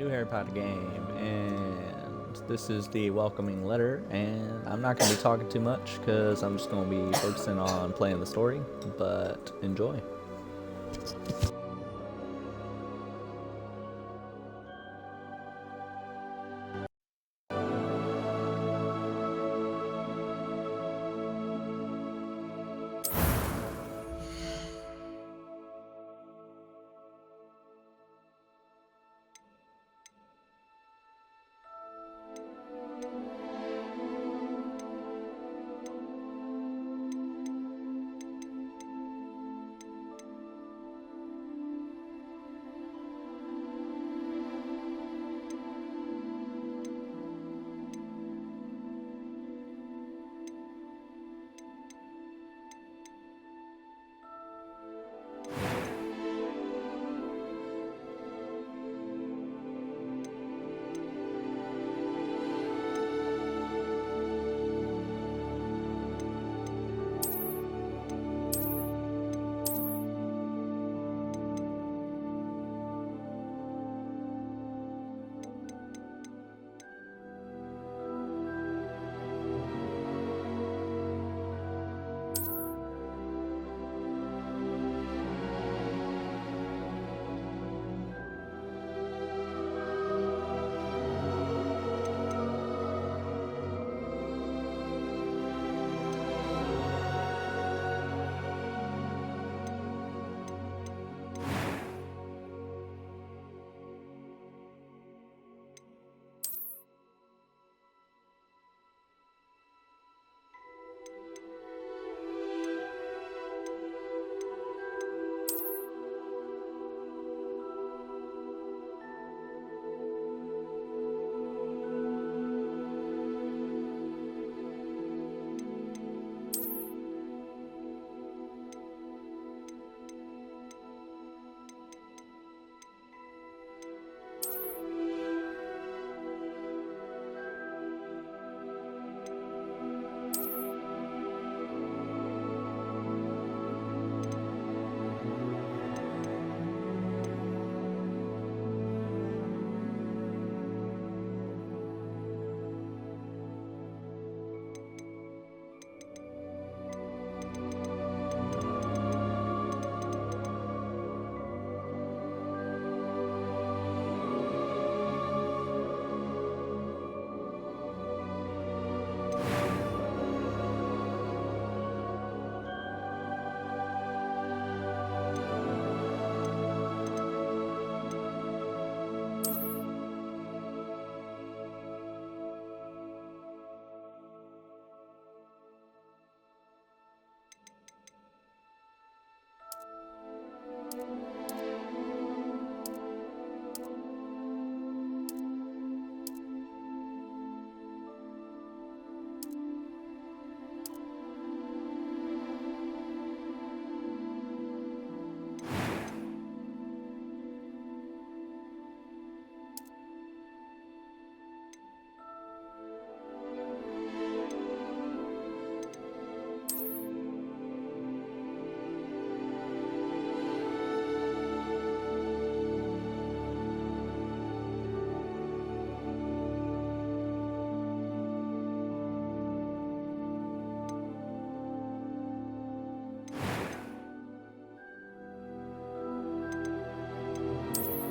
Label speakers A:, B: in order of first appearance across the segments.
A: new Harry Potter game, and this is the welcoming letter. And I'm not going to be talking too much because I'm just going to be focusing on playing the story. But enjoy.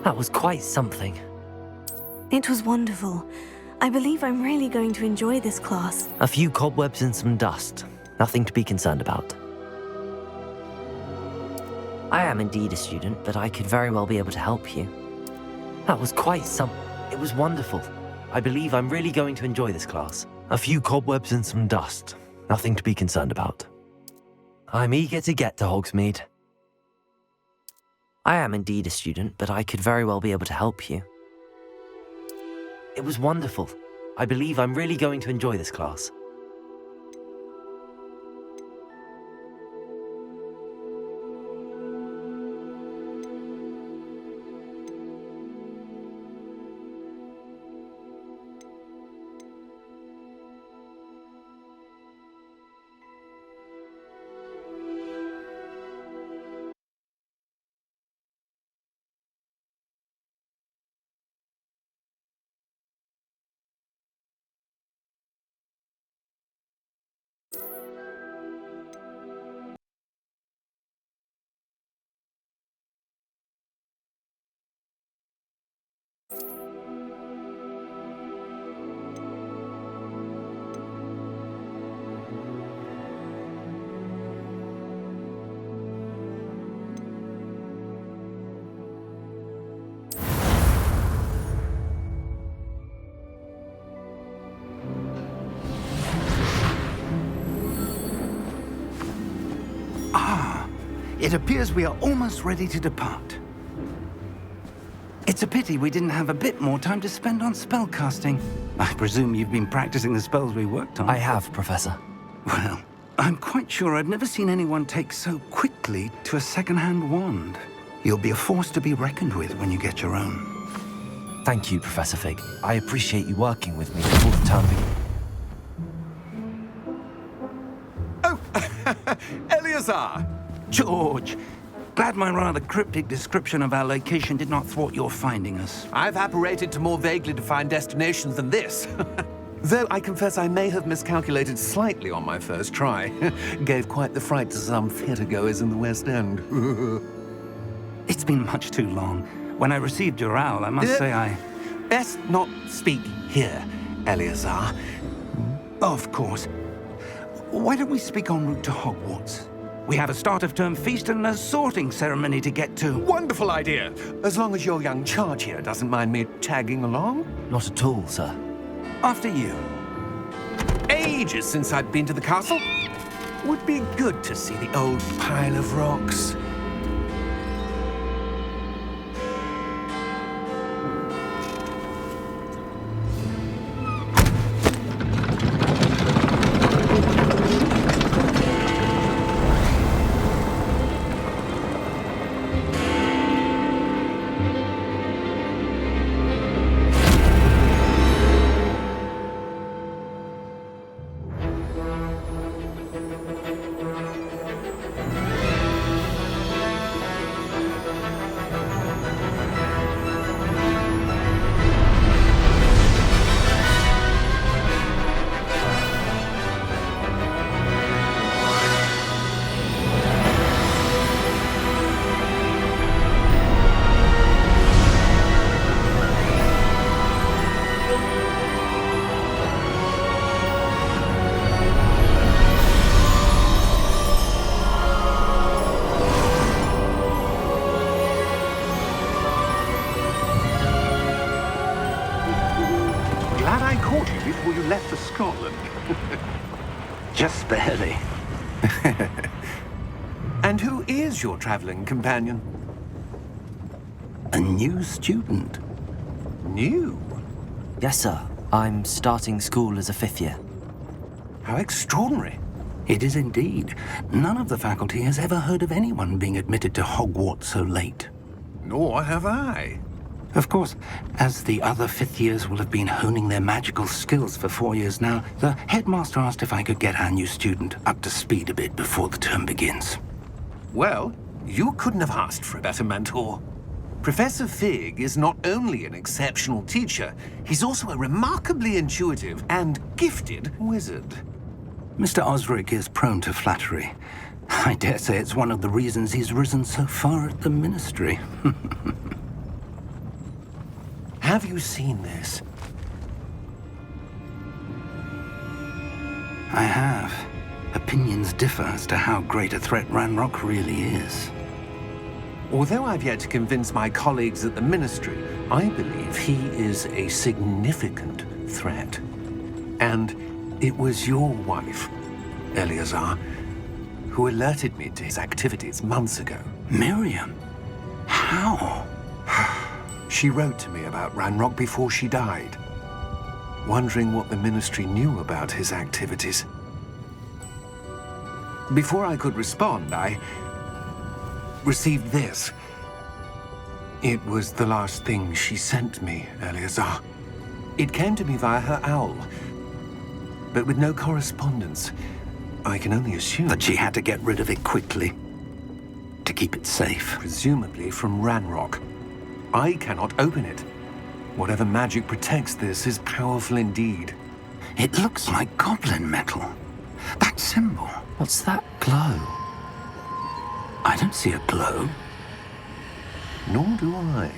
B: That was quite something.
C: It was wonderful. I believe I'm really going to enjoy this class.
B: A few cobwebs and some dust. Nothing to be concerned about. I am indeed a student, but I could very well be able to help you. That was quite It was wonderful. I believe I'm really going to enjoy this class. A few cobwebs and some dust. Nothing to be concerned about. I'm eager to get to Hogsmeade. I am indeed a student, but I could very well be able to help you. It was wonderful. I believe I'm really going to enjoy this class.
D: It appears we are almost ready to depart. It's a pity we didn't have a bit more time to spend on spellcasting. I presume you've been practicing the spells we worked on.
B: I have, Professor.
D: Well, I'm quite sure I've never seen anyone take so quickly to a second-hand wand. You'll be a force to be reckoned with when you get your own.
B: Thank you, Professor Fig. I appreciate you working with me before the term begins.
E: Oh, Eleazar!
D: George, glad my rather cryptic description of our location did not thwart your finding us.
E: I've apparated to more vaguely defined destinations than this. Though I confess I may have miscalculated slightly on my first try. Gave quite the fright to some theatre-goers in the West End.
D: It's been much too long. When I received your owl, I must say I...
E: Best not speak here, Eleazar.
D: Of course. Why don't we speak en route to Hogwarts? We have a start-of-term feast and a sorting ceremony to get to.
E: Wonderful idea! As long as your young charge here doesn't mind me tagging along.
B: Not at all, sir.
D: After you.
E: Ages since I'd been to the castle. Would be good to see the old pile of rocks. Before you left for Scotland.
D: Just barely.
E: And who is your traveling companion?
D: A new student.
E: New?
B: Yes, sir. I'm starting school as a 5th year.
E: How extraordinary.
D: It is indeed. None of the faculty has ever heard of anyone being admitted to Hogwarts so late.
E: Nor have I.
D: Of course, as the other 5th years will have been honing their magical skills for 4 years now, the headmaster asked if I could get our new student up to speed a bit before the term begins.
E: Well, you couldn't have asked for a better mentor. Professor Fig is not only an exceptional teacher, he's also a remarkably intuitive and gifted wizard.
D: Mr. Osric is prone to flattery. I dare say it's one of the reasons he's risen so far at the Ministry.
E: Have you seen this?
D: I have. Opinions differ as to how great a threat Ranrock really is.
E: Although I've yet to convince my colleagues at the Ministry, I believe he is a significant threat. And it was your wife, Eleazar, who alerted me to his activities months ago.
D: Miriam? How?
E: She wrote to me about Ranrock before she died, wondering what the Ministry knew about his activities. Before I could respond, I received this. It was the last thing she sent me, Eleazar. It came to me via her owl, but with no correspondence. I can only assume
D: That she had to get rid of it quickly, to keep it safe.
E: presumably from Ranrock. I cannot open it. Whatever magic protects this is powerful indeed.
D: It looks like goblin metal. That symbol.
B: What's that glow?
D: I don't see a glow.
E: Nor do I.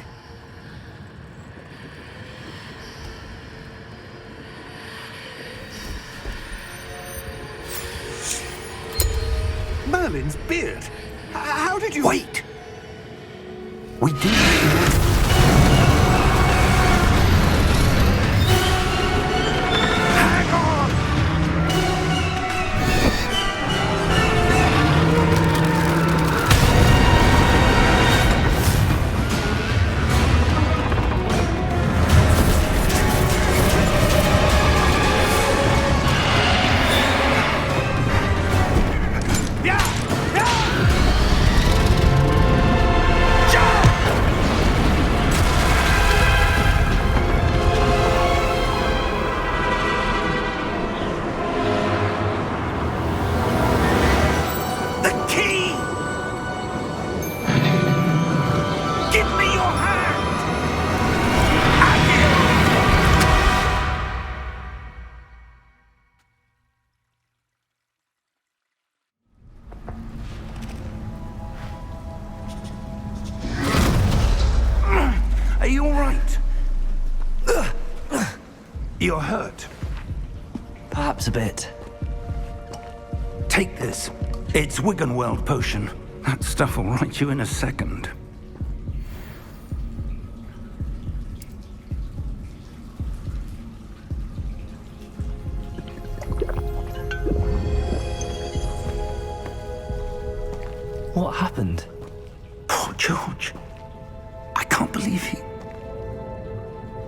E: Merlin's beard. How did you...
D: Wait! We do...
E: Hang on!
D: Are you all right? You're hurt.
B: Perhaps a bit.
D: Take this. It's Wiggenweld potion. That stuff will right you in a second.
B: What happened?
D: Poor George. I can't believe he...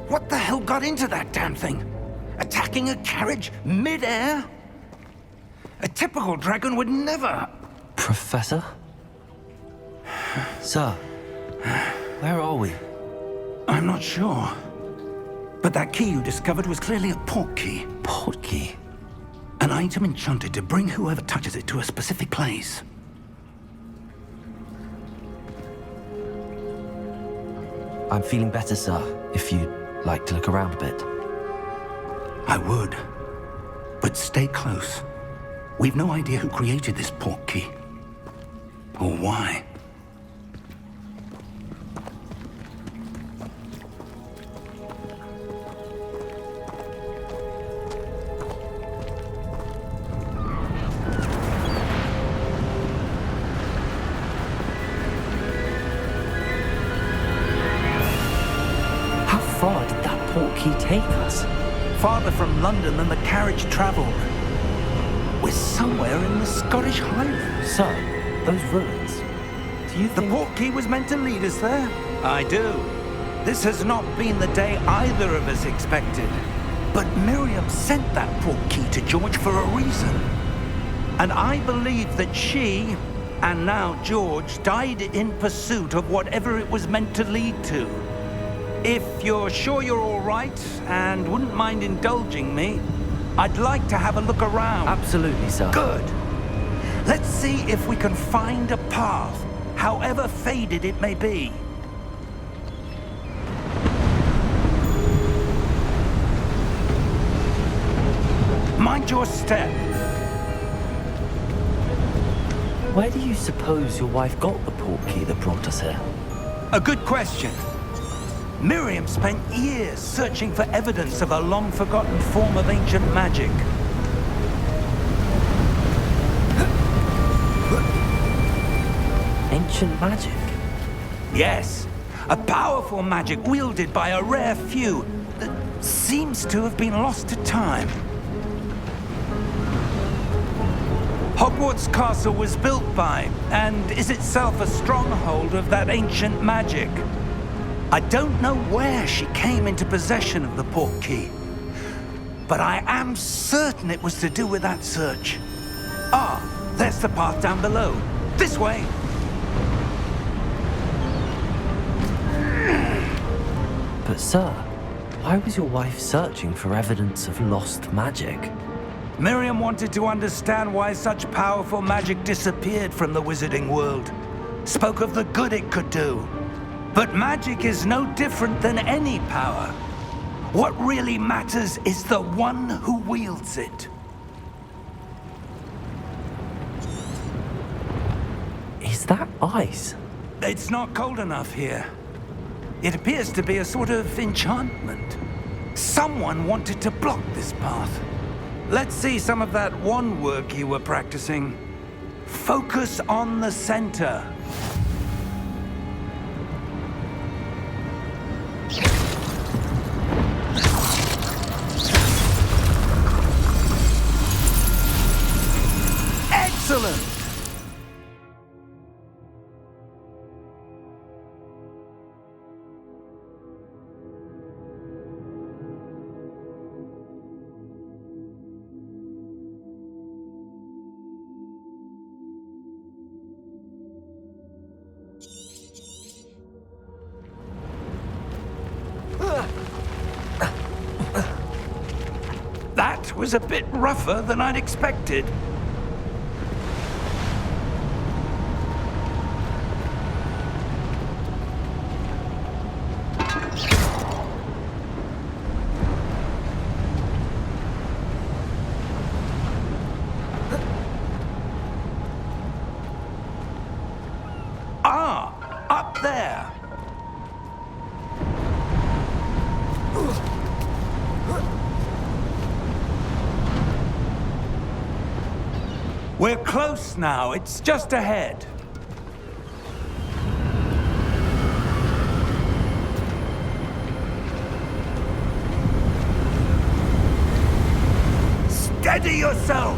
D: What the hell got into that damn thing? Attacking a carriage mid-air? A typical dragon would never...
B: Professor? Sir, where are we?
D: I'm not sure. But that key you discovered was clearly a port key.
B: Port key?
D: An item enchanted to bring whoever touches it to a specific place.
B: I'm feeling better, sir, if you'd like to look around a bit.
D: I would. But stay close. We've no idea who created this port key. Or why.
B: How far did that port key take us?
D: Farther from London than the carriage traveled. We're somewhere in the Scottish Highlands.
B: Sir, those ruins. Do you
D: The
B: think...
D: port key was meant to lead us there? I do. This has not been the day either of us expected. But Miriam sent that port key to George for a reason. And I believe that she, and now George, died in pursuit of whatever it was meant to lead to. If you're sure you're all right and wouldn't mind indulging me, I'd like to have a look around.
B: Absolutely, sir.
D: Good. Let's see if we can find a path, however faded it may be. Mind your step.
B: Where do you suppose your wife got the port key that brought us here?
D: A good question. Miriam spent years searching for evidence of a long-forgotten form of ancient magic.
B: Ancient magic?
D: Yes, a powerful magic wielded by a rare few that seems to have been lost to time. Hogwarts Castle was built by, and is itself a stronghold of that ancient magic. I don't know where she came into possession of the port key, but I am certain it was to do with that search. Ah, there's the path down below. This way.
B: But sir, why was your wife searching for evidence of lost magic?
D: Miriam wanted to understand why such powerful magic disappeared from the wizarding world. Spoke of the good it could do. But magic is no different than any power. What really matters is the one who wields it.
B: Is that ice?
D: It's not cold enough here. It appears to be a sort of enchantment. Someone wanted to block this path. Let's see some of that wand work you were practicing. Focus on the center. Excellent! That was a bit rougher than I'd expected. Ah, up there. We're close now. It's just ahead. Steady yourself!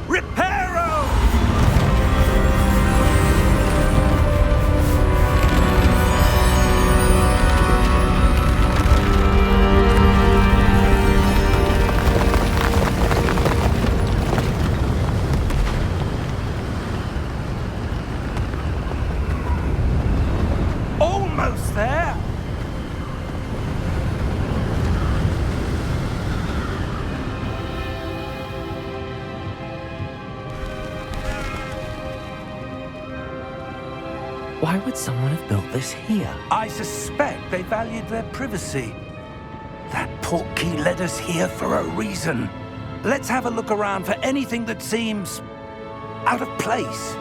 D: Reparo! Almost there!
B: Why would someone have built this here?
D: I suspect they valued their privacy. That portkey led us here for a reason. Let's have a look around for anything that seems out of place.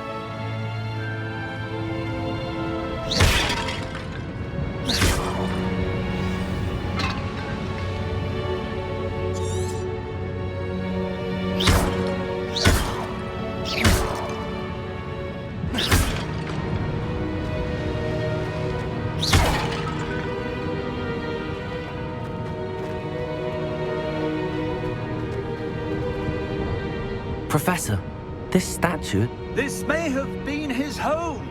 B: Professor, this statue...
D: This may have been his home.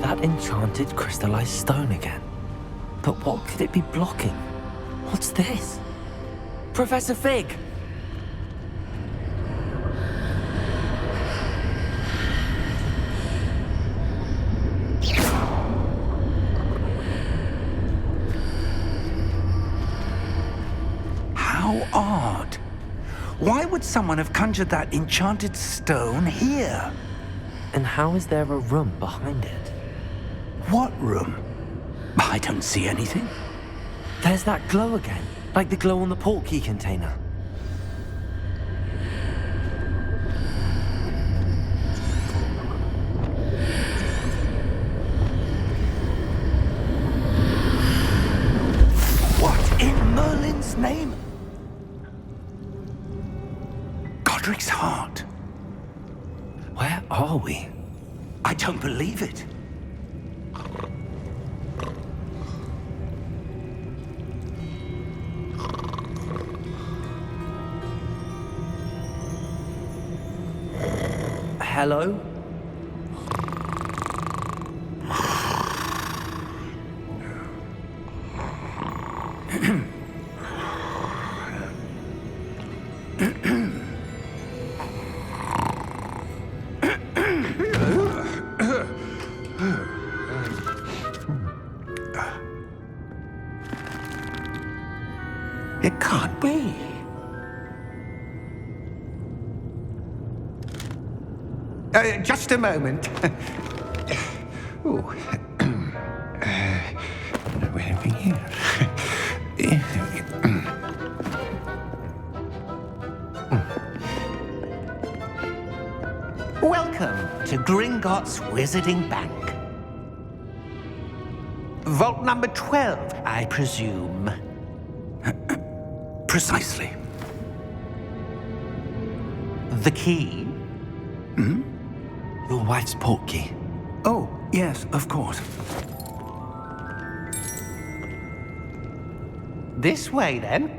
B: That enchanted crystallized stone again. But what could it be blocking? What's this? Professor Fig!
D: How odd. Why would someone have conjured that enchanted stone here?
B: And how is there a room behind it?
D: What room? I don't see anything.
B: There's that glow again, like the glow on the portkey container.
D: What in Merlin's name? Godric's heart.
B: Where are we?
D: I don't believe it.
B: Hello?
D: It can't be. Just a moment. Ooh. Where are we here? Welcome to Gringotts Wizarding Bank. Vault number 12, I presume.
E: Precisely.
D: The key?
B: Your wife's portkey.
E: Oh, yes, of course.
D: This way, then.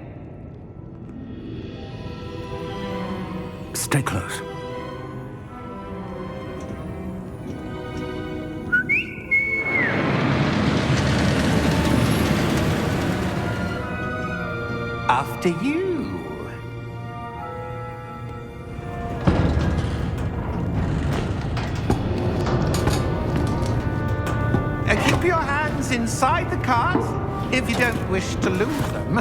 E: Stay close.
D: After you. Keep your hands inside the cards if you don't wish to lose them.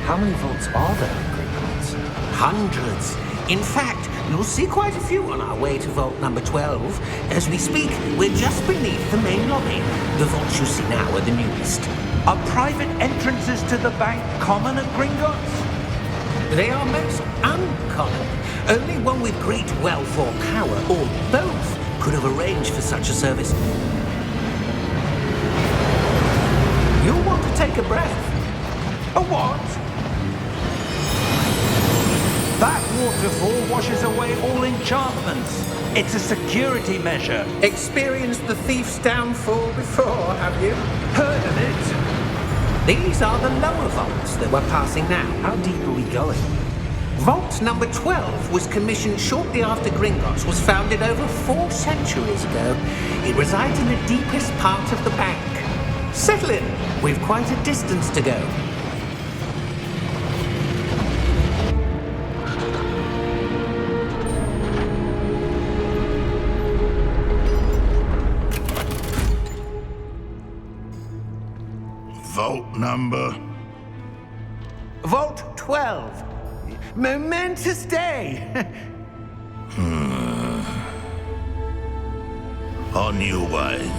B: How many vaults are there in Gringotts?
D: Hundreds. In fact, you'll see quite a few on our way to vault number 12. As we speak, we're just beneath the main lobby. The vaults you see now are the newest.
F: Are private entrances to the bank common at Gringotts?
D: They are most uncommon. Only one with great wealth or power, or both, could have arranged for such a service. You'll want to take a breath.
F: A what? That waterfall washes away all enchantments. It's a security measure.
D: Experienced the thief's downfall before, have you?
F: Heard of it?
D: These are the lower vaults that we're passing now.
B: How deep are we going?
D: Vault number 12 was commissioned shortly after Gringotts was founded over 4 centuries ago. It resides in the deepest part of the bank. Settle in. We've quite a distance to go.
G: Vault number?
D: Vault 12. Momentous day.
G: On your way.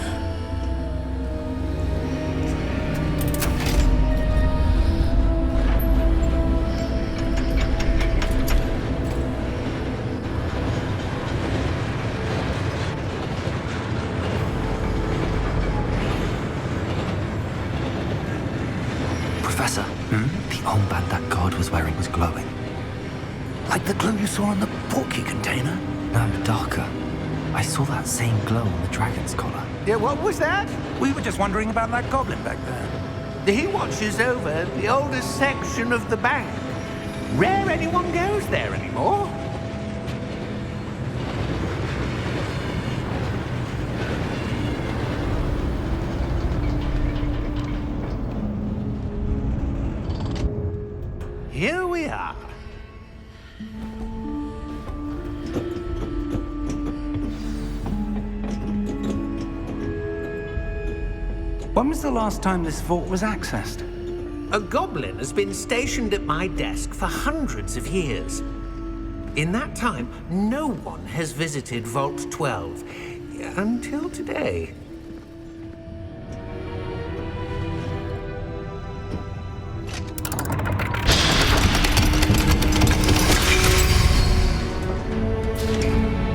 B: Professor, the armband that guard was wearing was glowing.
E: Like the glow you saw on the portkey container?
B: No, darker. I saw that same glow on the dragon's collar.
D: Yeah, what was that?
F: We were just wondering about that goblin back there.
D: He watches over the oldest section of the bank. Rare anyone goes there anymore. Here we are.
F: When was the last time this vault was accessed?
D: A goblin has been stationed at my desk for hundreds of years. In that time, no one has visited Vault 12 until today.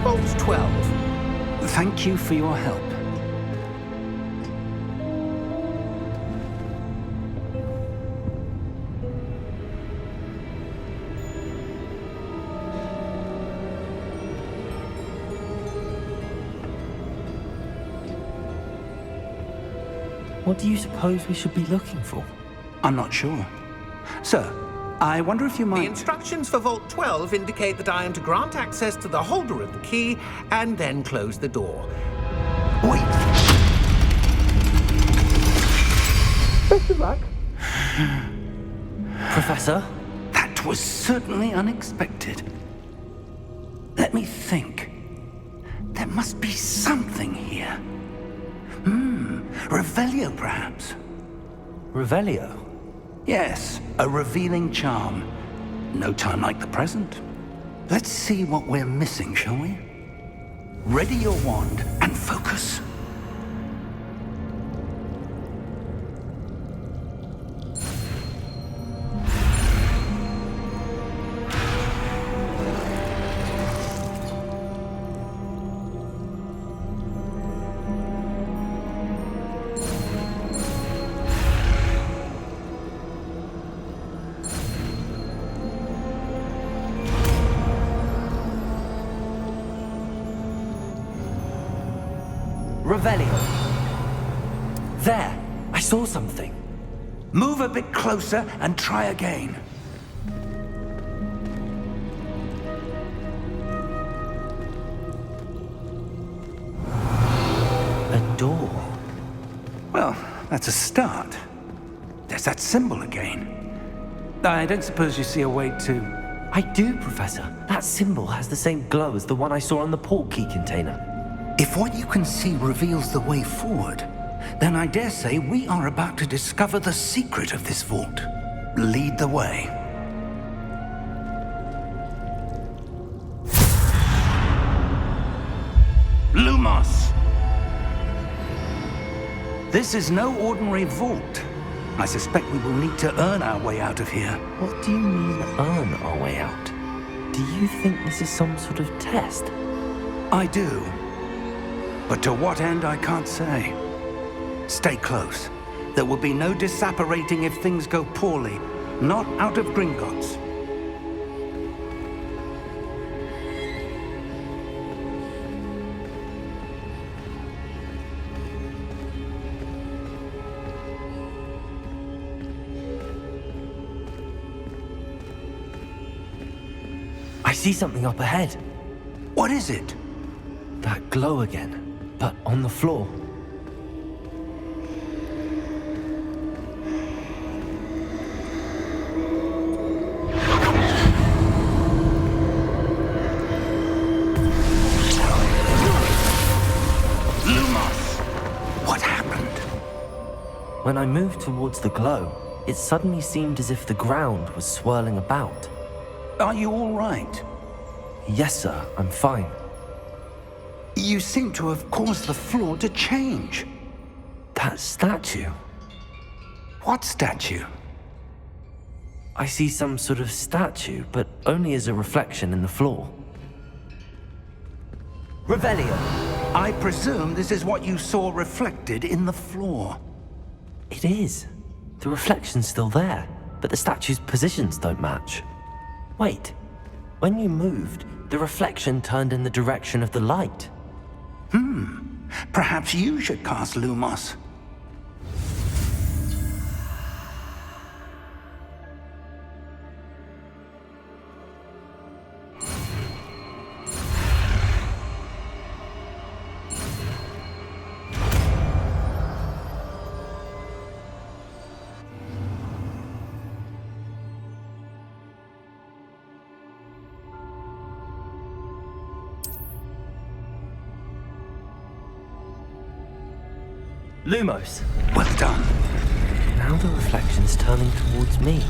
D: Vault 12.
F: Thank you for your help.
B: What do you suppose we should be looking for?
F: I'm not sure. Sir, I wonder if you
D: The
F: might...
D: instructions for Vault 12 indicate that I am to grant access to the holder of the key and then close the door.
F: Wait!
D: Best of luck.
B: Professor?
F: That was certainly unexpected.
D: Let me think. There must be something here. Revelio, perhaps?
B: Revelio?
D: Yes, a revealing charm. No time like the present. Let's see what we're missing, shall we? Ready your wand and focus.
B: Revelio. There! I saw something.
D: Move a bit closer and try again.
B: A door.
D: Well, that's a start. There's that symbol again. I don't suppose you see a way to...
B: I do, Professor. That symbol has the same glow as the one I saw on the portkey container.
D: If what you can see reveals the way forward, then I dare say we are about to discover the secret of this vault. Lead the way. Lumos! This is no ordinary vault. I suspect we will need to earn our way out of here.
B: What do you mean, earn our way out? Do you think this is some sort of test?
D: I do. But to what end, I can't say. Stay close. There will be no disapparating if things go poorly. Not out of Gringotts.
B: I see something up ahead.
D: What is it?
B: That glow again, but on the floor.
D: Lumos! What happened?
B: When I moved towards the glow, it suddenly seemed as if the ground was swirling about.
D: Are you all right?
B: Yes, sir, I'm fine.
D: You seem to have caused the floor to change.
B: That statue.
D: What statue?
B: I see some sort of statue, but only as a reflection in the floor. Revelio.
D: I presume this is what you saw reflected in the floor.
B: It is. The reflection's still there, but the statue's positions don't match. Wait. When you moved, the reflection turned in the direction of the light.
D: Perhaps you should cast Lumos.
B: Lumos.
D: Well done.
B: Now the reflection's turning towards me.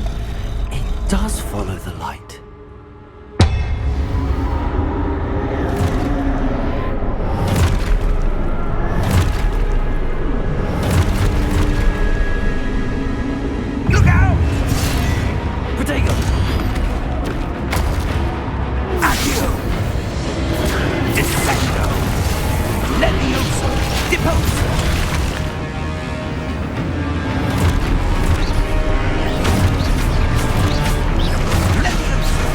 B: It does follow the light.
D: Look out!
B: Protego!
D: Accio! Descendo! Levioso! Depose! Levioso!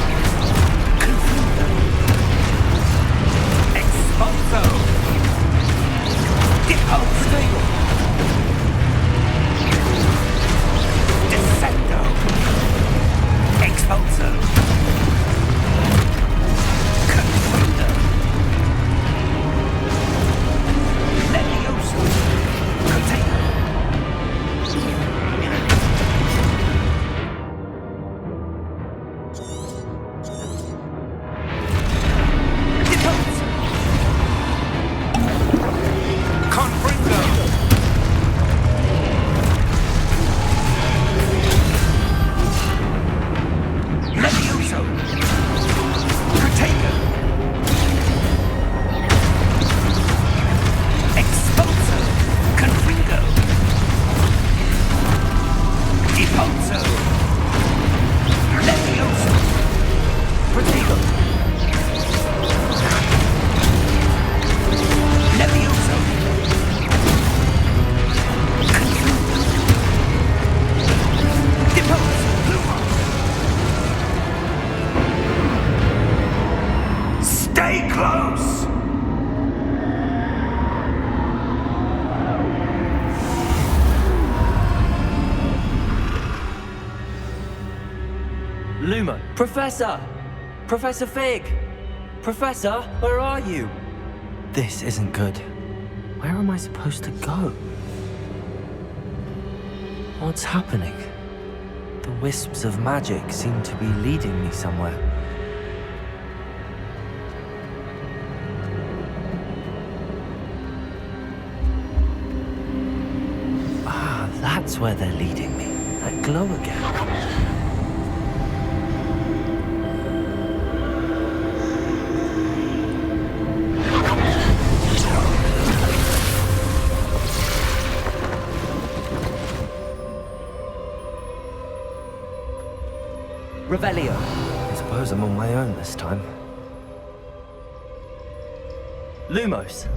B: Lumo! Professor! Professor Fig! Professor, where are you? This isn't good. Where am I supposed to go? What's happening? The wisps of magic seem to be leading me somewhere. Ah, that's where they're leading me. That glow again. Revelio. I suppose I'm on my own this time. Lumos.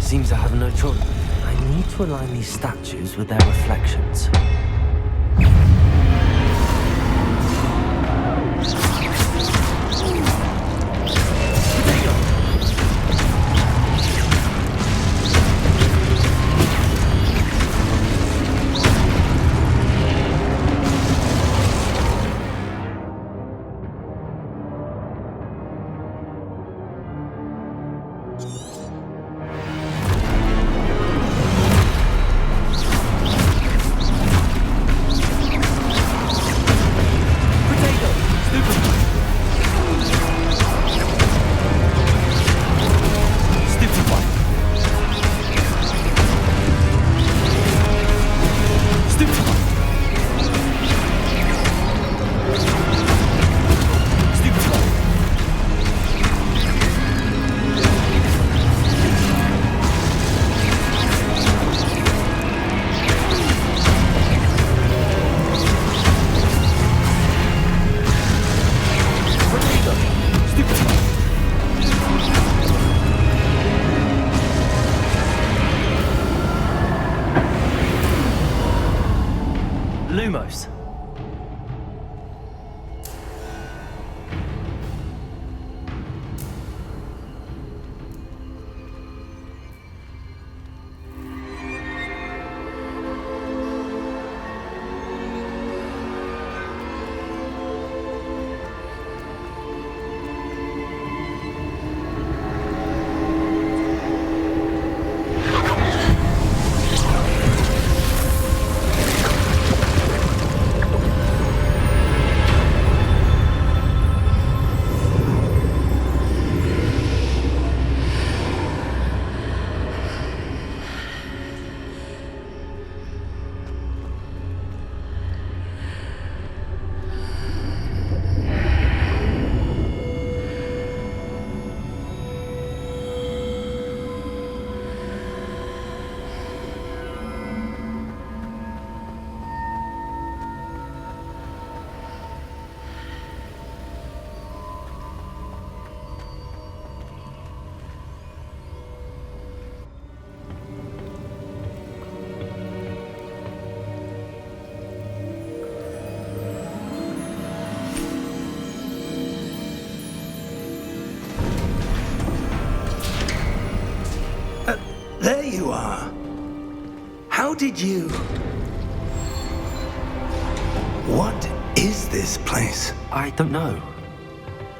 B: Seems I have no choice. I need to align these statues with their reflections. Lumos.
D: There you are. How did you... What is this place?
B: I don't know.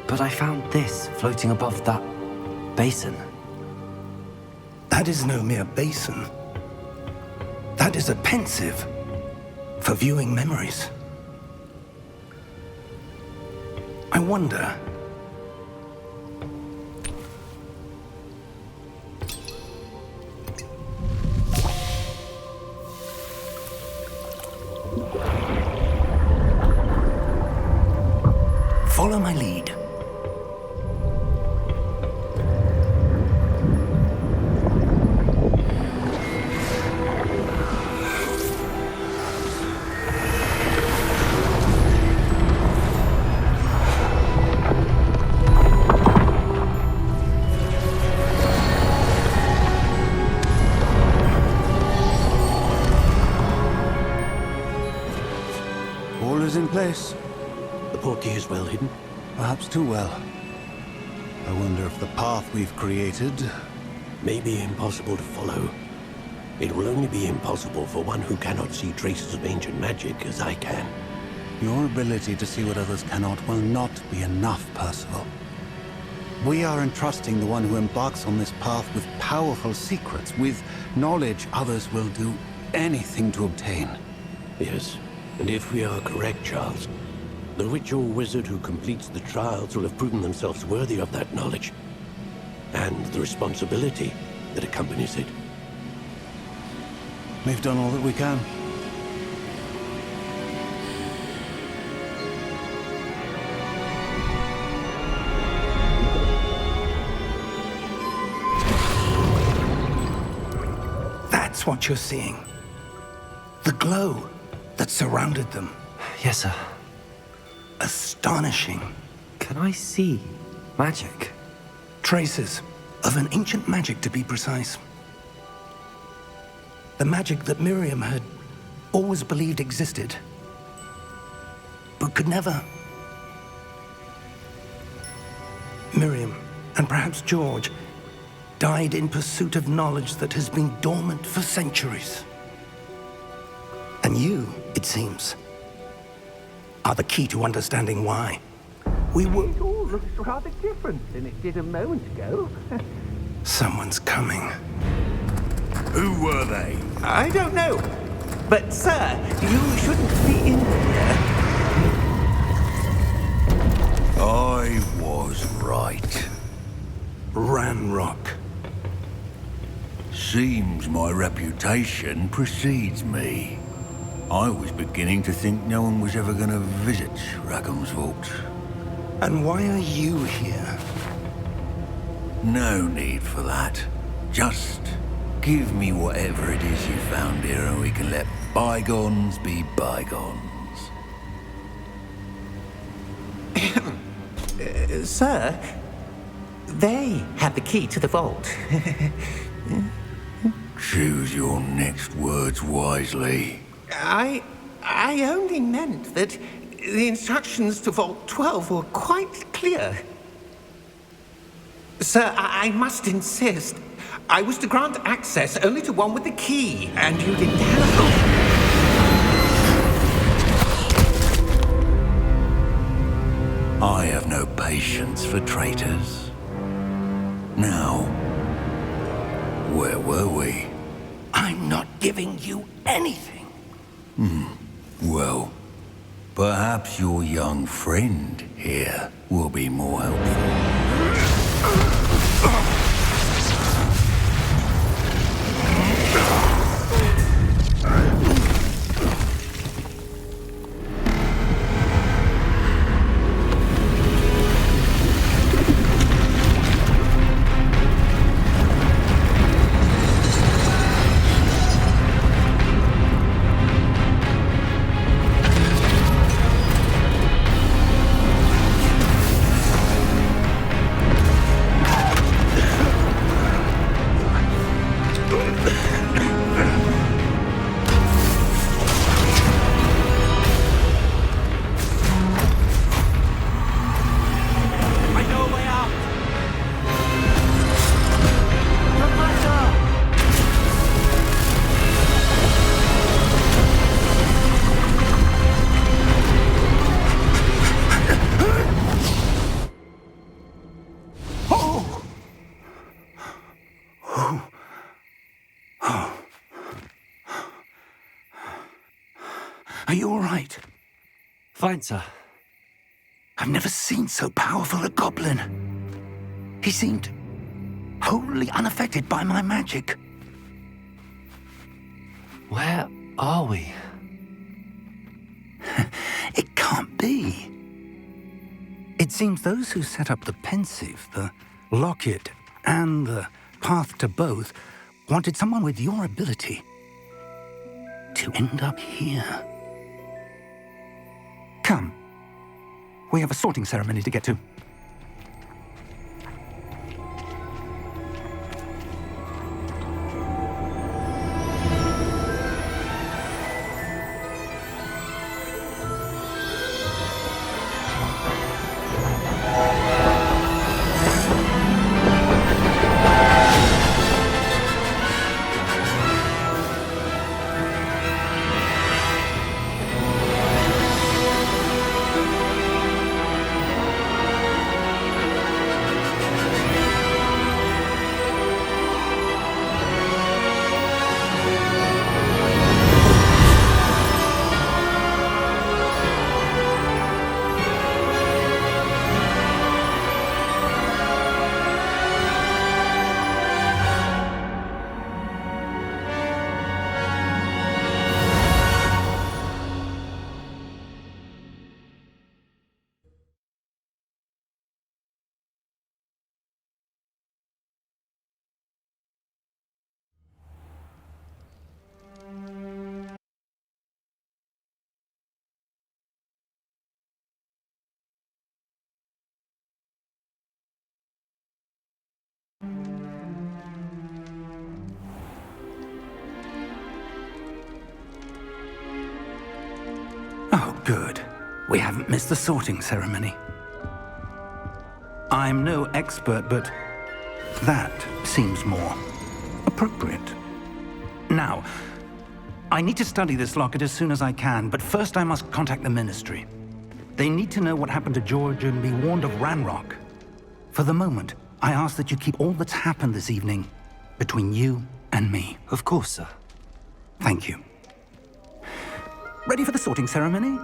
B: But I found this floating above that basin.
D: That is no mere basin. That is a pensive for viewing memories. I wonder... Follow my lead.
H: portkey is well hidden?
I: Perhaps too well. I wonder if the path we've created...
H: may be impossible to follow. It will only be impossible for one who cannot see traces of ancient magic as I can.
I: Your ability to see what others cannot will not be enough, Percival. We are entrusting the one who embarks on this path with powerful secrets, with knowledge others will do anything to obtain.
H: Yes, and if we are correct, Charles, the witch or wizard who completes the trials will have proven themselves worthy of that knowledge, and the responsibility that accompanies it.
I: We've done all that we can.
D: That's what you're seeing. The glow that surrounded them.
B: Yes, sir.
D: Astonishing.
B: Can I see magic?
D: Traces of an ancient magic, to be precise. The magic that Miriam had always believed existed, but could never. Miriam, and perhaps George, died in pursuit of knowledge that has been dormant for centuries. And you, it seems, are the key to understanding why. We were...
F: It all looks rather different than it did a moment ago.
D: Someone's coming. Who were they?
F: I don't know. But, sir, you shouldn't be in here.
D: I was right. Ranrock.
J: Seems my reputation precedes me. I was beginning to think no one was ever going to visit Rackham's vault.
D: And why are you here?
J: No need for that. Just give me whatever it is you found here and we can let bygones be bygones.
F: Sir, they have the key to the vault.
J: Choose your next words wisely.
F: I only meant that the instructions to Vault 12 were quite clear. Sir, I must insist. I was to grant access only to one with the key, and you didn't have...
J: I have no patience for traitors. Now, where were we?
D: I'm not giving you anything.
J: Well, perhaps your young friend here will be more helpful.
D: Are you all right?
B: Fine, sir.
D: I've never seen so powerful a goblin. He seemed wholly unaffected by my magic.
B: Where are we?
D: It can't be. It seems those who set up the pensive, the locket, and the path to both wanted someone with your ability to end up here. Come. We have a sorting ceremony to get to. Oh, good. We haven't missed the sorting ceremony. I'm no expert, but that seems more appropriate. Now, I need to study this locket as soon as I can, but first I must contact the Ministry. They need to know what happened to George and be warned of Ranrock. For the moment, I ask that you keep all that's happened this evening between you and me.
B: Of course, sir.
D: Thank you. Ready for the sorting ceremony?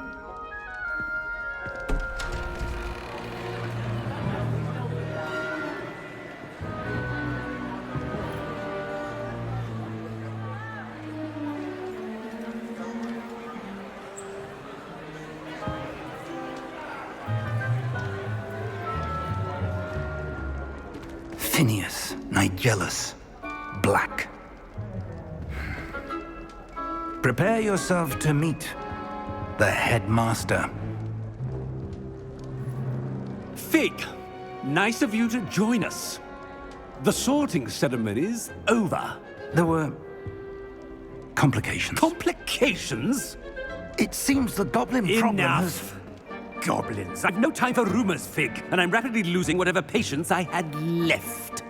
D: Phineas, Nigellus, Black. Prepare yourself to meet the headmaster.
K: Fig, nice of you to join us. The sorting ceremony's over.
D: There were complications.
K: Complications?
D: It seems the goblin problem has...
K: Enough! Goblins. I've no time for rumors, Fig, and I'm rapidly losing whatever patience I had left.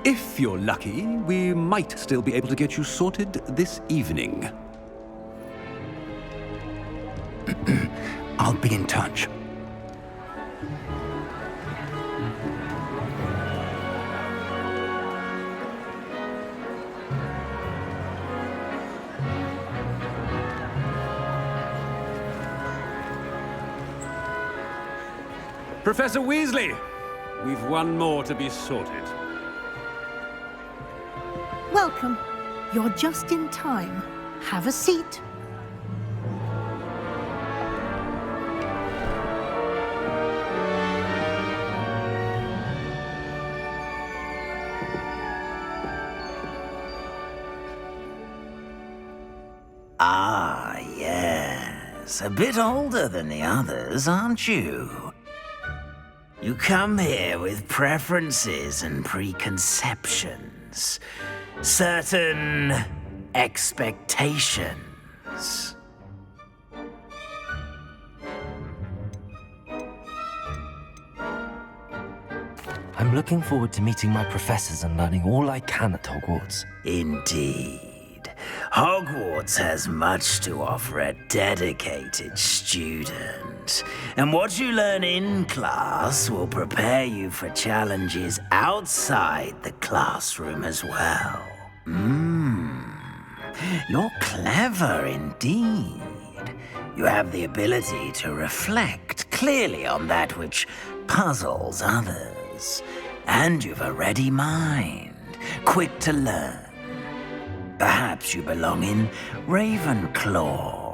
K: If you're lucky, we might still be able to get you sorted this evening.
D: I'll be in touch.
K: Professor Weasley, we've one more to be sorted.
L: Welcome. You're just in time. Have a seat.
M: Ah, yes. A bit older than the others, aren't you? You come here with preferences and preconceptions. Certain expectations.
B: I'm looking forward to meeting my professors and learning all I can at Hogwarts.
M: Indeed. Hogwarts has much to offer a dedicated student. And what you learn in class will prepare you for challenges outside the classroom as well. You're clever indeed. You have the ability to reflect clearly on that which puzzles others. And you've a ready mind, quick to learn. Perhaps you belong in Ravenclaw.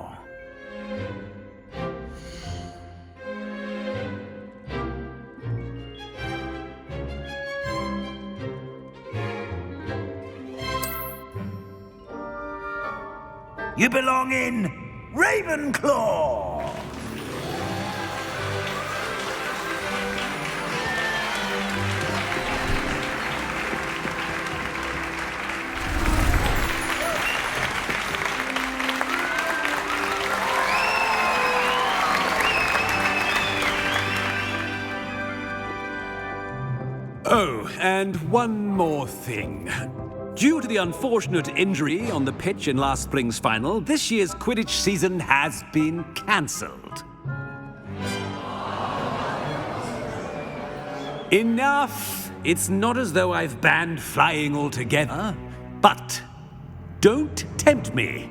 M: You belong in Ravenclaw!
K: Oh, and one more thing. Due to the unfortunate injury on the pitch in last spring's final, this year's Quidditch season has been cancelled. Enough! It's not as though I've banned flying altogether, but don't tempt me.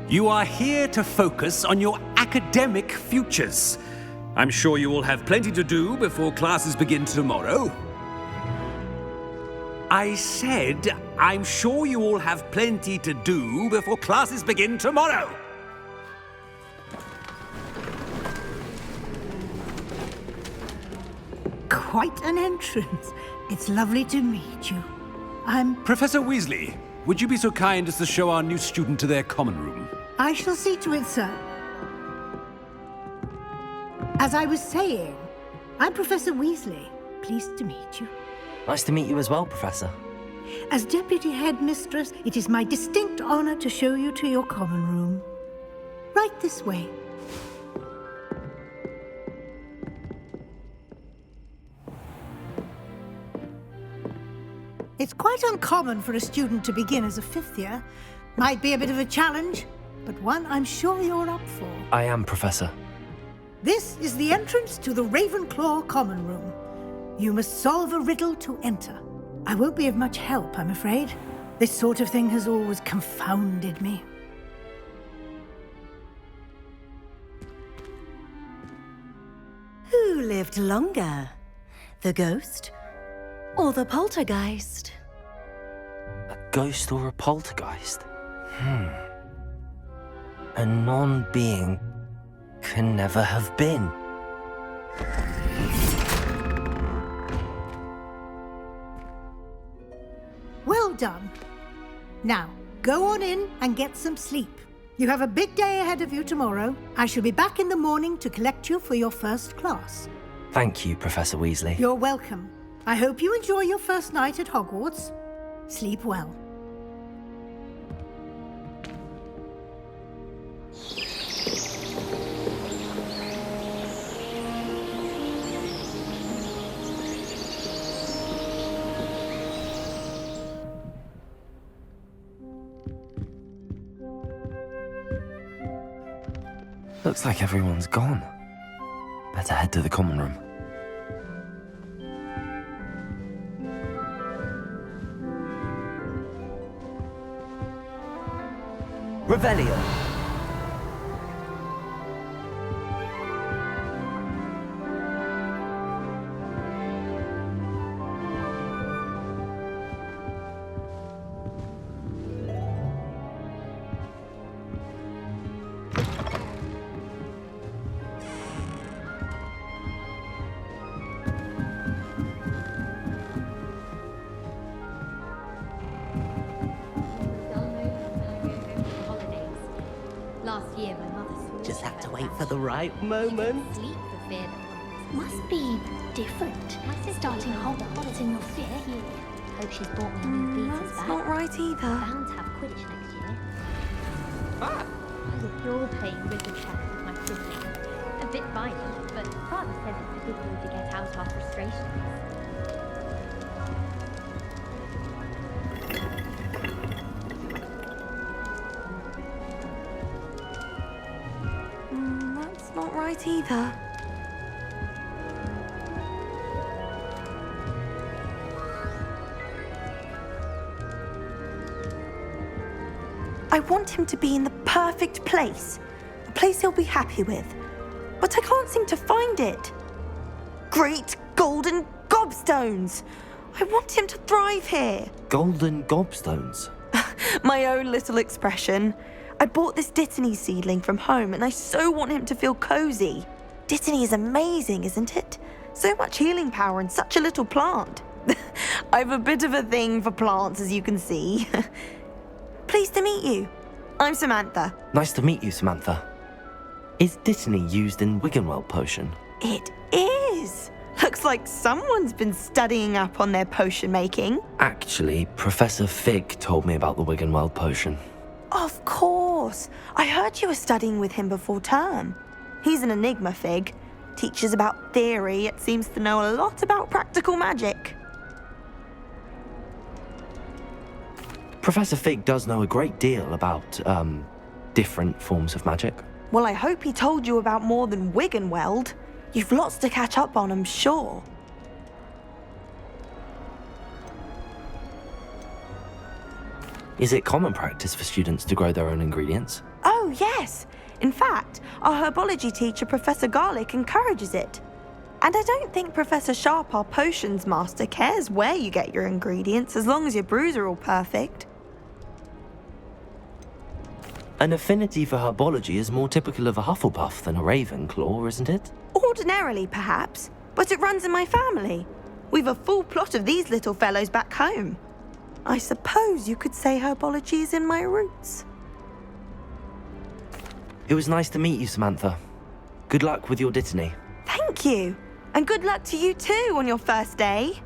K: You are here to focus on your academic futures. I'm sure you will have plenty to do before classes begin tomorrow. I said, I'm sure you all have plenty to do before classes begin tomorrow.
L: Quite an entrance. It's lovely to meet you. I'm...
K: Professor Weasley, would you be so kind as to show our new student to their common room?
L: I shall see to it, sir. As I was saying, I'm Professor Weasley. Pleased to meet you.
B: Nice to meet you as well, Professor.
L: As Deputy Headmistress, it is my distinct honor to show you to your common room. Right this way. It's quite uncommon for a student to begin as a fifth year. Might be a bit of a challenge, but one I'm sure you're up for.
B: I am, Professor.
L: This is the entrance to the Ravenclaw common room. You must solve a riddle to enter. I won't be of much help, I'm afraid. This sort of thing has always confounded me.
N: Who lived longer? The ghost or the poltergeist?
B: A ghost or a poltergeist? A non-being can never have been.
L: Well done. Now, go on in and get some sleep. You have a big day ahead of you tomorrow. I shall be back in the morning to collect you for your first class.
B: Thank you, Professor Weasley.
L: You're welcome. I hope you enjoy your first night at Hogwarts. Sleep well.
B: Looks like everyone's gone. Better head to the common room. Revelio.
O: Last year, my mother swore
P: Just
O: she
P: have to
O: had
P: wait
O: that.
P: for the right
O: She
P: moment.
O: couldn't sleep for fear that one was
Q: Must be different. Starting Hogwarts in your fifth year.
O: Hope she's bought me new beaters
N: That's
O: back.
N: not right either.
O: Bound to have Quidditch next year. I was pure playing wizard chess with my siblings. A bit violent, but Father says it's a good way to get out our frustrations.
N: That's not right either. I want him to be in the perfect place. A place he'll be happy with. But I can't seem to find it. Great golden gobstones! I want him to thrive here.
B: Golden gobstones.
N: My own little expression. I bought this Dittany seedling from home and I so want him to feel cozy. Dittany is amazing, isn't it? So much healing power in such a little plant. I have a bit of a thing for plants, as you can see. Pleased to meet you. I'm Samantha.
B: Nice to meet you, Samantha. Is Dittany used in Wiggenweld potion?
N: It is. Looks like someone's been studying up on their potion making.
B: Actually, Professor Fig told me about the Wiggenweld potion.
N: Of course. I heard you were studying with him before term. He's an enigma, Fig. Teaches about theory, yet seems to know a lot about practical magic.
B: Professor Fig does know a great deal about, different forms of magic.
N: Well, I hope he told you about more than Wiggenweld. You've lots to catch up on, I'm sure.
B: Is it common practice for students to grow their own ingredients?
N: Oh, yes. In fact, our herbology teacher, Professor Garlick, encourages it. And I don't think Professor Sharp, our potions master, cares where you get your ingredients, as long as your brews are all perfect.
B: An affinity for herbology is more typical of a Hufflepuff than a Ravenclaw, isn't it?
N: Ordinarily, perhaps, but it runs in my family. We've a full plot of these little fellows back home. I suppose you could say herbology is in my roots.
B: It was nice to meet you, Samantha. Good luck with your Dittany.
N: Thank you. And good luck to you too on your first day.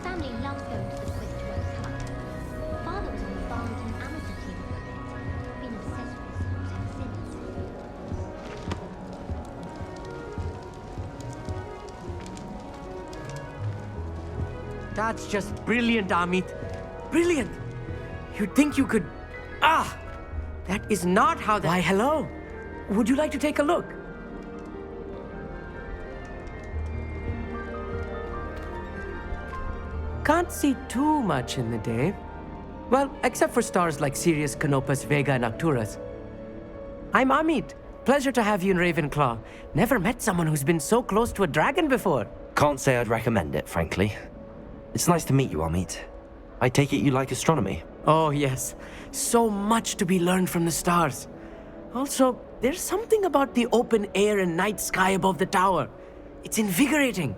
O: family loves going to the Swiss World Cup. Father was on the Barlington amateur team of cricket. Been obsessed with the sport ever since.
P: That's just brilliant, Amit. Brilliant! You'd think you could... Ah! That is not how that... Why, hello. Would you like to take a look? Can't see too much in the day. Well, except for stars like Sirius, Canopus, Vega, and Arcturus. I'm Amit. Pleasure to have you in Ravenclaw. Never met someone who's been so close to a dragon before.
B: Can't say I'd recommend it, frankly. It's nice to meet you, Amit. I take it you like astronomy?
P: Oh, yes. So much to be learned from the stars. Also, there's something about the open air and night sky above the tower. It's invigorating.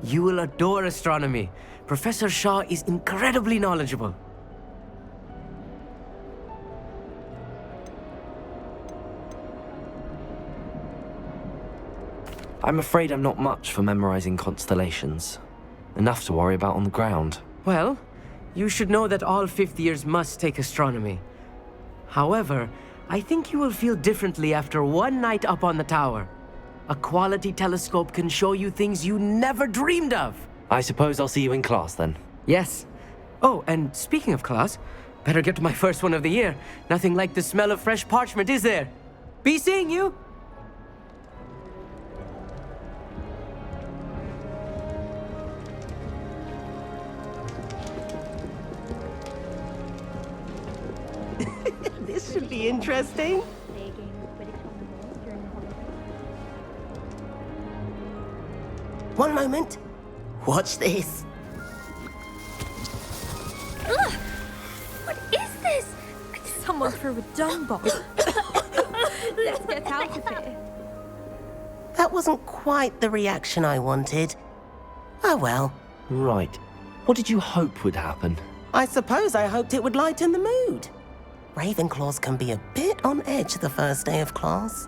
P: You will adore astronomy. Professor Shaw is incredibly knowledgeable.
B: I'm afraid I'm not much for memorizing constellations. Enough to worry about on the ground.
P: Well, you should know that all fifth years must take astronomy. However, I think you will feel differently after one night up on the tower. A quality telescope can show you things you never dreamed of.
B: I suppose I'll see you in class then.
P: Yes. Oh, and speaking of class, better get to my first one of the year. Nothing like the smell of fresh parchment, is there? Be seeing you! This should be interesting.
R: One moment. Watch this.
O: Ugh! What is this? Someone threw a dung bomb. Let's get out of here.
R: That wasn't quite the reaction I wanted. Oh well.
B: Right. What did you hope would happen?
R: I suppose I hoped it would lighten the mood. Ravenclaws can be a bit on edge the first day of class.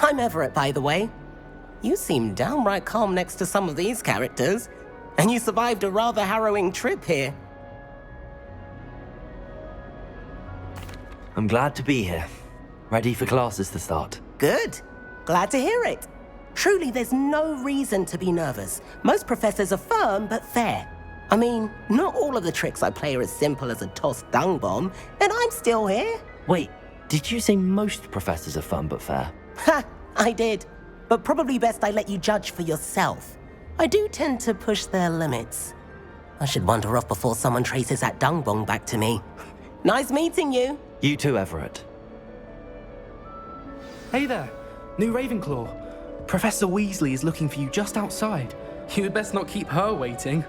R: I'm Everett, by the way. You seem downright calm next to some of these characters, and you survived a rather harrowing trip here.
B: I'm glad to be here. Ready for classes to start.
R: Good. Glad to hear it. Truly, there's no reason to be nervous. Most professors are firm but fair. I mean, not all of the tricks I play are as simple as a tossed dung bomb, and I'm still here.
B: Wait, did you say most professors are fun but fair?
R: Ha! I did. But probably best I let you judge for yourself. I do tend to push their limits. I should wander off before someone traces that dung bomb back to me. Nice meeting you.
B: You too, Everett.
S: Hey there, new Ravenclaw. Professor Weasley is looking for you just outside. You'd best not keep her waiting.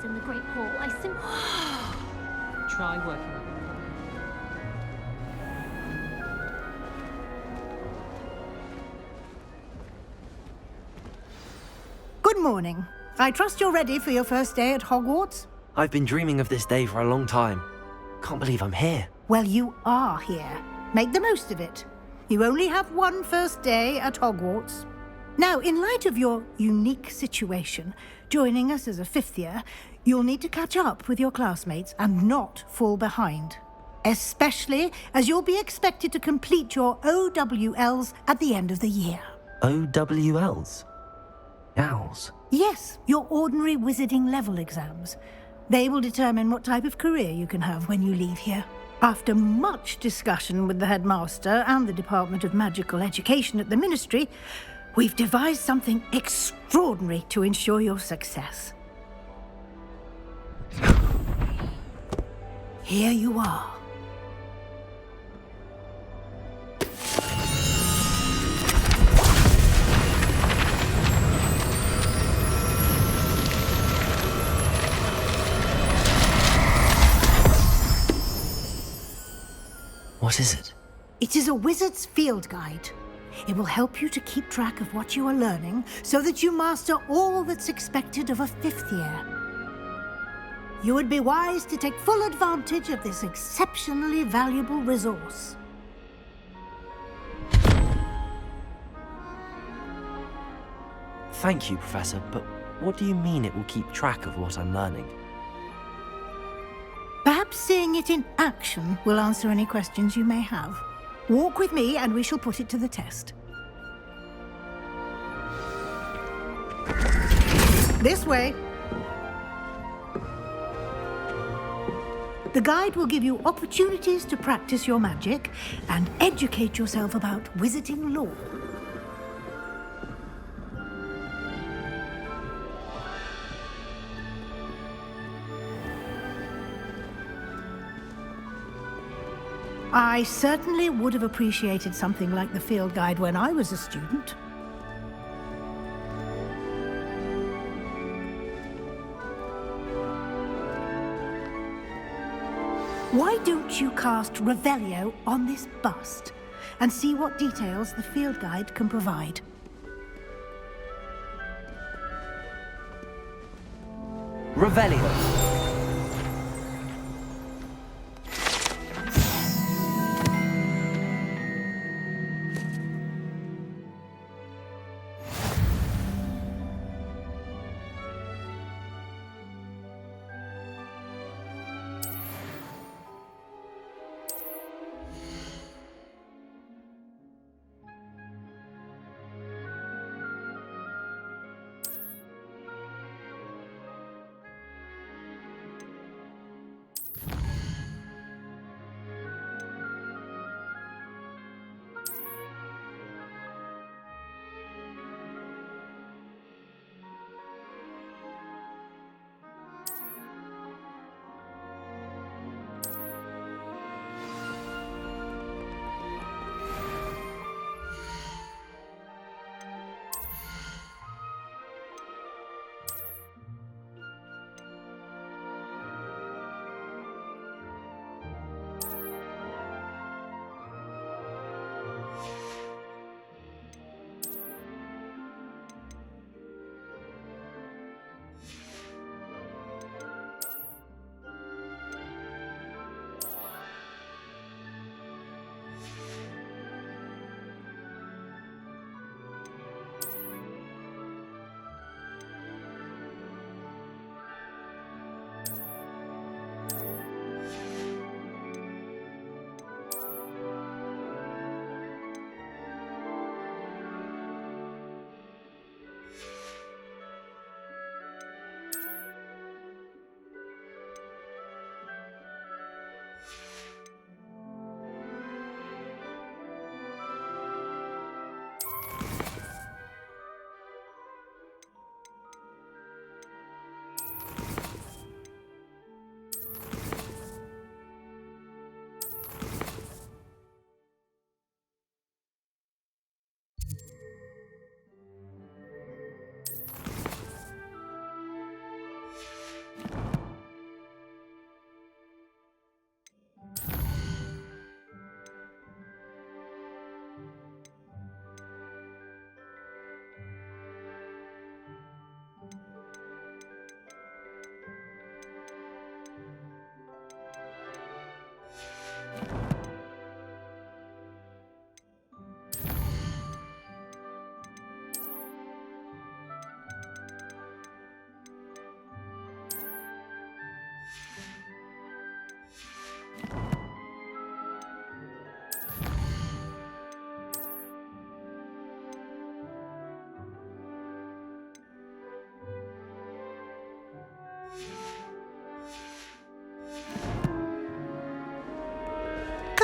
O: in the Great Hall. I simply...
T: Try working.
L: Good morning. I trust you're ready for your first day at Hogwarts?
B: I've been dreaming of this day for a long time. Can't believe I'm here.
L: Well, you are here. Make the most of it. You only have one first day at Hogwarts. Now, in light of your unique situation, joining us as a fifth year, you'll need to catch up with your classmates and not fall behind. Especially as you'll be expected to complete your OWLs at the end of the year.
B: OWLs? Gals?
L: Yes, your ordinary wizarding level exams. They will determine what type of career you can have when you leave here. After much discussion with the headmaster and the Department of Magical Education at the Ministry, we've devised something extraordinary to ensure your success. Here you are.
B: What is it?
L: It is a wizard's field guide. It will help you to keep track of what you are learning so that you master all that's expected of a 5th year. You would be wise to take full advantage of this exceptionally valuable resource.
B: Thank you, Professor, but what do you mean it will keep track of what I'm learning?
L: Perhaps seeing it in action will answer any questions you may have. Walk with me and we shall put it to the test. This way. The guide will give you opportunities to practice your magic and educate yourself about wizarding lore. I certainly would have appreciated something like the field guide when I was a student. Why don't you cast Revelio on this bust and see what details the field guide can provide?
B: Revelio.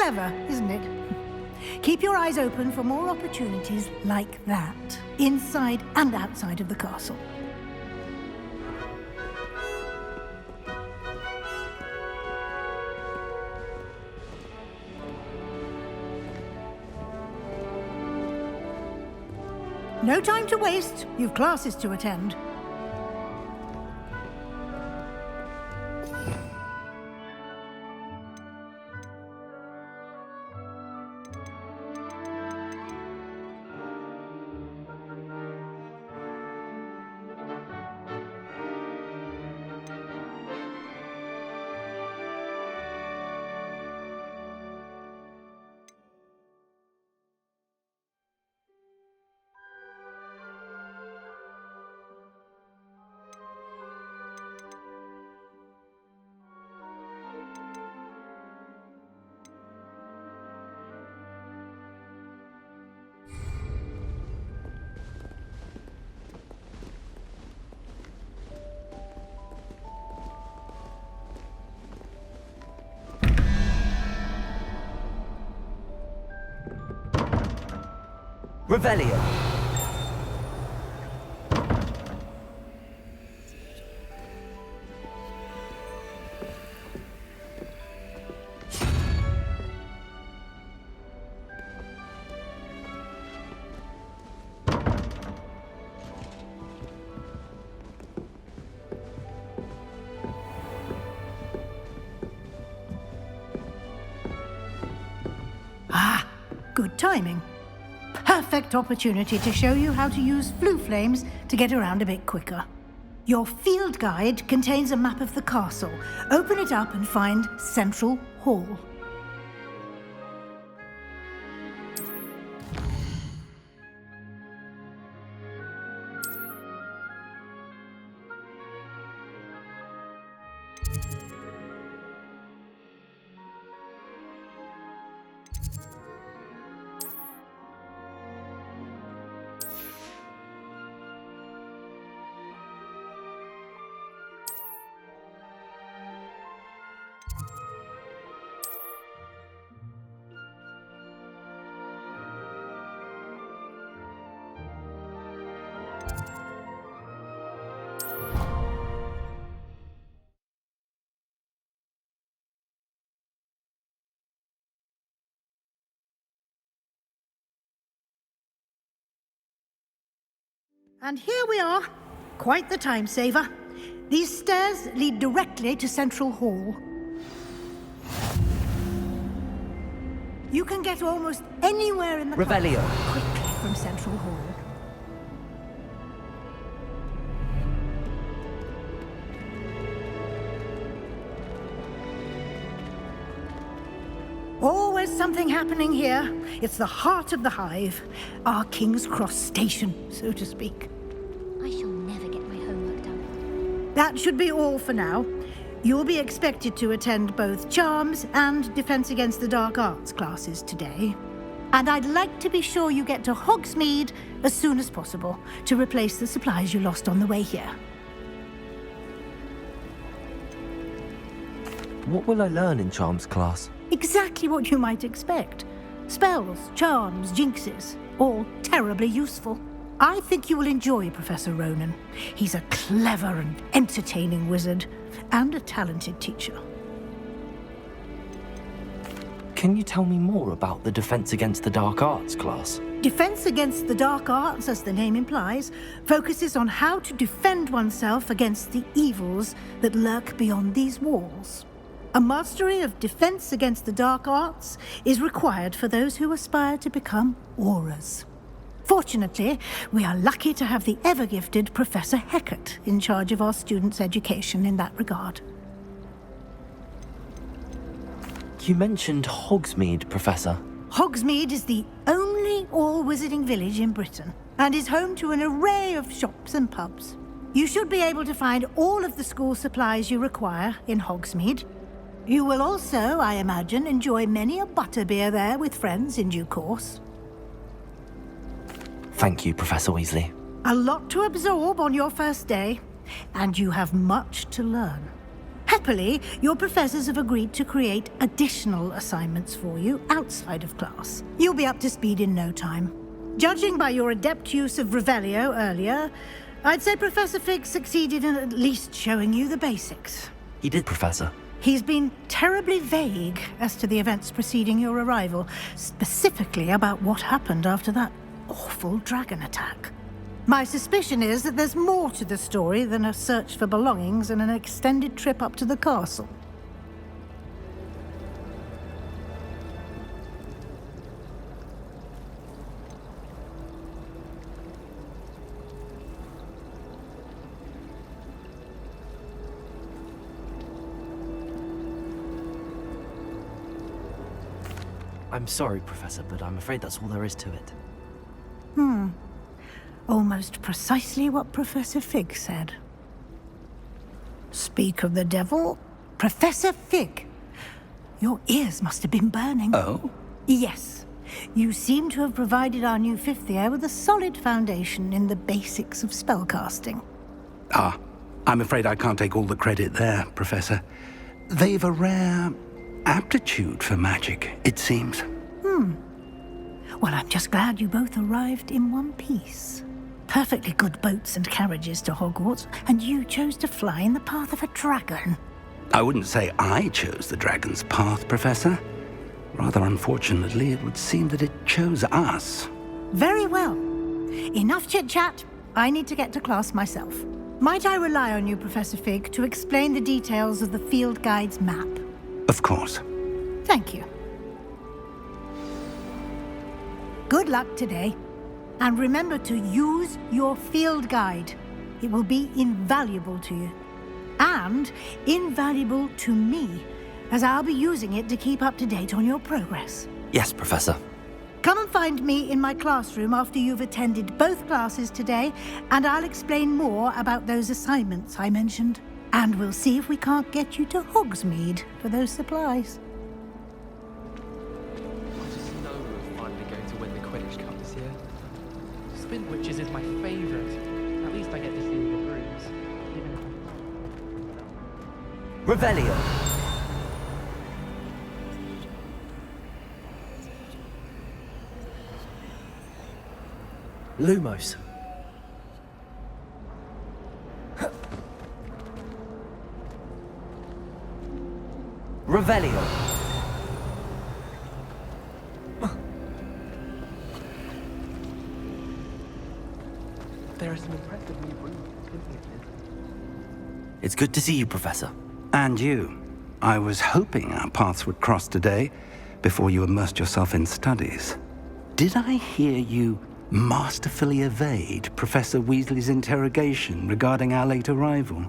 L: Clever, isn't it? Keep your eyes open for more opportunities like that, inside and outside of the castle. No time to waste. You've classes to attend.
B: Revelio.
L: Ah, good timing. Perfect opportunity to show you how to use flue flames to get around a bit quicker. Your field guide contains a map of the castle. Open it up and find Central Hall. And here we are. Quite the time saver. These stairs lead directly to Central Hall. You can get almost anywhere in the
B: Revelio.
L: castle quickly from Central Hall. Always something happening here. It's the heart of the hive. Our King's Cross station, so to speak.
O: I shall never get my homework done.
L: That should be all for now. You'll be expected to attend both Charms and Defense Against the Dark Arts classes today. And I'd like to be sure you get to Hogsmeade as soon as possible to replace the supplies you lost on the way here.
B: What will I learn in Charms class?
L: Exactly what you might expect. Spells, charms, jinxes, all terribly useful. I think you will enjoy Professor Ronan. He's a clever and entertaining wizard, and a talented teacher.
B: Can you tell me more about the Defense Against the Dark Arts class?
L: Defense Against the Dark Arts, as the name implies, focuses on how to defend oneself against the evils that lurk beyond these walls. A mastery of Defense Against the Dark Arts is required for those who aspire to become Auras. Fortunately, we are lucky to have the ever-gifted Professor Hecat in charge of our students' education in that regard.
B: You mentioned Hogsmeade, Professor.
L: Hogsmeade is the only all-wizarding village in Britain and is home to an array of shops and pubs. You should be able to find all of the school supplies you require in Hogsmeade. You will also, I imagine, enjoy many a butterbeer there with friends in due course.
B: Thank you, Professor Weasley.
L: A lot to absorb on your first day, and you have much to learn. Happily, your professors have agreed to create additional assignments for you outside of class. You'll be up to speed in no time. Judging by your adept use of Revelio earlier, I'd say Professor Fig succeeded in at least showing you the basics.
B: He did, Professor.
L: He's been terribly vague as to the events preceding your arrival, specifically about what happened after that awful dragon attack. My suspicion is that there's more to the story than a search for belongings and an extended trip up to the castle.
B: I'm sorry, Professor, but I'm afraid that's all there is to it.
L: Almost precisely what Professor Fig said. Speak of the devil, Professor Fig. Your ears must have been burning.
D: Oh?
L: Yes. You seem to have provided our new fifth year with a solid foundation in the basics of spellcasting.
D: Ah, I'm afraid I can't take all the credit there, Professor. They've a rare aptitude for magic, it seems.
L: Well, I'm just glad you both arrived in one piece. Perfectly good boats and carriages to Hogwarts, and you chose to fly in the path of a dragon.
D: I wouldn't say I chose the dragon's path, Professor. Rather unfortunately, it would seem that it chose us.
L: Very well. Enough chit-chat. I need to get to class myself. Might I rely on you, Professor Fig, to explain the details of the field guide's map?
D: Of course.
L: Thank you. Good luck today. And remember to use your field guide. It will be invaluable to you. And invaluable to me, as I'll be using it to keep up to date on your progress.
B: Yes, Professor.
L: Come and find me in my classroom after you've attended both classes today, and I'll explain more about those assignments I mentioned. And we'll see if we can't get you to Hogsmeade for those supplies.
S: I just know we're finally going to win the Quidditch Cup this year. Spin Witches is my favourite. At least I get to see all the rooms. Even if
B: Revelio. Lumos. Revelio.
S: there are some impressive new rooms, isn't it?
B: It's good to see you, Professor.
D: And you. I was hoping our paths would cross today, before you immersed yourself in studies. Did I hear you masterfully evade Professor Weasley's interrogation regarding our late arrival?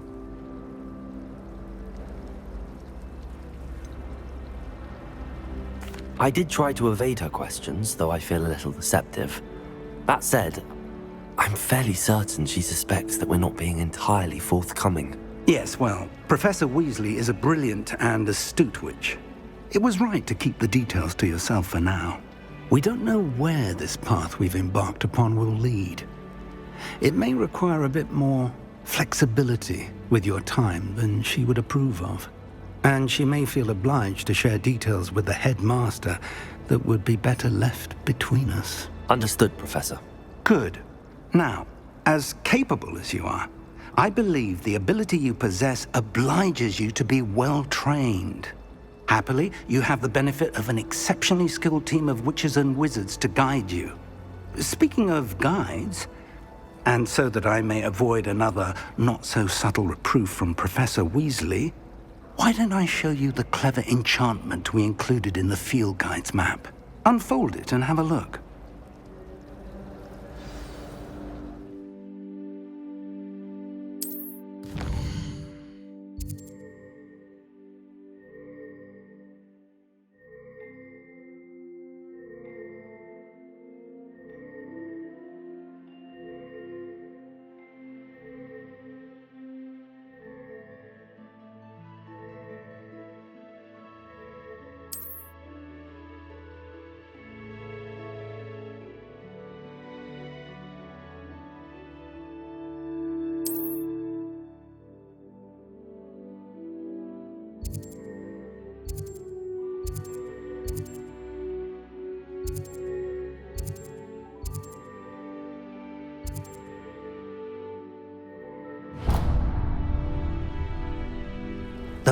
B: I did try to evade her questions, though I feel a little deceptive. That said, I'm fairly certain she suspects that we're not being entirely forthcoming.
D: Yes, well, Professor Weasley is a brilliant and astute witch. It was right to keep the details to yourself for now. We don't know where this path we've embarked upon will lead. It may require a bit more flexibility with your time than she would approve of. And she may feel obliged to share details with the headmaster that would be better left between us.
B: Understood, Professor.
D: Good. Now, as capable as you are, I believe the ability you possess obliges you to be well trained. Happily, you have the benefit of an exceptionally skilled team of witches and wizards to guide you. Speaking of guides, and so that I may avoid another not-so-subtle reproof from Professor Weasley, why don't I show you the clever enchantment we included in the field guide's map? Unfold it and have a look.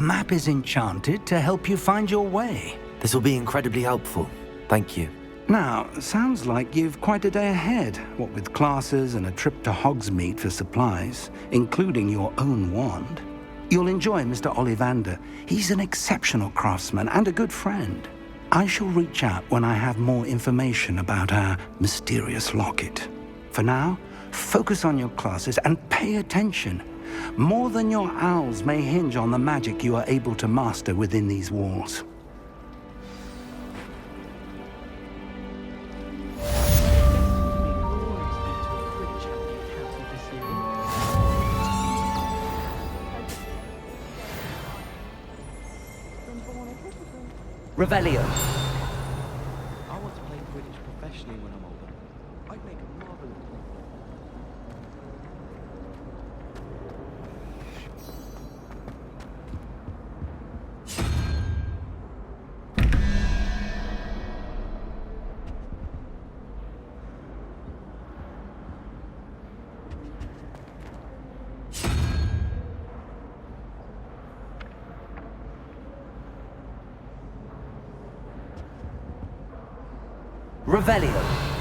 D: The map is enchanted to help you find your way.
B: This will be incredibly helpful. Thank you.
D: Now, sounds like you've quite a day ahead, what with classes and a trip to Hogsmeade for supplies, including your own wand. You'll enjoy Mr. Ollivander. He's an exceptional craftsman and a good friend. I shall reach out when I have more information about our mysterious locket. For now, focus on your classes and pay attention. More than your owls may hinge on the magic you are able to master within these walls.
P: Revelio.
S: I want to play Quidditch professionally when I'm older. I'd make a marvelous
P: Revelio.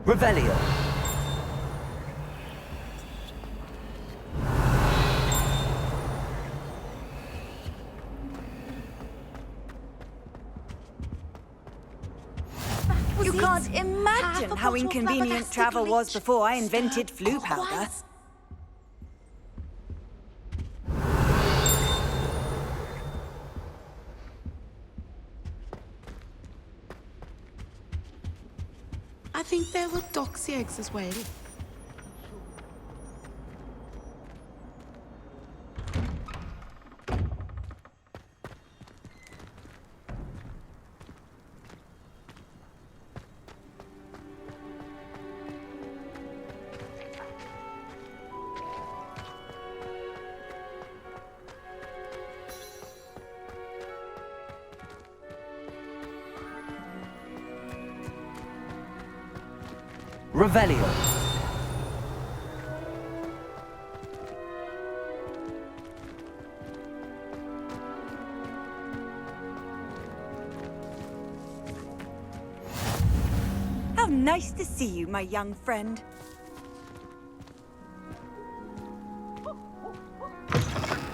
P: Revelio.
U: You can't imagine how inconvenient travel was before I invented flu powder.
V: I think there were doxy eggs as well.
P: Revelio.
U: How nice to see you, my young friend.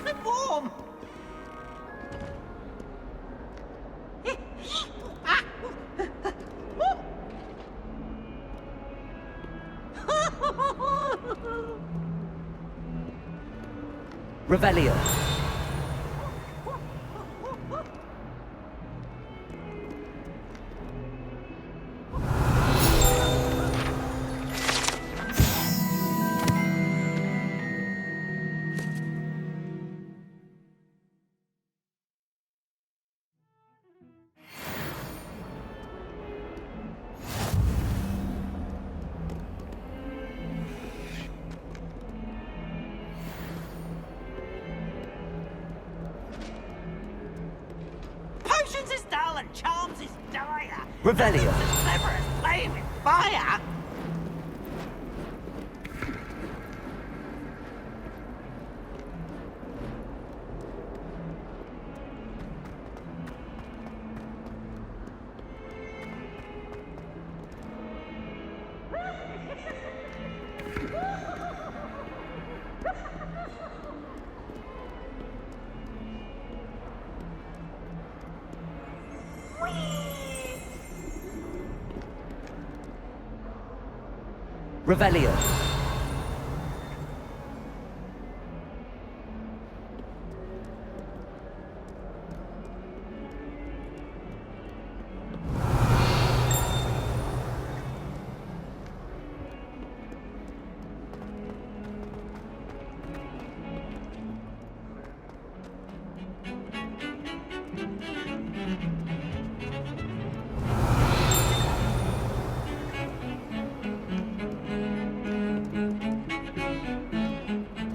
F: I'm warm.
P: Revelio.
F: Potions is dull and charms is dire.
P: Revelio.
F: As clever as playing with fire.
P: Revelio.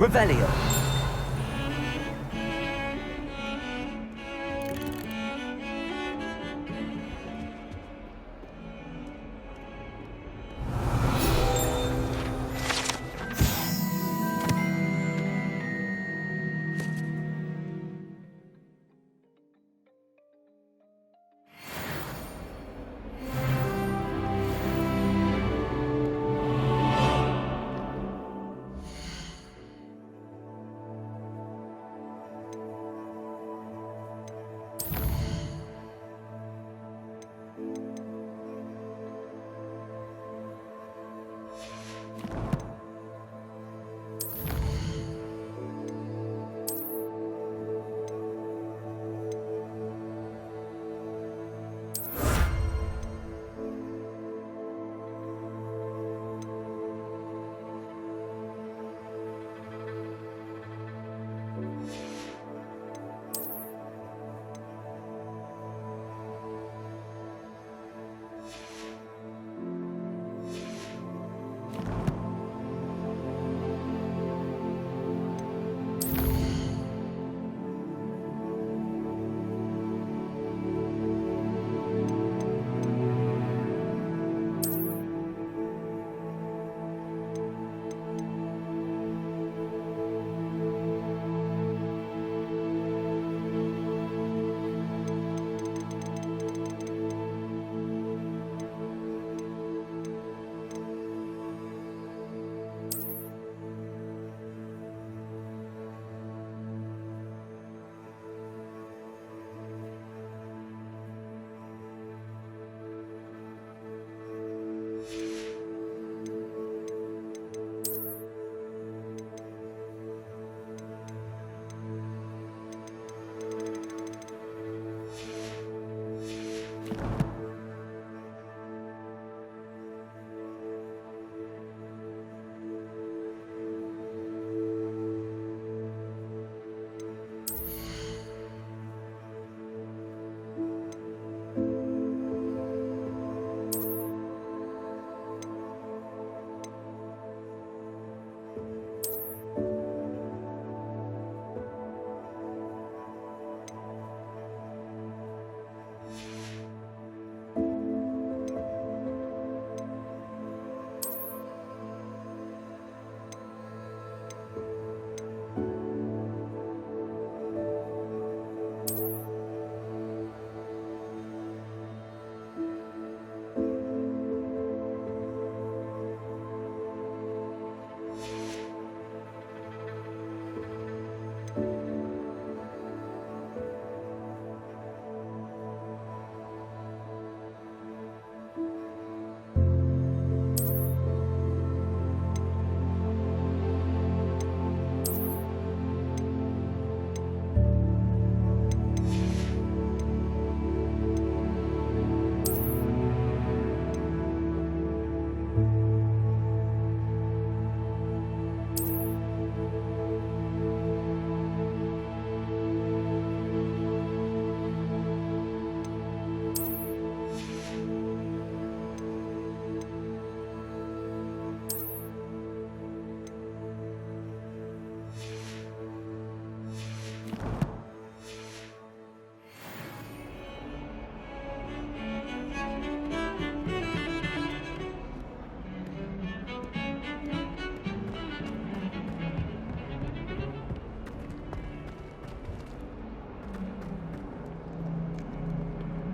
B: Revelio.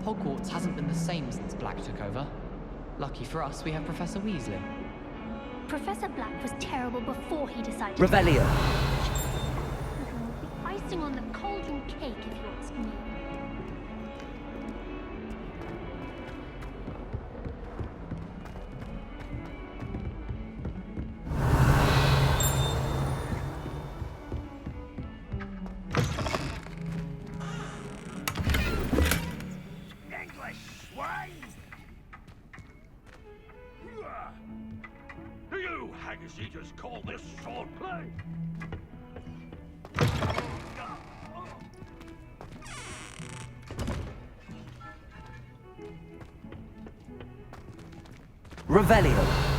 S: Hogwarts hasn't been the same since Black took over. Lucky for us, we have Professor Weasley.
O: Professor Black was terrible before he decided
B: Revelio.
O: The icing on the cauldron cake, if you ask me.
G: Haggas-eaters call this swordplay?
B: Revelio.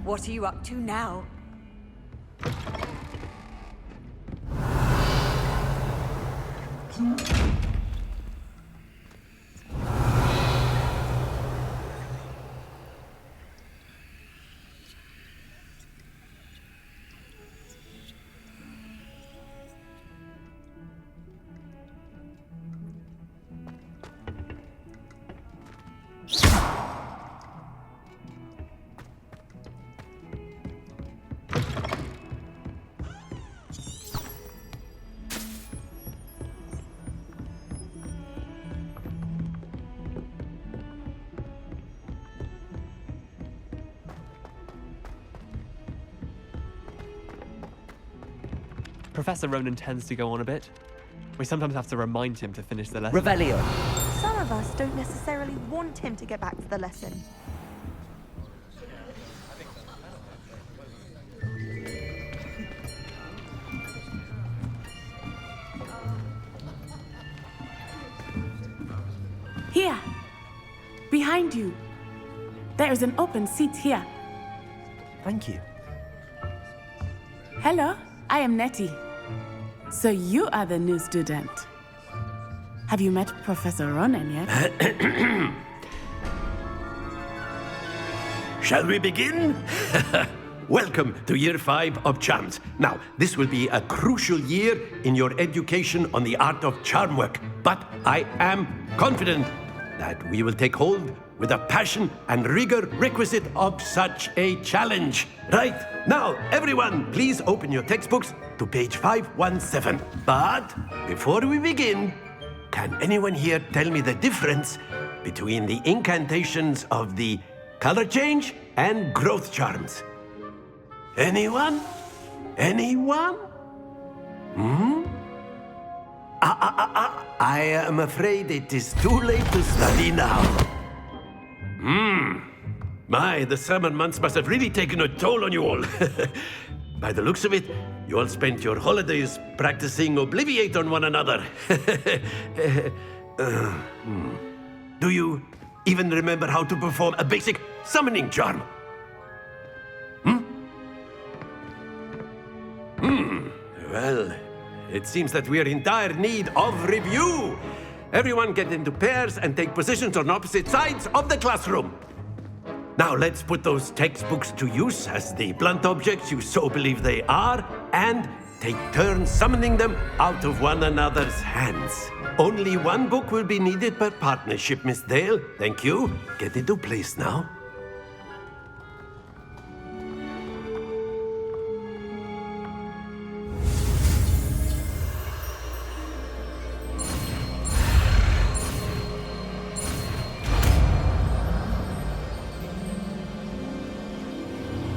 U: What are you up to now?
S: Professor Ronan tends to go on a bit. We sometimes have to remind him to finish the lesson.
B: Revelio.
N: Some of us don't necessarily want him to get back to the lesson.
A: Here. Behind you. There is an open seat here.
B: Thank you.
A: Hello, I am Nettie. So you are the new student. Have you met Professor Ronan yet?
H: Shall we begin? Welcome to Year 5 of Charms. Now, this will be a crucial year in your education on the art of charm work, but I am confident that we will take hold with the passion and rigor requisite of such a challenge. Right, now, everyone, please open your textbooks to page 517. But before we begin, can anyone here tell me the difference between the incantations of the color change and growth charms? Anyone? Anyone? I am afraid it is too late to study now. My, the summer months must have really taken a toll on you all. By the looks of it, you all spent your holidays practicing Obliviate on one another. Do you even remember how to perform a basic summoning charm? Well, it seems that we are in dire need of review. Everyone get into pairs and take positions on opposite sides of the classroom. Now let's put those textbooks to use as the blunt objects you so believe they are, and take turns summoning them out of one another's hands. Only one book will be needed per partnership, Miss Dale. Thank you. Get into place now.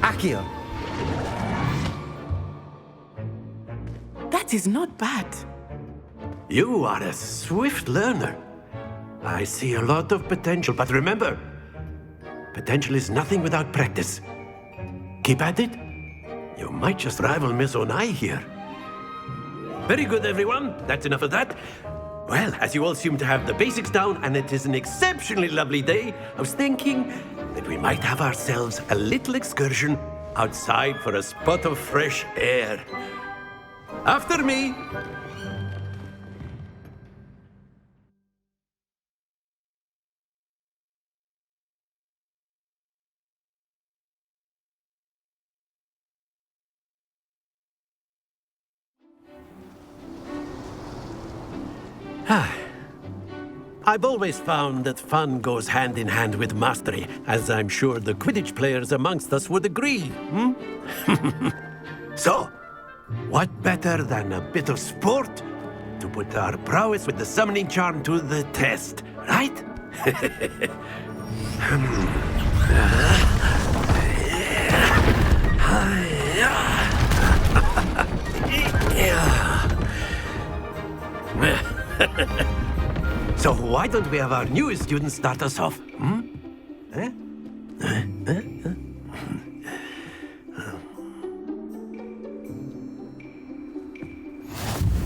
B: Accio.
A: That is not bad.
H: You are a swift learner. I see a lot of potential, but remember, potential is nothing without practice. Keep at it. You might just rival Miss Onai here. Very good, everyone. That's enough of that. Well, as you all seem to have the basics down, and it is an exceptionally lovely day, I was thinking that we might have ourselves a little excursion outside for a spot of fresh air. After me. I've always found that fun goes hand in hand with mastery, as I'm sure the Quidditch players amongst us would agree. So, what better than a bit of sport to put our prowess with the summoning charm to the test, right? So why don't we have our newest student start us off?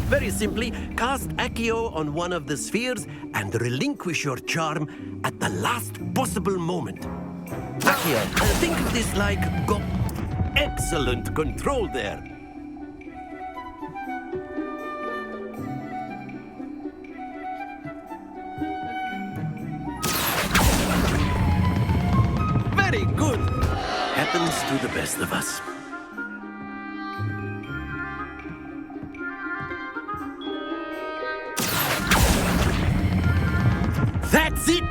H: Very simply, cast Accio on one of the spheres and relinquish your charm at the last possible moment. Accio, think of this like excellent control there. Very good. Happens to the best of us. That's it!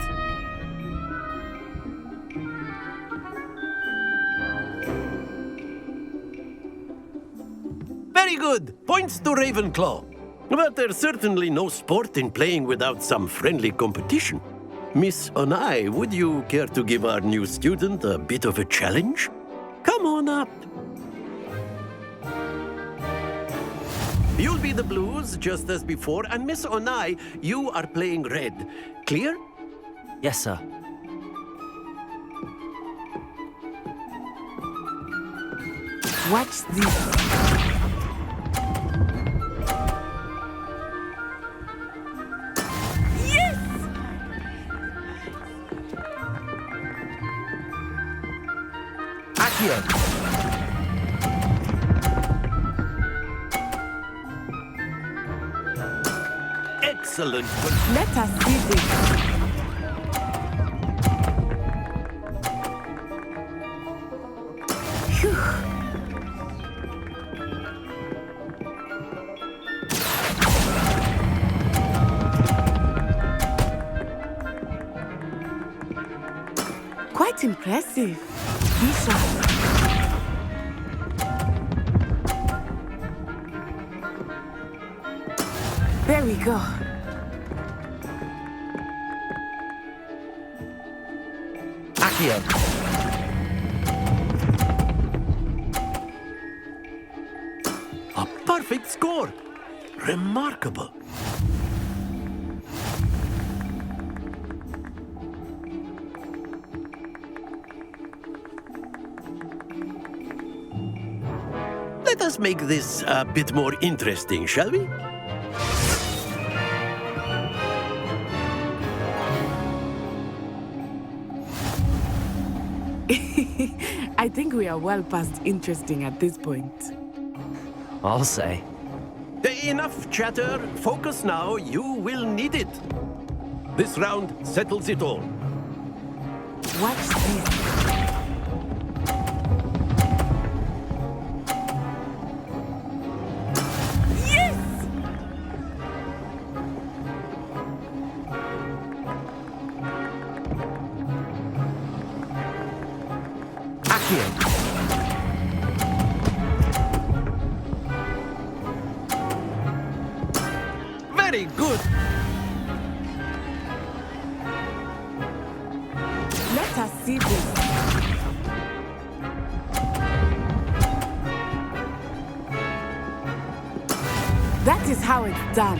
H: Very good. Points to Ravenclaw. But there's certainly no sport in playing without some friendly competition. Miss Onai, would you care to give our new student a bit of a challenge? Come on up. You'll be the blues, just as before, and Miss Onai, you are playing red. Clear?
B: Yes, sir.
A: Watch this.
B: Accio.
H: Excellent.
A: Let us see this. Phew. Quite impressive. Be sharp. There we go.
B: Accio.
H: A perfect score. Remarkable. Let us make this a bit more interesting, shall we?
A: I think we are well past interesting at this point.
B: I'll say.
H: Enough chatter. Focus now. You will need it. This round settles it all.
A: Watch this.
H: Very good.
A: Let us see this. That is how it's done.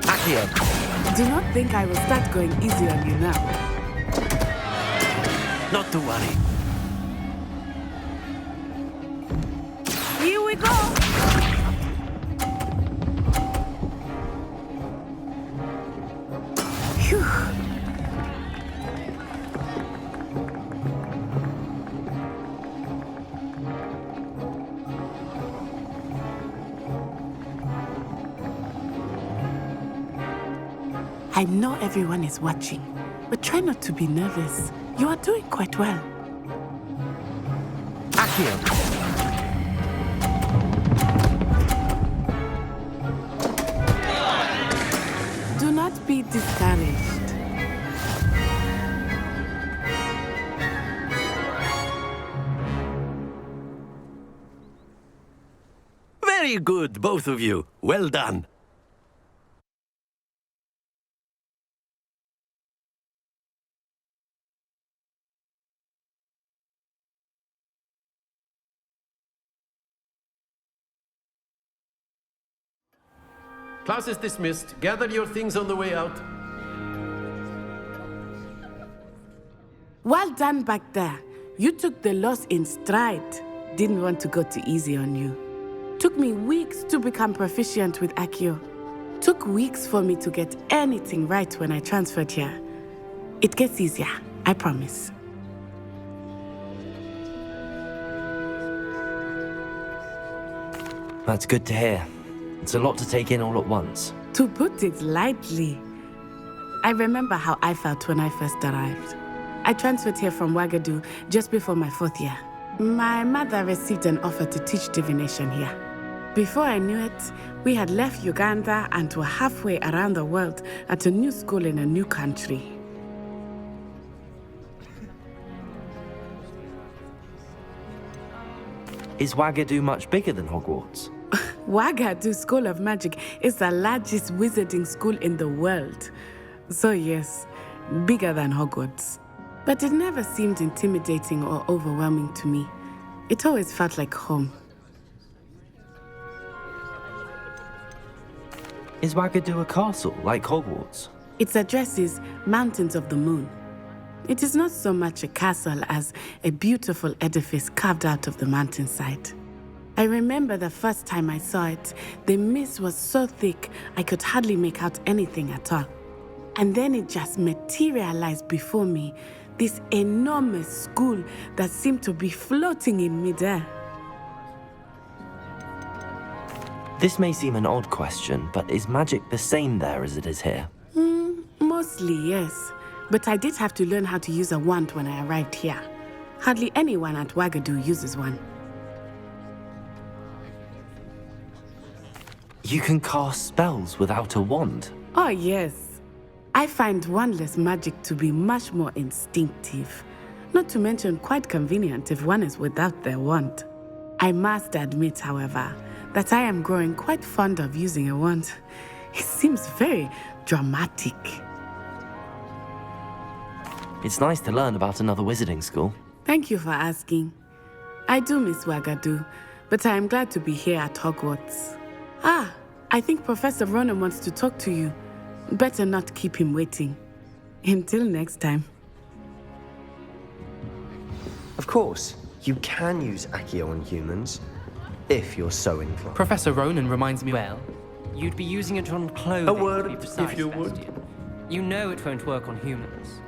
B: Accio.
A: Do not think I will start going easy on you now.
H: Not to worry.
A: Here we go. Phew. I know everyone is watching, but try not to be nervous. You are doing quite well.
B: Accio.
A: Do not be discouraged.
H: Very good, both of you. Well done. Class is dismissed. Gather your things on the way out.
A: Well done back there. You took the loss in stride. Didn't want to go too easy on you. Took me weeks to become proficient with Accio. Took weeks for me to get anything right when I transferred here. It gets easier, I promise.
B: That's good to hear. It's a lot to take in all at once.
A: To put it lightly, I remember how I felt when I first arrived. I transferred here from Ouagadougou just before my 4th year. My mother received an offer to teach divination here. Before I knew it, we had left Uganda and were halfway around the world at a new school in a new country.
B: Is Ouagadougou much bigger than Hogwarts?
A: Ouagadougou School of Magic is the largest wizarding school in the world. So yes, bigger than Hogwarts. But it never seemed intimidating or overwhelming to me. It always felt like home.
B: Is Ouagadougou a castle, like Hogwarts?
A: Its address is Mountains of the Moon. It is not so much a castle as a beautiful edifice carved out of the mountainside. I remember the first time I saw it, the mist was so thick I could hardly make out anything at all. And then it just materialized before me, this enormous school that seemed to be floating in midair.
B: This may seem an odd question, but is magic the same there as it is here?
A: Mostly, yes. But I did have to learn how to use a wand when I arrived here. Hardly anyone at Ouagadougou uses one.
B: You can cast spells without a wand?
A: Oh, yes. I find wandless magic to be much more instinctive. Not to mention quite convenient if one is without their wand. I must admit, however, that I am growing quite fond of using a wand. It seems very dramatic.
B: It's nice to learn about another wizarding school.
A: Thank you for asking. I do miss Ouagadougou, but I am glad to be here at Hogwarts. Ah, I think Professor Ronan wants to talk to you. Better not keep him waiting. Until next time.
C: Of course, you can use Accio on humans, if you're so inclined.
S: Professor Ronan reminds me well.
T: You'd be using it on clothing.
C: A word,
T: to be precise,
C: if you would.
T: Sebastian. You know it won't work on humans.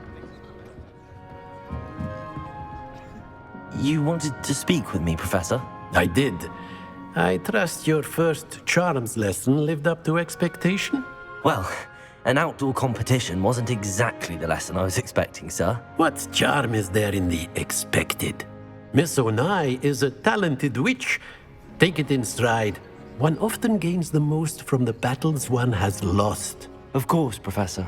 B: You wanted to speak with me, Professor?
H: I did. I trust your first charms lesson lived up to expectation?
B: Well, an outdoor competition wasn't exactly the lesson I was expecting, sir.
H: What charm is there in the expected? Miss Onai is a talented witch. Take it in stride. One often gains the most from the battles one has lost.
B: Of course, Professor.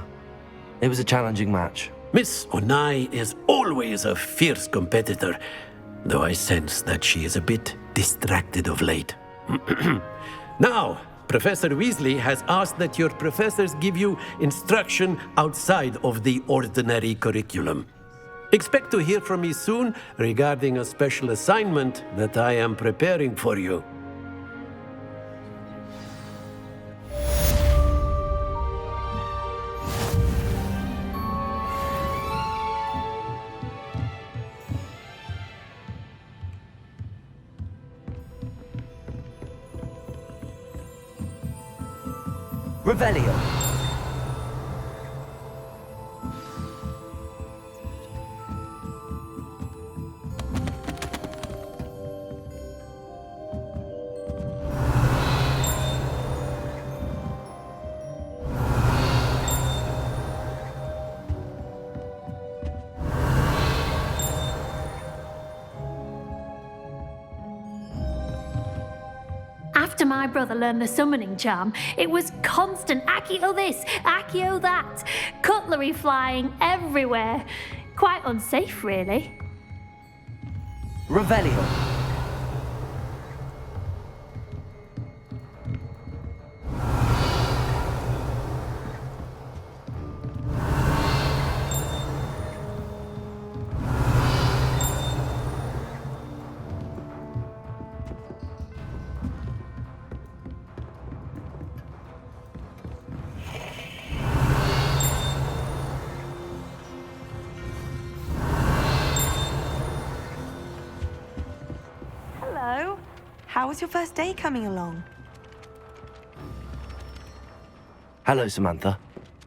B: It was a challenging match.
H: Miss Onai is always a fierce competitor, though I sense that she is a bit distracted of late. Now, Professor Weasley has asked that your professors give you instruction outside of the ordinary curriculum. Expect to hear from me soon regarding a special assignment that I am preparing for you.
B: Revelio.
E: After my brother learned the summoning charm, it was constant Accio this, Accio that, cutlery flying everywhere. Quite unsafe, really.
B: Revelio.
N: How was your first day coming along?
B: Hello, Samantha.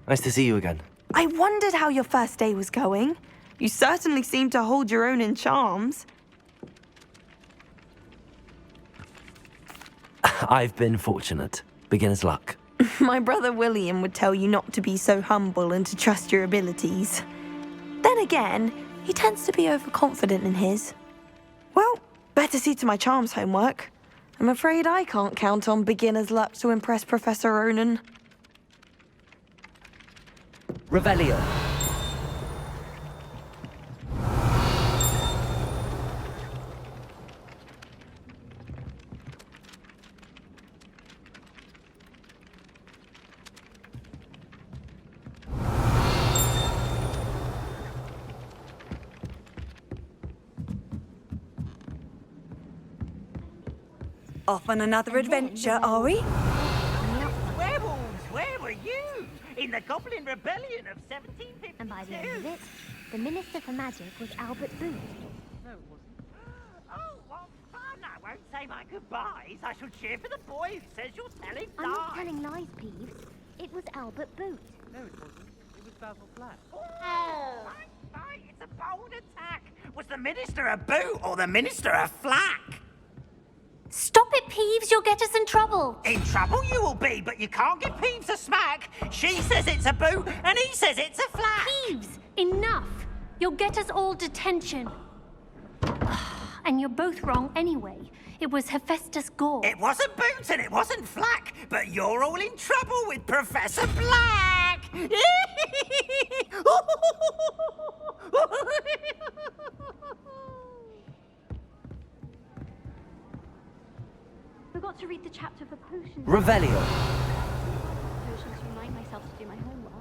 B: Nice to see you again.
N: I wondered how your first day was going. You certainly seem to hold your own in charms.
B: I've been fortunate. Beginner's luck.
N: My brother William would tell you not to be so humble and to trust your abilities. Then again, he tends to be overconfident in his. Well, better see to my charms homework. I'm afraid I can't count on beginner's luck to impress Professor Ronan.
B: Revelio.
U: Off on another adventure, are we?
I: Werewolves, where were you? In the Goblin Rebellion of 1752.
O: And by the end of it, the Minister for Magic was Albert Booth.
I: No, it wasn't. Oh, what fun! I won't say my goodbyes. I shall cheer for the boy who says you're telling lies.
O: I'm not telling lies, Peeves. It was Albert Booth.
S: No, it wasn't. It was Basil Flack.
I: Oh! Right, it's a bold attack. Was the Minister a boot or the Minister a flack?
E: Stop it, Peeves. You'll get us in trouble.
I: In trouble you will be, but you can't give Peeves a smack. She says it's a boot, and he says it's a flack.
E: Peeves, enough. You'll get us all detention. And you're both wrong anyway. It was Hephaestus Gore.
I: It wasn't boot and it wasn't flack, but you're all in trouble with Professor Black.
O: Forgot to read the chapter for potions.
B: Revelio.
O: Potions to remind myself to do my homework.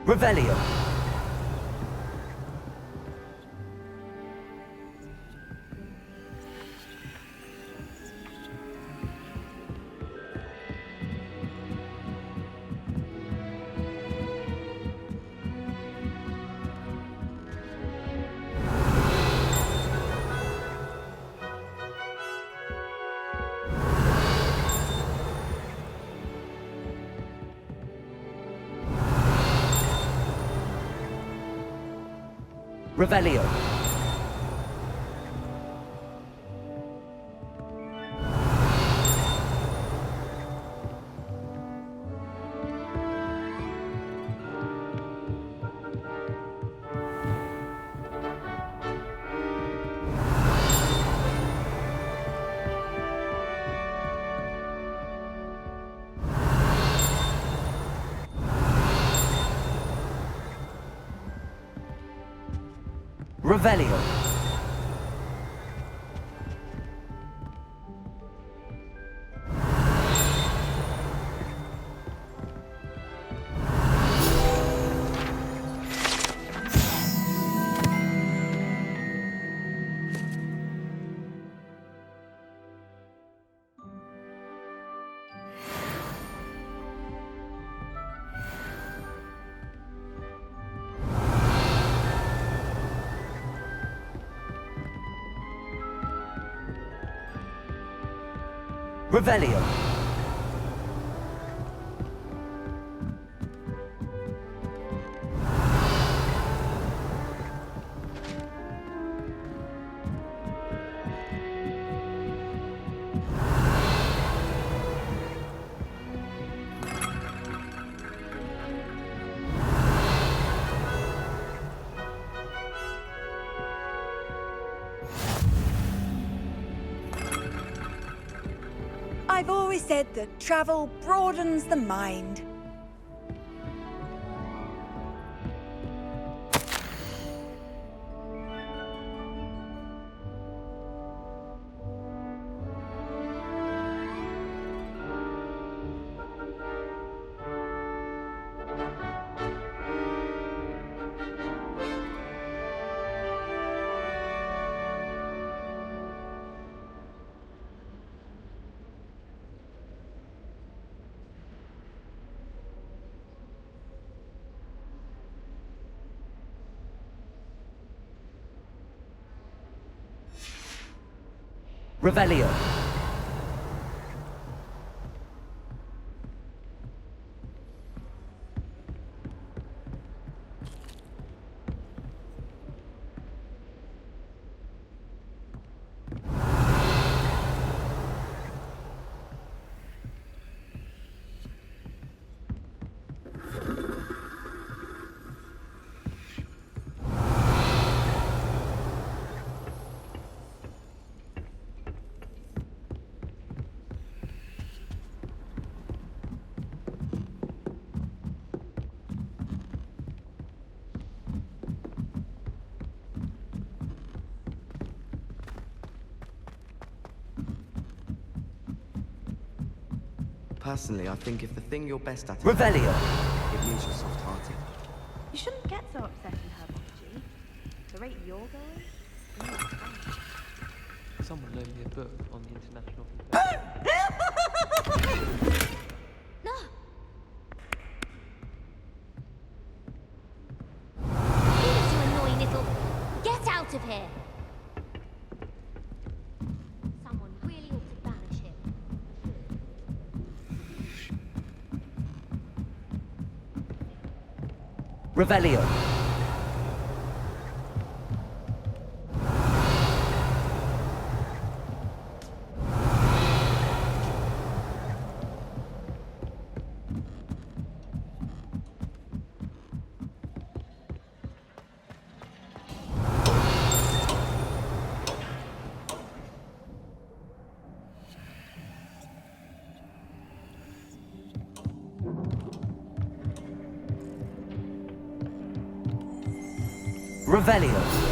B: Revelio. Revelio. Revelio. Revelio.
U: always said that travel broadens the mind.
B: Revelio.
J: Personally, I think if the thing you're best at is
B: Revelio.
J: it means you're soft-hearted.
M: You shouldn't get so upset in herbology. The rate you're going.
S: Someone loaned me a book on the international.
O: No! You annoying little... Get out of here! Someone really ought to banish him.
B: Revelio. Revelio.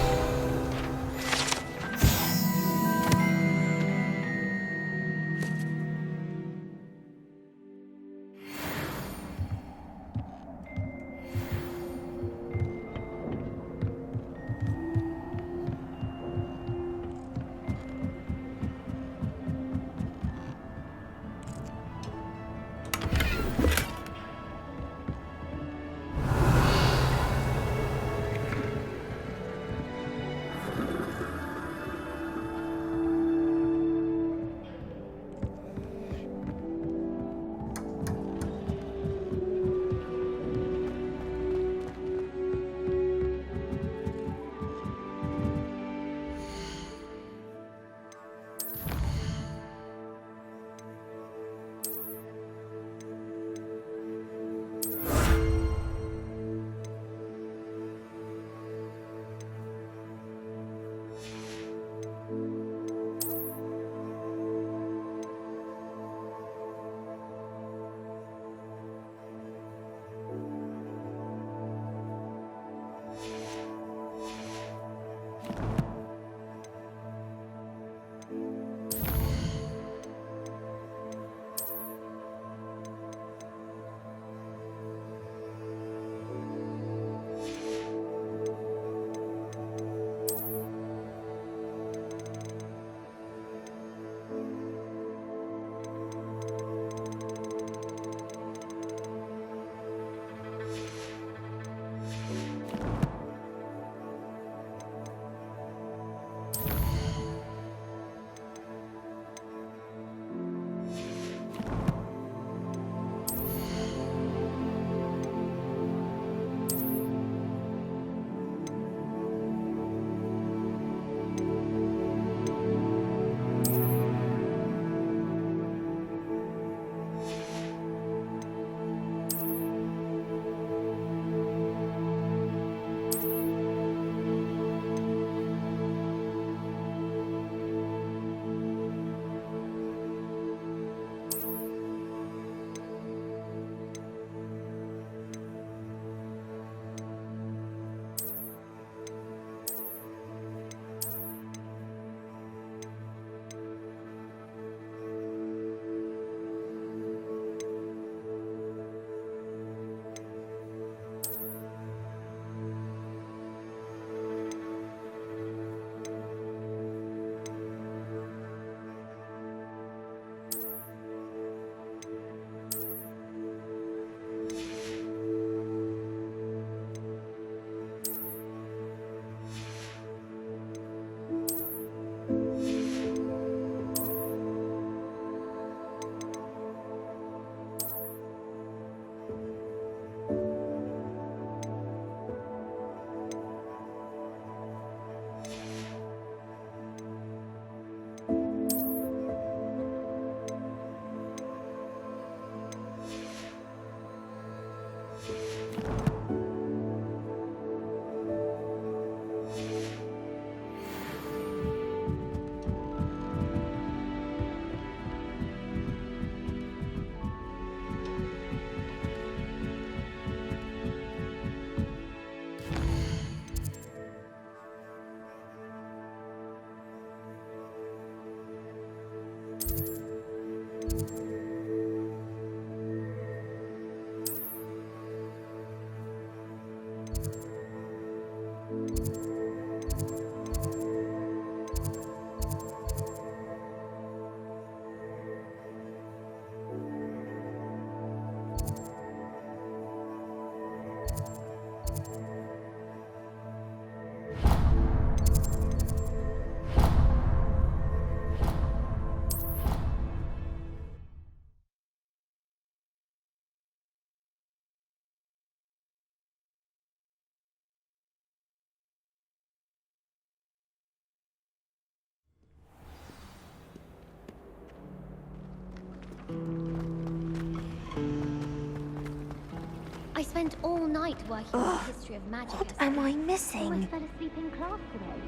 O: I spent all night working on the history of magic.
N: What am I missing?
O: Almost fell asleep in class today.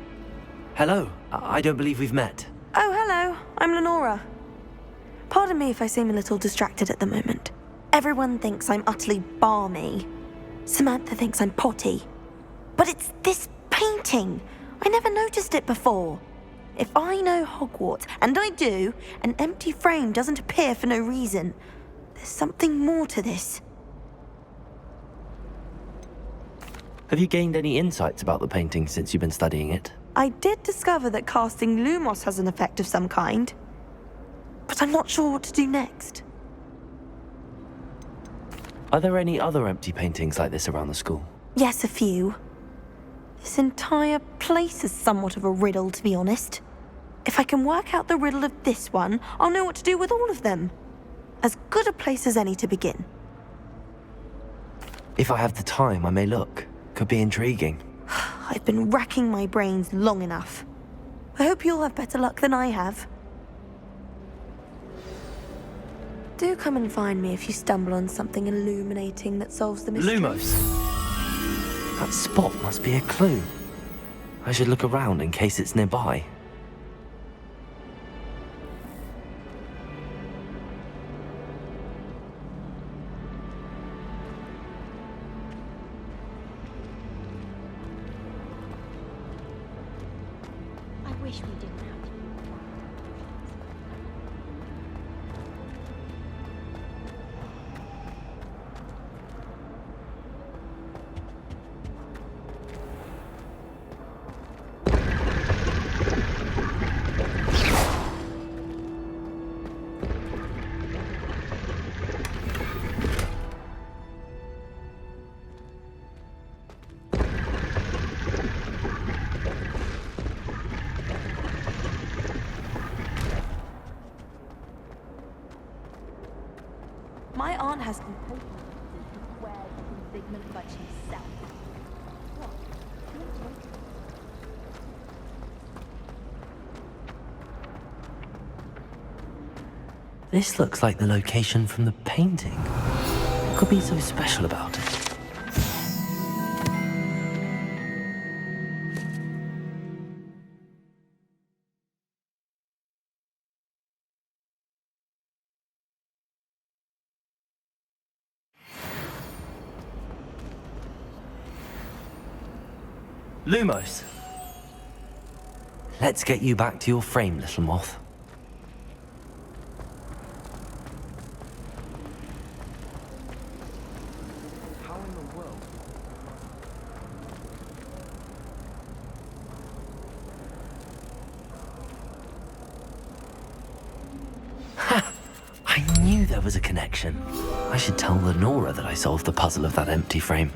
B: Hello. I don't believe we've met.
N: Oh, hello. I'm Lenora. Pardon me if I seem a little distracted at the moment. Everyone thinks I'm utterly balmy. Samantha thinks I'm potty. But it's this painting. I never noticed it before. If I know Hogwarts, and I do, an empty frame doesn't appear for no reason. There's something more to this.
B: Have you gained any insights about the painting since you've been studying it?
N: I did discover that casting Lumos has an effect of some kind. But I'm not sure what to do next.
B: Are there any other empty paintings like this around the school?
N: Yes, a few. This entire place is somewhat of a riddle, to be honest. If I can work out the riddle of this one, I'll know what to do with all of them. As good a place as any to begin.
B: If I have the time, I may look. Could be intriguing.
N: I've been racking my brains long enough. I hope you'll have better luck than I have. Do come and find me if you stumble on something illuminating that solves the mystery.
B: Lumos! That spot must be a clue. I should look around in case it's nearby.
O: I wish we didn't have to.
N: My aunt has been hoping to swear that Figment Fudge himself.
B: This looks like the location from the painting. What could be so special about it? Lumos! Let's get you back to your frame, little moth.
J: How in the world?
B: Ha! I knew there was a connection. I should tell Lenora that I solved the puzzle of that empty frame.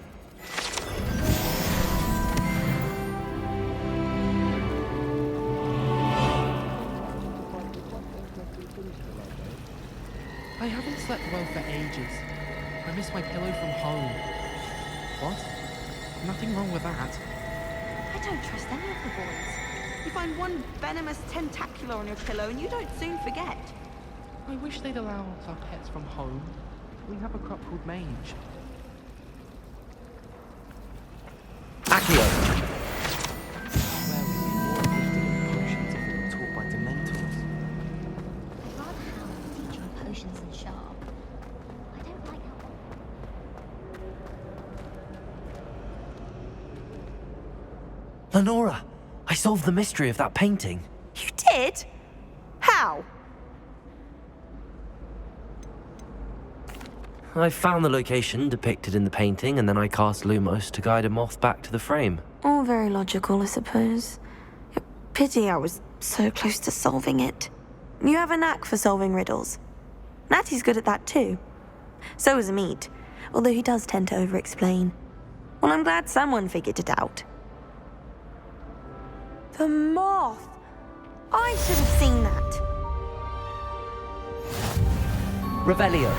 S: I haven't slept well for ages. I miss my pillow from home. What? Nothing wrong with that.
U: I don't trust any of the boys. You find one venomous tentacular on your pillow and you don't soon forget.
S: I wish they'd allow our pets from home. We have a crop called Mage.
B: Accio!
J: Where would be more gifted in potions if we were taught by Dementors?
O: I'd rather have a teacher of potions than Sharp. I don't like how...
B: Lenora! I solved the mystery of that painting.
N: You did? How?
B: I found the location depicted in the painting, and then I cast Lumos to guide a moth back to the frame.
N: All very logical, I suppose. Pity I was so close to solving it. You have a knack for solving riddles. Natty's good at that too. So is Amit, although he does tend to over-explain. Well, I'm glad someone figured it out. The moth! I should have seen that.
B: Revelio.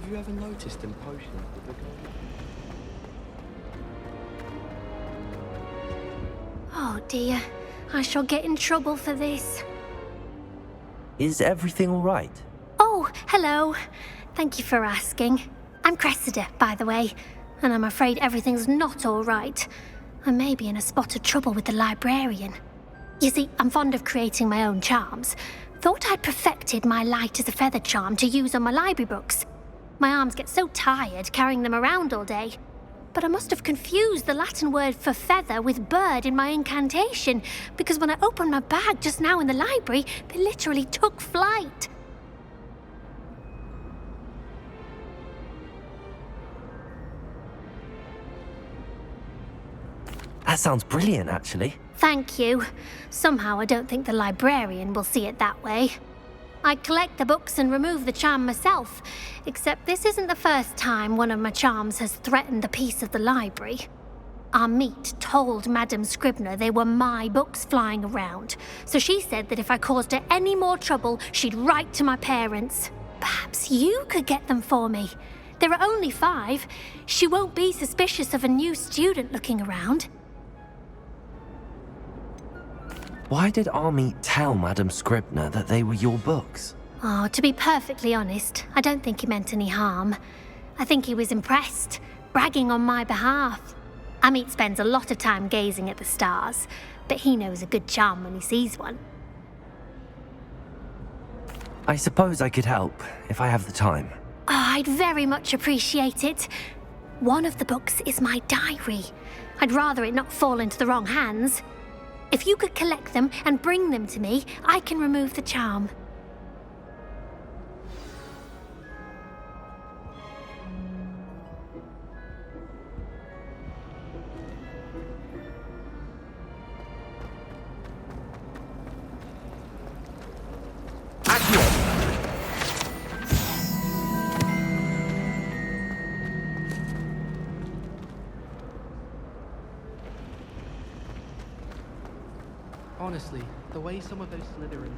J: Have you ever noticed in potions that the
E: Oh dear, I shall get in trouble for this.
B: Is everything all right?
E: Oh, hello. Thank you for asking. I'm Cressida, by the way, and I'm afraid everything's not all right. I may be in a spot of trouble with the librarian. You see, I'm fond of creating my own charms. Thought I'd perfected my light as a feather charm to use on my library books. My arms get so tired carrying them around all day. But I must have confused the Latin word for feather with bird in my incantation, because when I opened my bag just now in the library, they literally took flight.
B: That sounds brilliant, actually.
E: Thank you. Somehow I don't think the librarian will see it that way. I collect the books and remove the charm myself, except this isn't the first time one of my charms has threatened the peace of the library. Our meet told Madame Scribner they were my books flying around, so she said that if I caused her any more trouble, she'd write to my parents. Perhaps you could get them for me. There are only 5. She won't be suspicious of a new student looking around.
B: Why did Army tell Madame Scribner that they were your books?
E: Oh, to be perfectly honest, I don't think he meant any harm. I think he was impressed, bragging on my behalf. Amit spends a lot of time gazing at the stars, but he knows a good charm when he sees one.
B: I suppose I could help, if I have the time.
E: Oh, I'd very much appreciate it. One of the books is my diary. I'd rather it not fall into the wrong hands. If you could collect them and bring them to me, I can remove the charm.
S: Honestly, the way some of those Slytherin...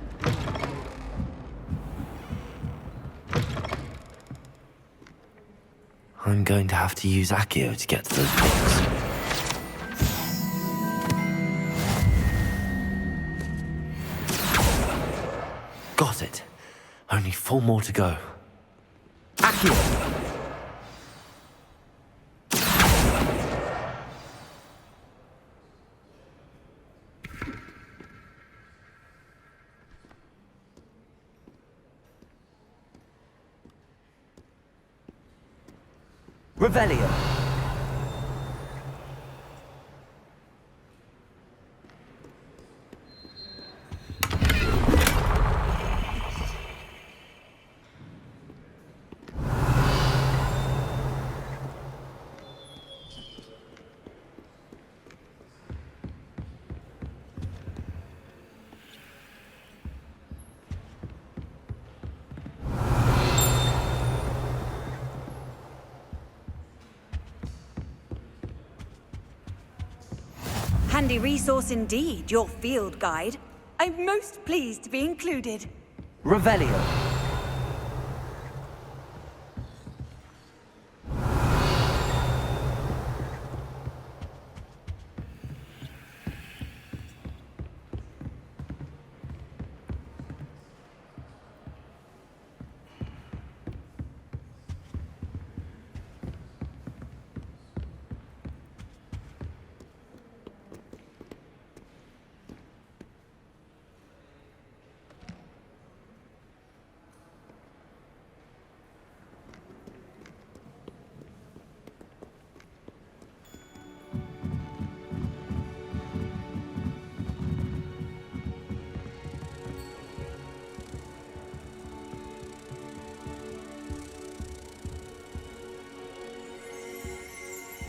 B: I'm going to have to use Accio to get to those books. Got it. Only 4 more to go. Accio! Revelio.
K: Handy resource indeed, your field guide. I'm most pleased to be included.
B: Revelio.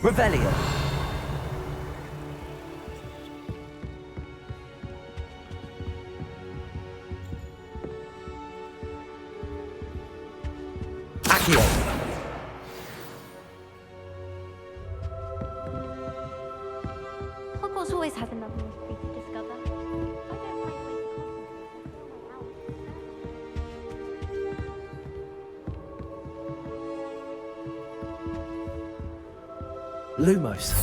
B: Revelio. Accio.
E: Hogwarts always has another mystery to discover. I don't like wasting
P: Lumos.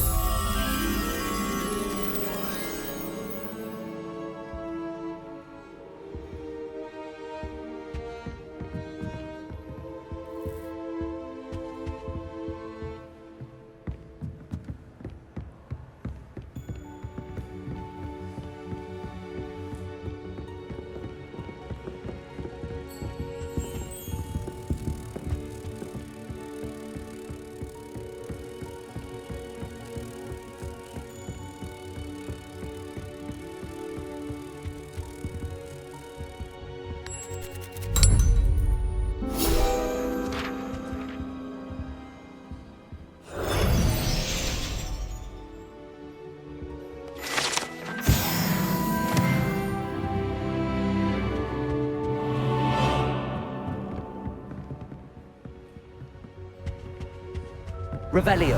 P: Revelio.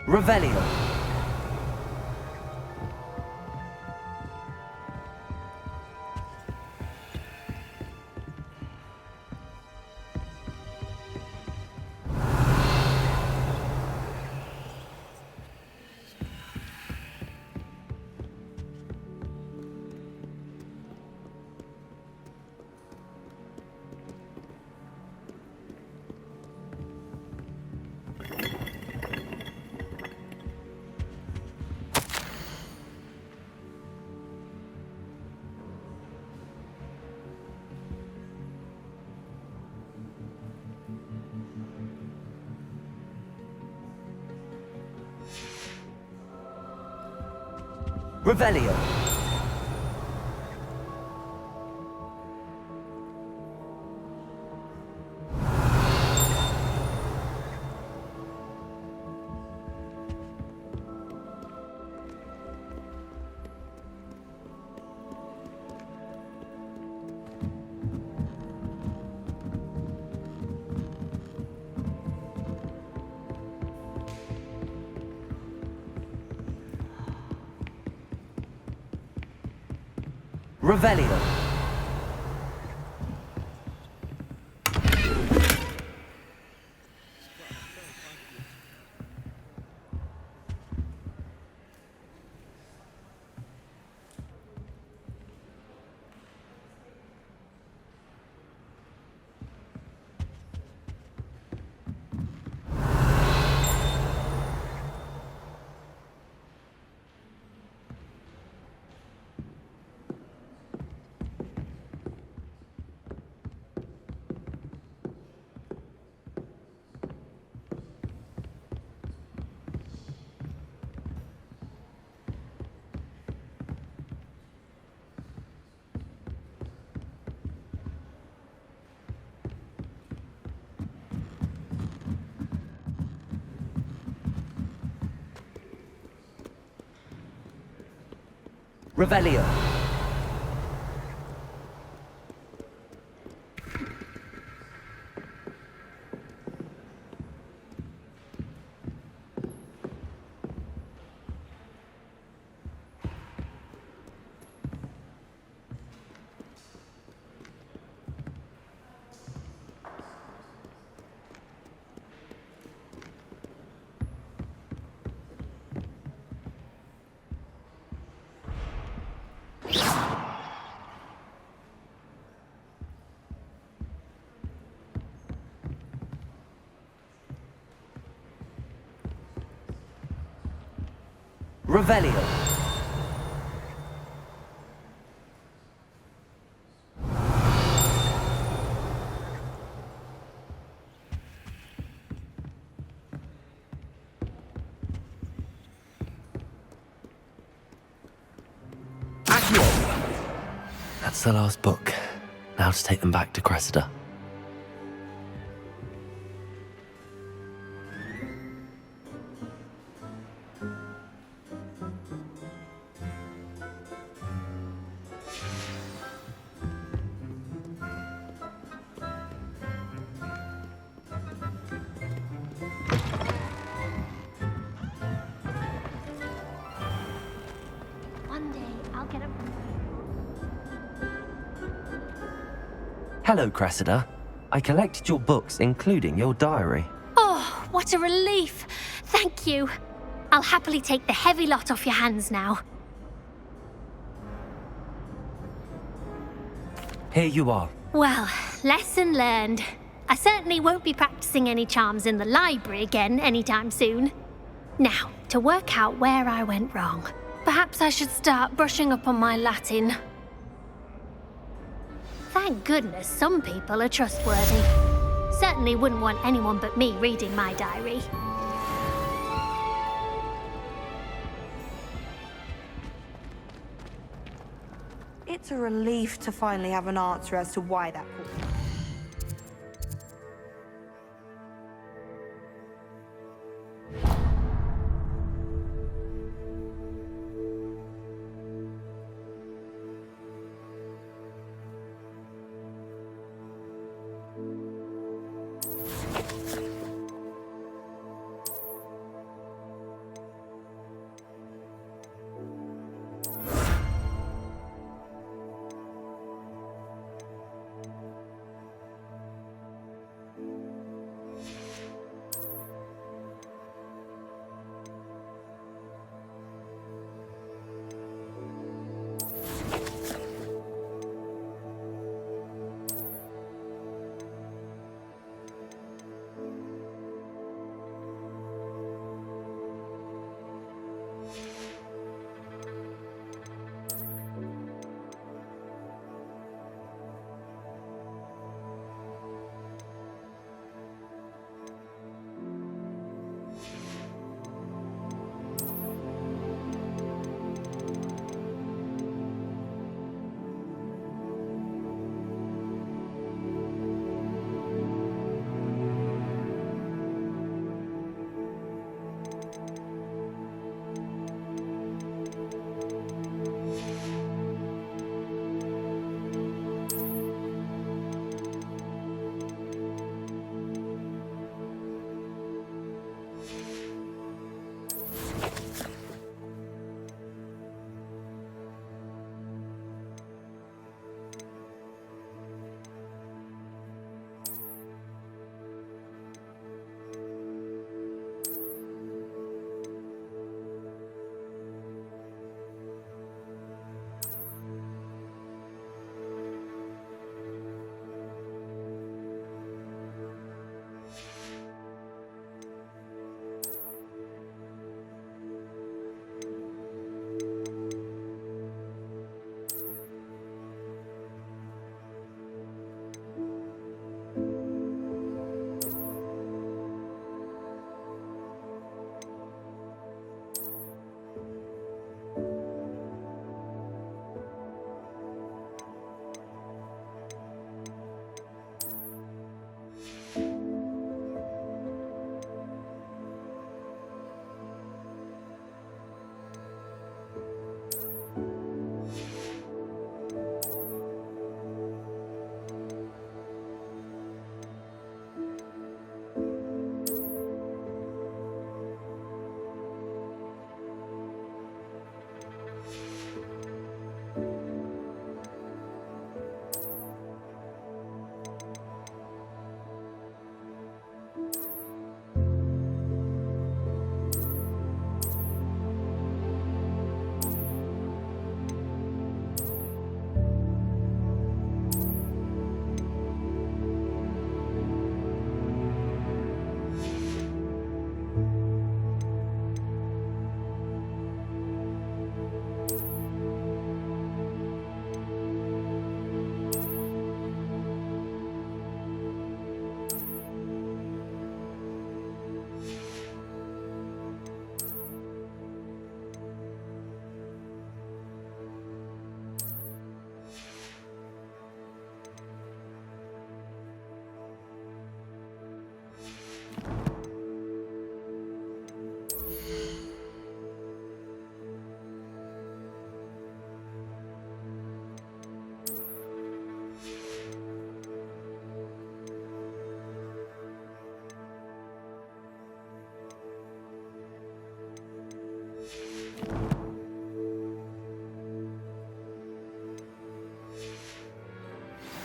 P: Revelio. Revelio. Revelio. Revelio. Revelio.
B: That's the last book. Now to take them back to Cressida.
E: One day I'll get a...
B: Hello, Cressida. I collected your books, including your diary.
E: Oh, what a relief. Thank you. I'll happily take the heavy lot off your hands now.
B: Here you are.
E: Well, lesson learned. I certainly won't be practicing any charms in the library again anytime soon. Now, to work out where I went wrong. Perhaps I should start brushing up on my Latin. Thank goodness some people are trustworthy. Certainly wouldn't want anyone but me reading my diary.
N: It's a relief to finally have an answer as to why that poor...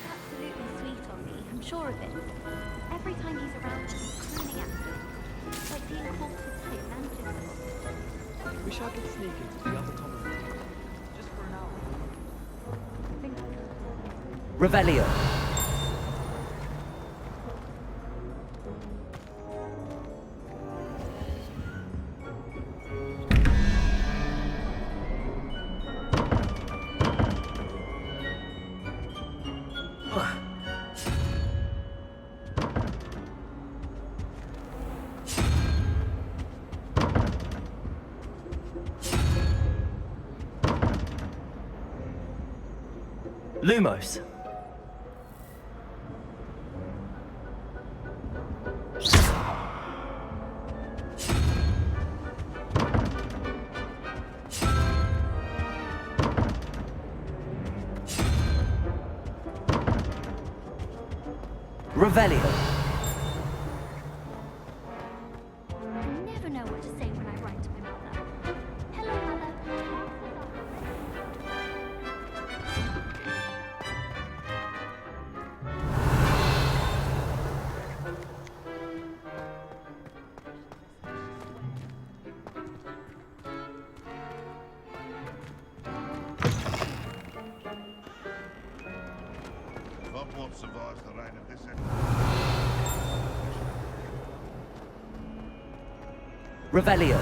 M: Absolutely sweet on me, I'm sure of it. Every time he's around, he's crooning at me. It's like being caught with his mantis.
S: Wish I could sneak into the other common room. Just for an hour.
B: Revelio. Lumos. Revelio.
M: I never know what to say when I write to my mother. Hello, Mother.
G: What survives the reign of this
B: Revelio.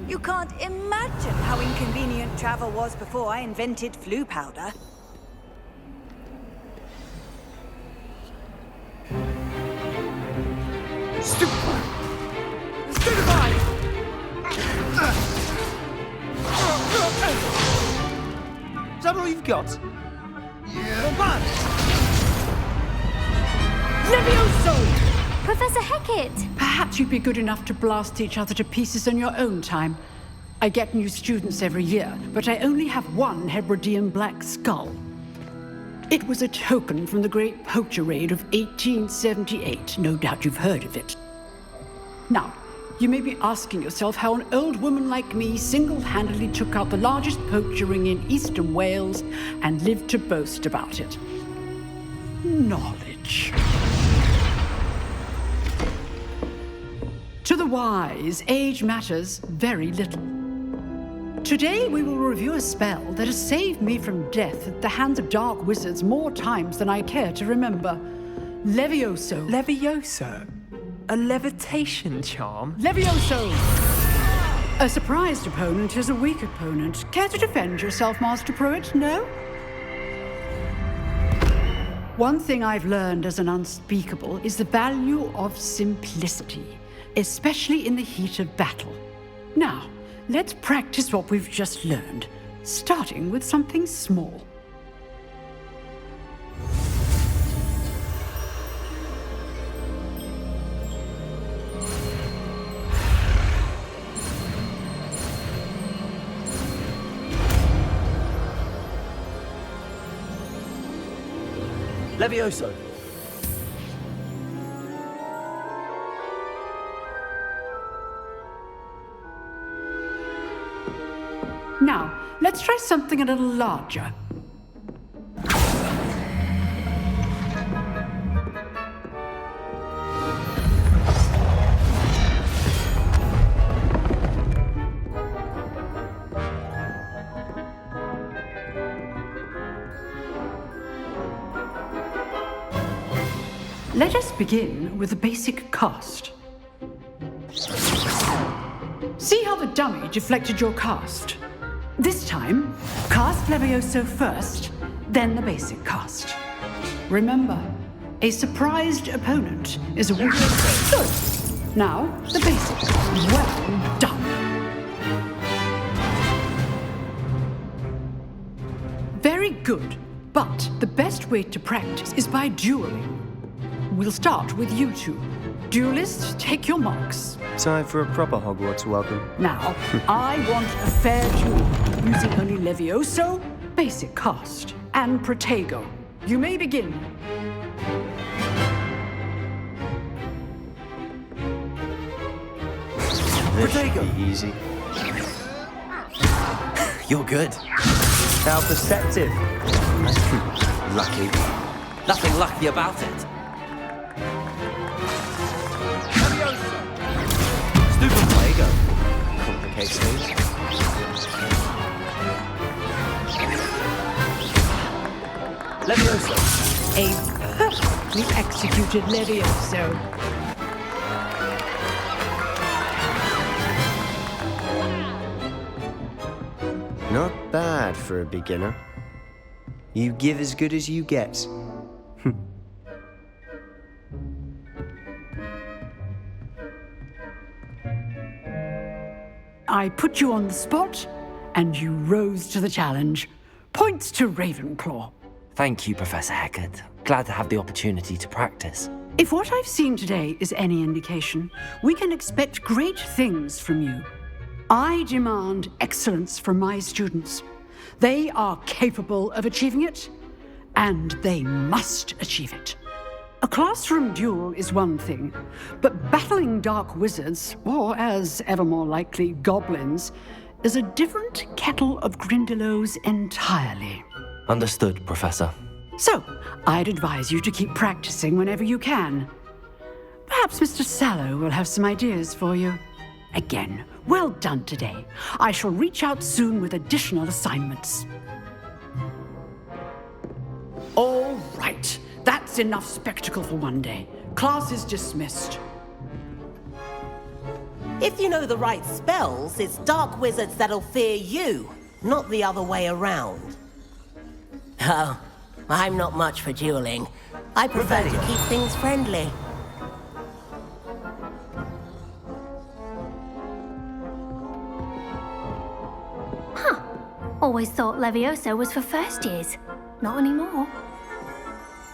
K: You can't imagine how inconvenient travel was before I invented flu powder.
P: Is that all you've got?
G: Yeah.
P: Come on!
E: Levioso! Professor Hecat!
Q: Perhaps you'd be good enough to blast each other to pieces in your own time. I get new students every year, but I only have one Hebridean black skull. It was a token from the Great Poacher Raid of 1878. No doubt you've heard of it. Now, you may be asking yourself how an old woman like me single-handedly took out the largest poacher ring in eastern Wales and lived to boast about it. Knowledge. To the wise, age matters very little. Today we will review a spell that has saved me from death at the hands of dark wizards more times than I care to remember. Levioso.
P: Levioso? A levitation charm?
Q: Levioso! A surprised opponent is a weak opponent. Care to defend yourself, Master Pruitt? No? One thing I've learned as an unspeakable is the value of simplicity, especially in the heat of battle. Now, let's practice what we've just learned, starting with something small.
B: Levioso.
Q: Now, let's try something a little larger. Let us begin with the basic cast. See how the dummy deflected your cast? This time, cast Levioso first, then the basic cast. Remember, A surprised opponent is awarded. Good. Now, the basics. Well done. Very good. But the best way to practice is by dueling. We'll start with you two. Duelists, take your marks.
C: Time for a proper Hogwarts welcome.
Q: Now, I want a fair duel, using only Levioso, basic cast, and Protego. You may begin.
C: This should be easy.
B: You're good.
C: How perceptive. Lucky.
B: Nothing lucky about it.
C: Stupid Protego. Complicates things.
B: Levioso.
Q: A perfectly executed Levioso.
C: Not bad for a beginner. You give as good as you get.
Q: I put you on the spot, and you rose to the challenge. Points to Ravenclaw.
B: Thank you, Professor Hecat. Glad to have the opportunity to practice.
Q: If what I've seen today is any indication, we can expect great things from you. I demand excellence from my students. They are capable of achieving it, and they must achieve it. A classroom duel is one thing, but battling dark wizards, or as ever more likely, goblins, is a different kettle of Grindylows entirely.
B: Understood, Professor.
Q: So, I'd advise you to keep practicing whenever you can. Perhaps Mr. Sallow will have some ideas for you. Again, well done today. I shall reach out soon with additional assignments. All right. That's enough spectacle for one day. Class is dismissed.
L: If you know the right spells, it's dark wizards that'll fear you, not the other way around. Oh, I'm not much for dueling. I prefer to keep things friendly.
E: Always thought Levioso was for first years. Not anymore.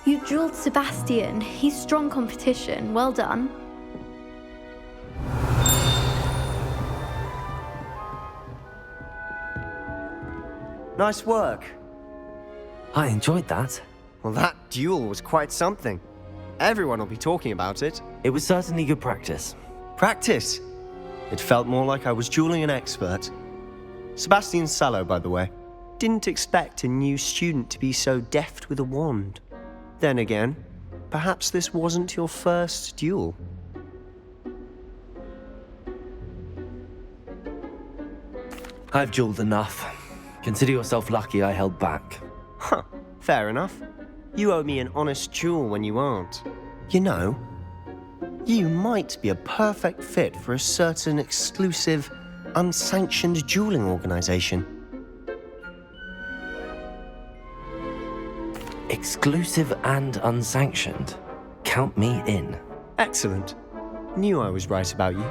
M: You dueled Sebastian. He's strong competition. Well done.
C: Nice work.
B: I enjoyed that.
C: Well, that duel was quite something. Everyone will be talking about it.
B: It was certainly good practice.
C: Practice? It felt more like I was dueling an expert. Sebastian Sallow, by the way. Didn't expect a new student to be so deft with a wand. Then again, perhaps this wasn't your first duel.
B: I've dueled enough. Consider yourself lucky I held back.
C: Huh, fair enough. You owe me an honest duel when you aren't. You know, you might be a perfect fit for a certain exclusive, unsanctioned dueling organization.
B: Exclusive and unsanctioned. Count me in.
C: Excellent. Knew I was right about you.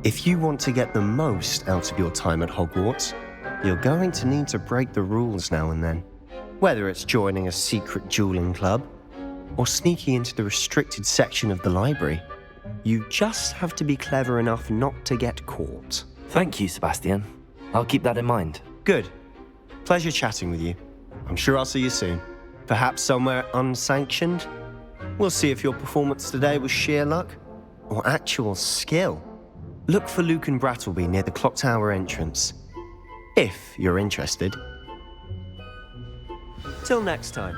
C: If you want to get the most out of your time at Hogwarts, you're going to need to break the rules now and then. Whether it's joining a secret dueling club, or sneaking into the restricted section of the library, you just have to be clever enough not to get caught.
B: Thank you, Sebastian. I'll keep that in mind.
C: Good. Pleasure chatting with you. I'm sure I'll see you soon. Perhaps somewhere unsanctioned? We'll see if your performance today was sheer luck or actual skill. Look for Luke and Brattleby near the Clock Tower entrance, if you're interested. Till next time.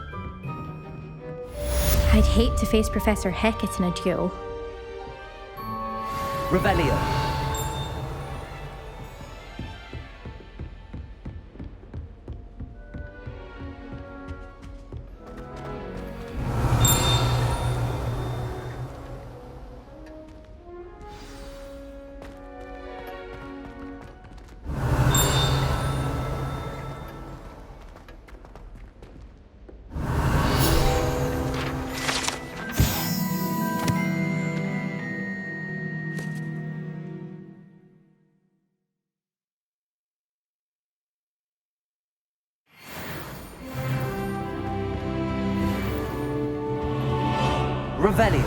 R: I'd hate to face Professor Hecat in a duel.
B: Revelio. Revelio.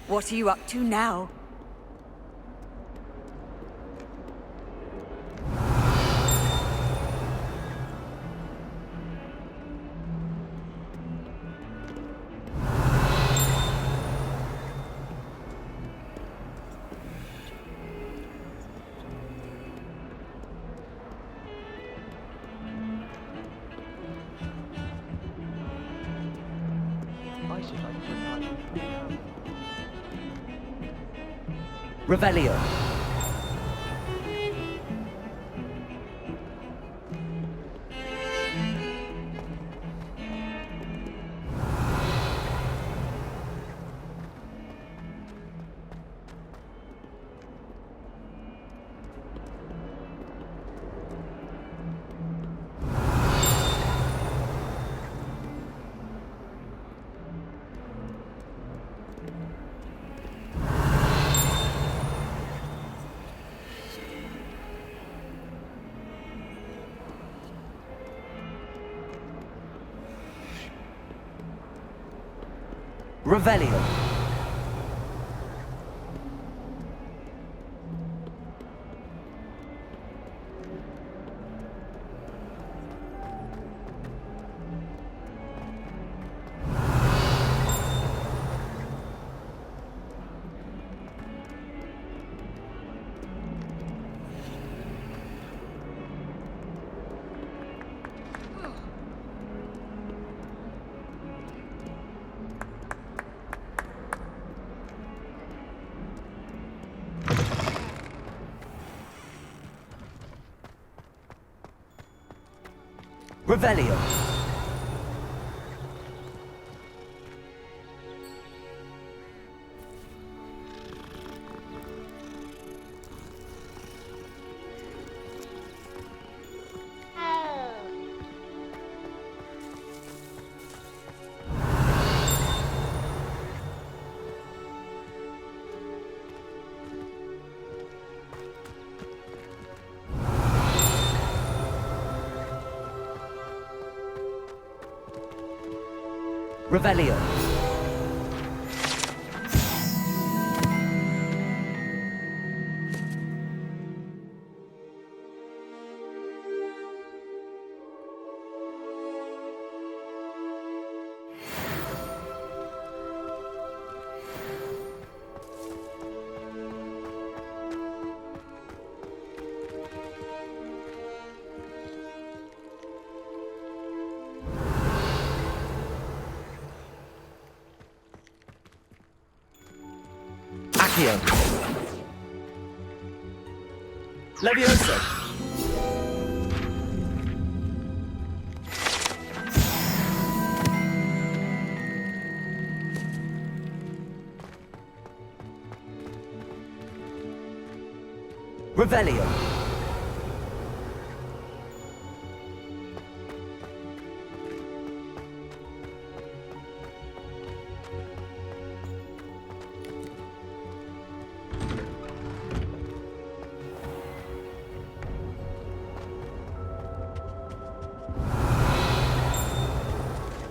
K: What are you up to now?
B: Revelio. Revelio. Revelio. Revelio. Accio. Levioso. Revelio.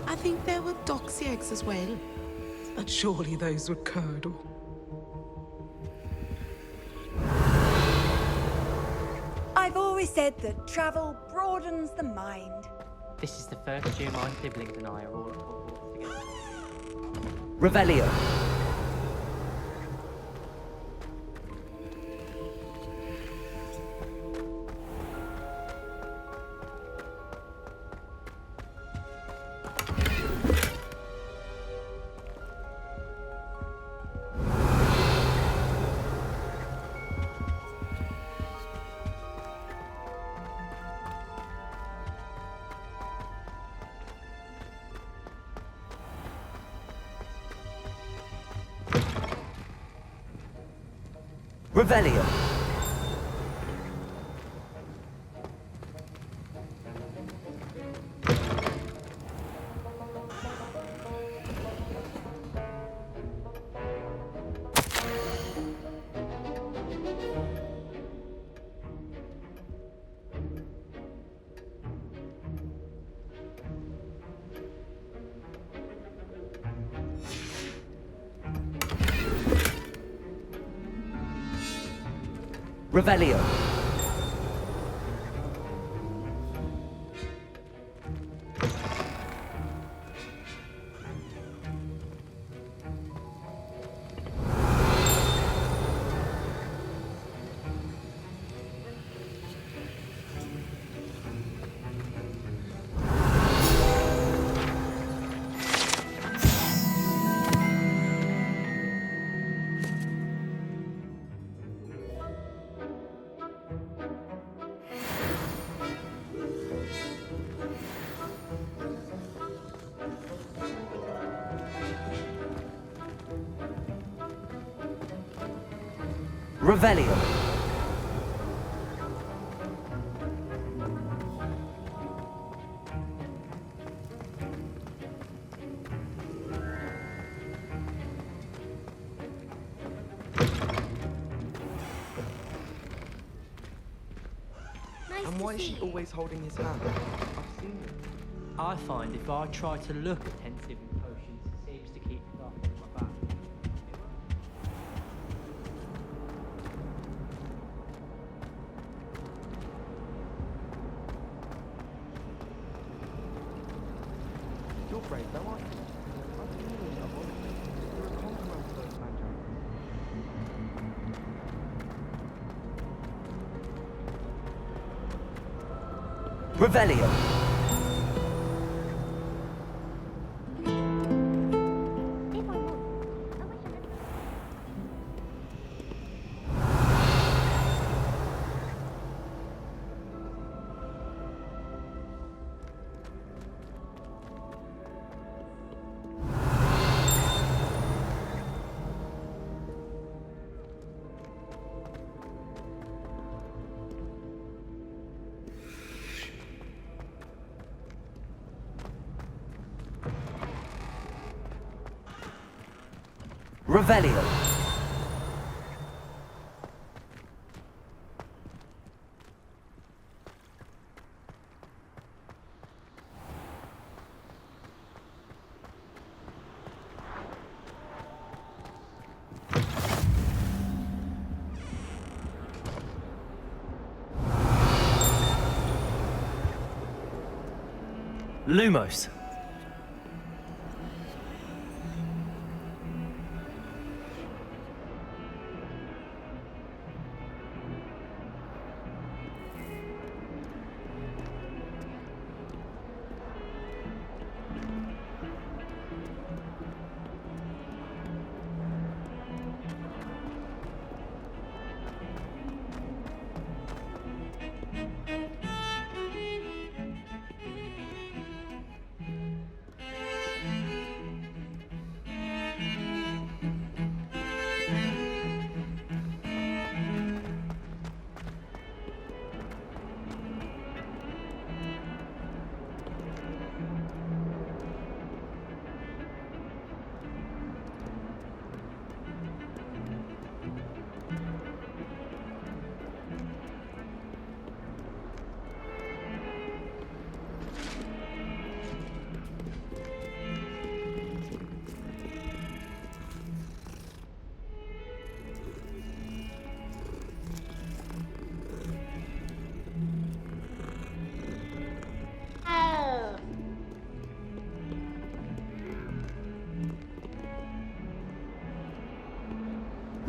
D: I think there were doxy eggs as well, but surely those would curdle.
K: I've always said that travel broadens the mind.
T: This is the first year my siblings and I are all at Hogwarts together.
B: Revelio. Revelio. Revelio. Revelio.
J: And why is she always holding his hand? I've seen it.
T: I find if I try to look attentive in potions, it seems to keep it off my back.
J: You're brave though, aren't you? I've seen you in trouble. You're a conqueror of those mandrake.
B: Revelio. Revelio. Lumos.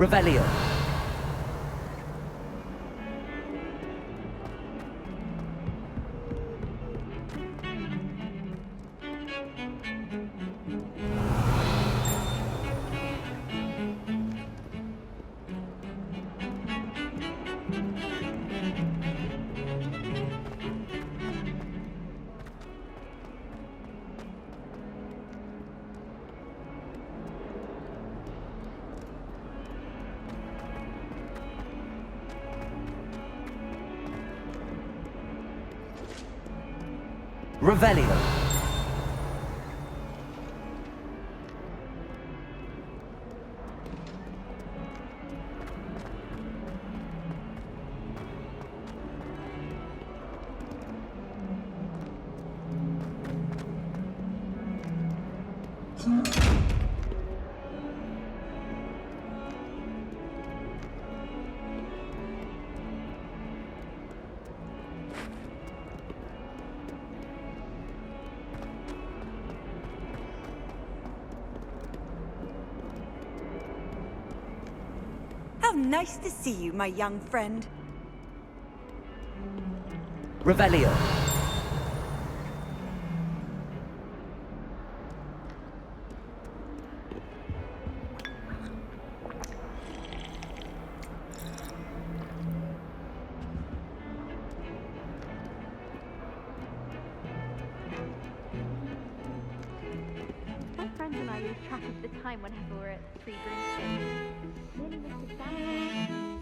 B: Revelio. Revelio.
K: How nice to see you, my young friend.
B: Revelio.
M: My friends and I lose track of the time whenever we're at the Three Broomsticks. Nearly missed exam.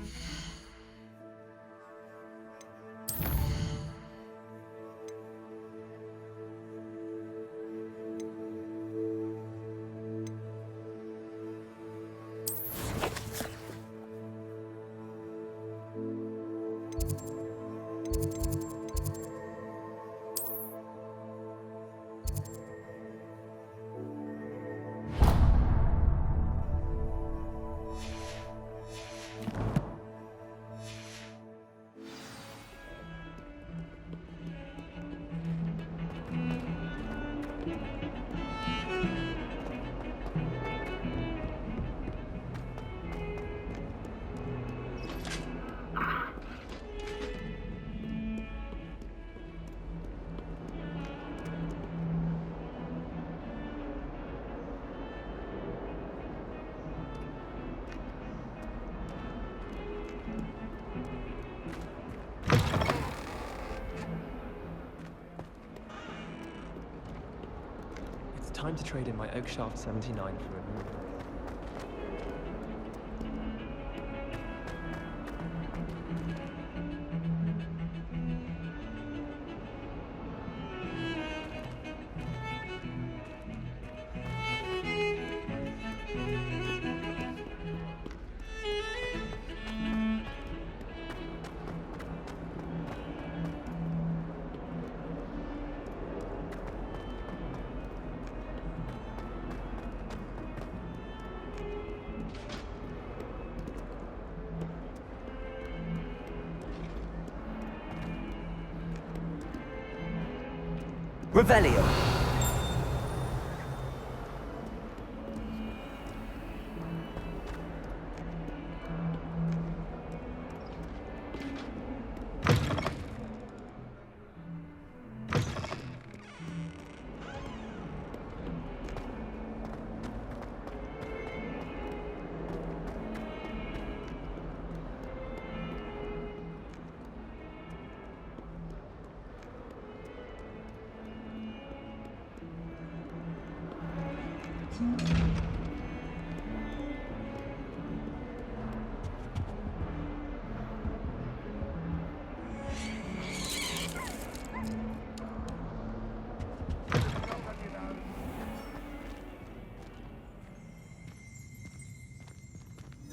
J: It's time to trade in my Oak Shaft 79 for a new one.
B: Revelio.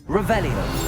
B: Revelio.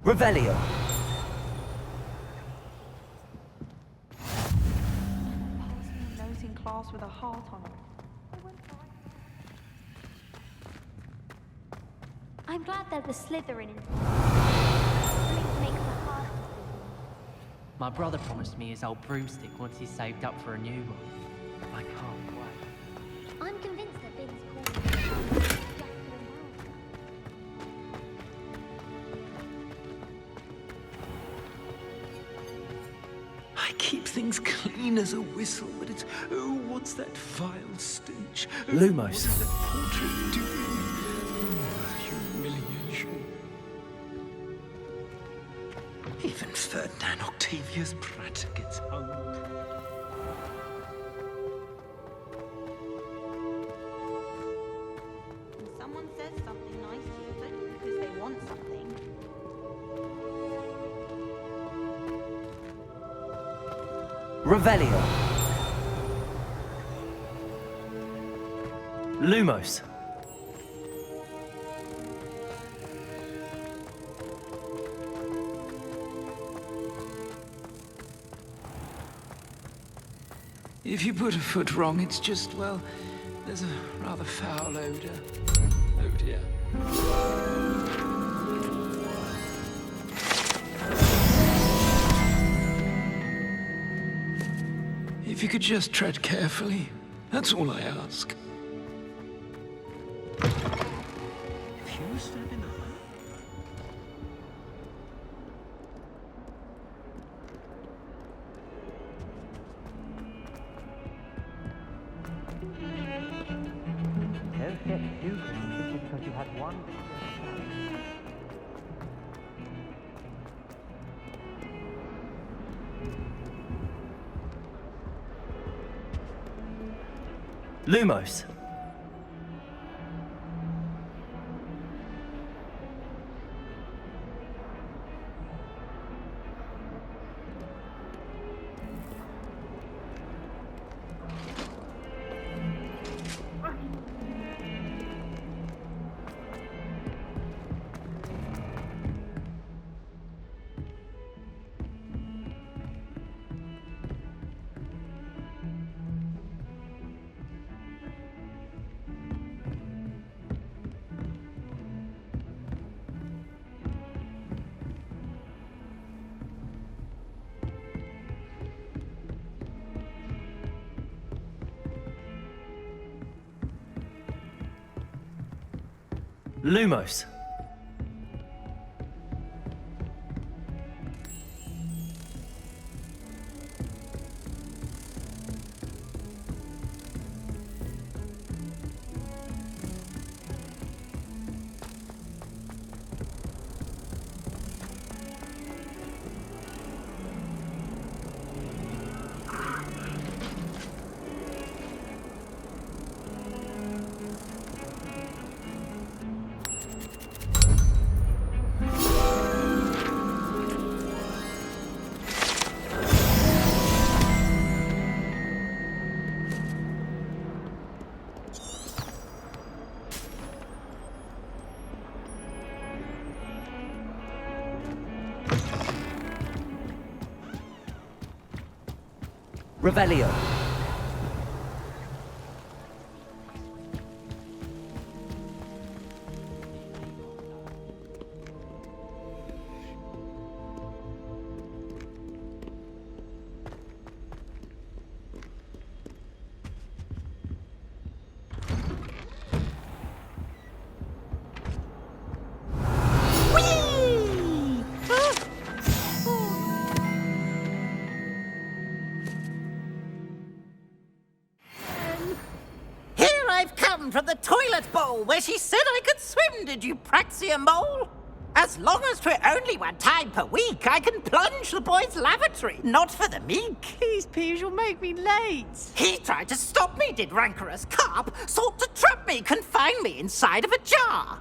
B: Revelio.
U: Nose in class with a heart on it.
M: I'm glad there's a Slytherin in willing to make the hard decisions.
T: My brother promised me his old broomstick once he's saved up for a new one. I can't wait.
M: I'm convinced that Big's causing just to embarrass her.
F: I keep things clean as a whistle, but it's, oh, what's that vile stench? Oh,
B: Lumos.
F: What is that portrait doing? Oh, humiliation. Even Ferdinand Octavius Pratt gets hung.
U: When someone says something nice to you, don't do it because they want something.
B: Revelio. Lumos.
F: If you put a foot wrong, it's just, well, there's a rather foul odor. Oh dear. If you could just tread carefully, that's all I ask. If you stand in the way.
T: Don't get too confused because you had one.
B: Lumos. Lumos. Revelio.
I: From the toilet bowl where she said I could swim, did you praxia mole? As long as 'twere only one time per week, I can plunge the boy's lavatory, not for the meek.
A: These peas will make me late.
I: He tried to stop me, did rancorous carp, sought to trap me, confine me inside of a jar.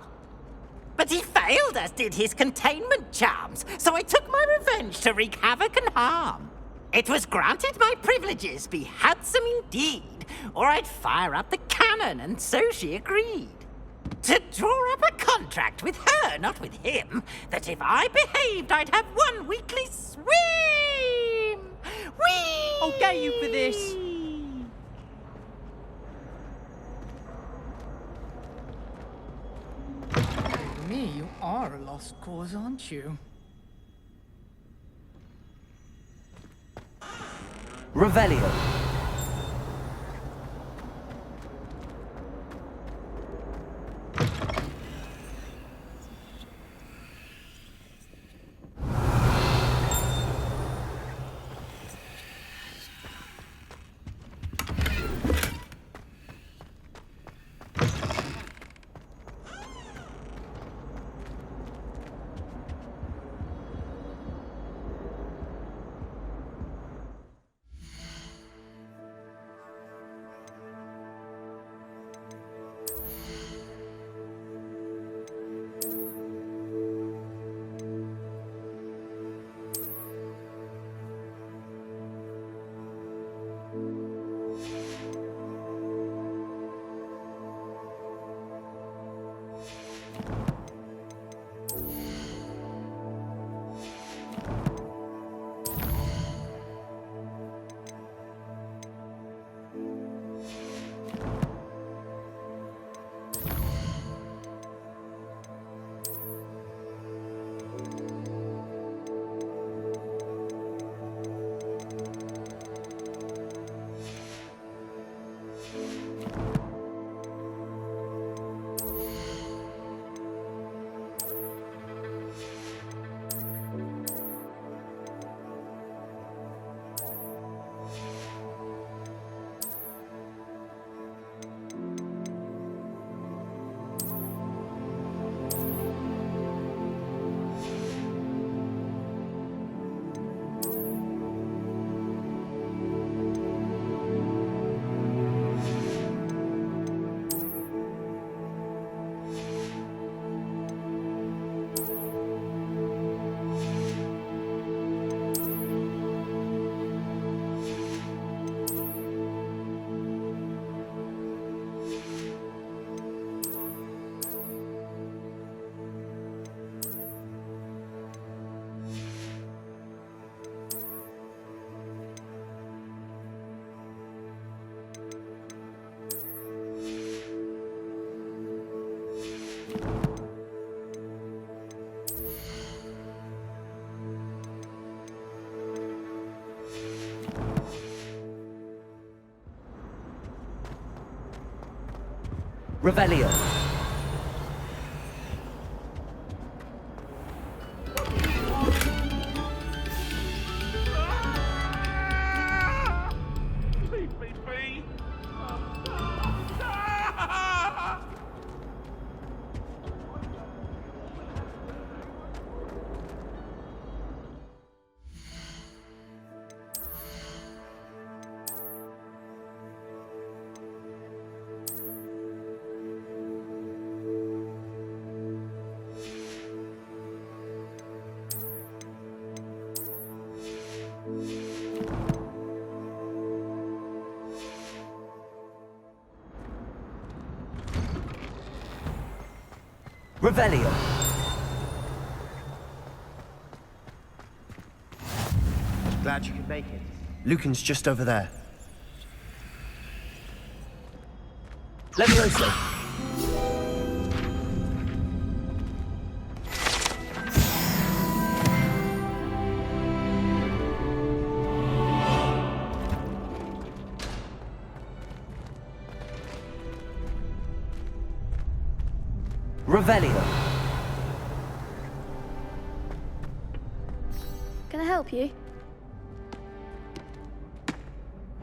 I: But he failed, as did his containment charms, so I took my revenge to wreak havoc and harm. It was granted my privileges be handsome indeed, or I'd fire up the cannon, and so she agreed. To draw up a contract with her, not with him, that if I behaved, I'd have one weekly swim! Whee!
A: I'll get you for this. For me, you are a lost cause, aren't you?
B: Revelio. Revelio.
F: Leave me be!
B: Revelio.
C: Glad you could make it. Lucan's just over there.
B: Levioso. Revelio.
H: Can I help you?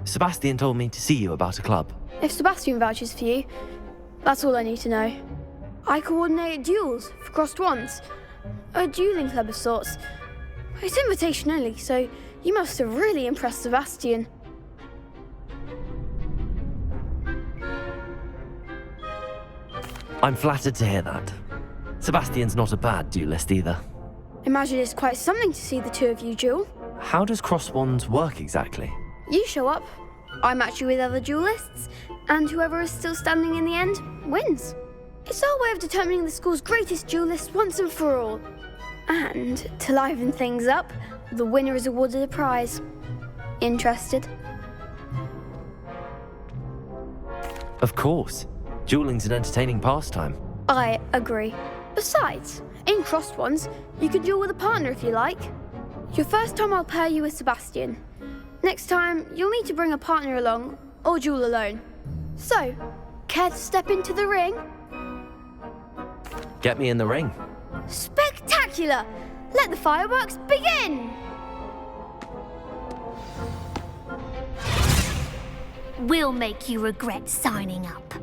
B: Sebastian told me to see you about a club.
H: If Sebastian vouches for you, that's all I need to know. I coordinate duels for crossed wands. A dueling club of sorts. It's invitation only, so you must have really impressed Sebastian.
B: I'm flattered to hear that. Sebastian's not a bad duelist either.
H: Imagine it's quite something to see the two of you duel.
B: How does cross wands work exactly?
H: You show up, I match you with other duelists, and whoever is still standing in the end wins. It's our way of determining the school's greatest duelist once and for all. And to liven things up, the winner is awarded a prize. Interested?
B: Of course. Dueling's an entertaining pastime.
H: I agree. Besides, in crossed ones, you can duel with a partner if you like. Your first time I'll pair you with Sebastian. Next time, you'll need to bring a partner along, or duel alone. So, care to step into the ring?
B: Get me in the ring.
H: Spectacular! Let the fireworks begin!
E: We'll make you regret signing up.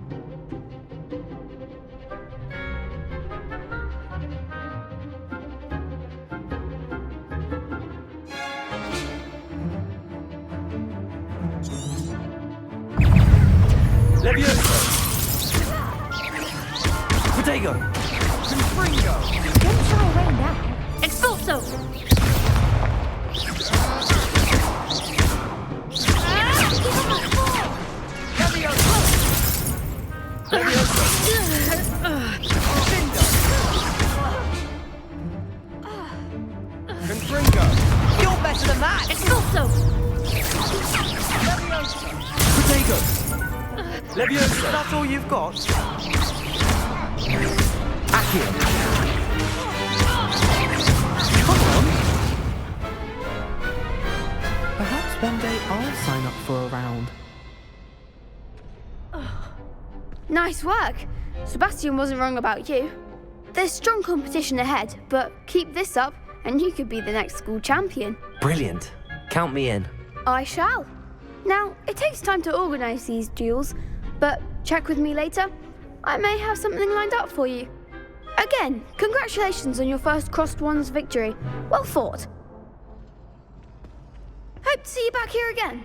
B: Levioso! Protego!
E: Confringo! Don't shy away now. Expulso!
J: Confringo!
I: You're better than that!
E: Expulso!
B: Protego! Levioso!
J: That's all you've got?
B: Accio!
J: Come on! Perhaps one day I'll sign up for a round.
H: Nice work. Sebastian wasn't wrong about you. There's strong competition ahead, but keep this up and you could be the next school champion.
B: Brilliant. Count me in.
H: I shall. Now, it takes time to organise these duels, but check with me later. I may have something lined up for you. Again, congratulations on your first crossed wands victory. Well fought. Hope to see you back here again.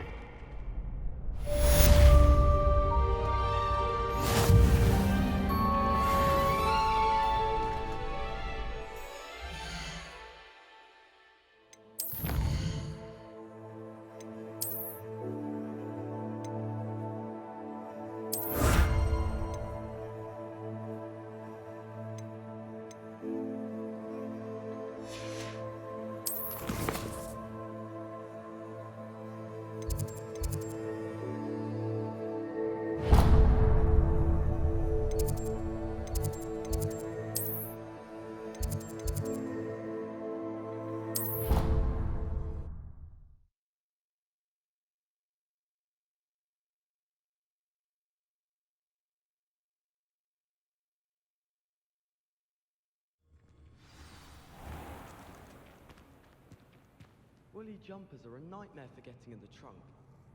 J: woolly jumpers are a nightmare for getting in the trunk.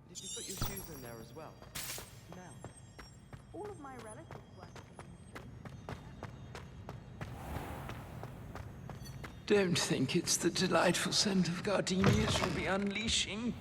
J: But if you put your shoes in there as well, smell.
U: All of my relatives work in the industry.
F: Don't think it's the delightful scent of gardenias you'll be unleashing.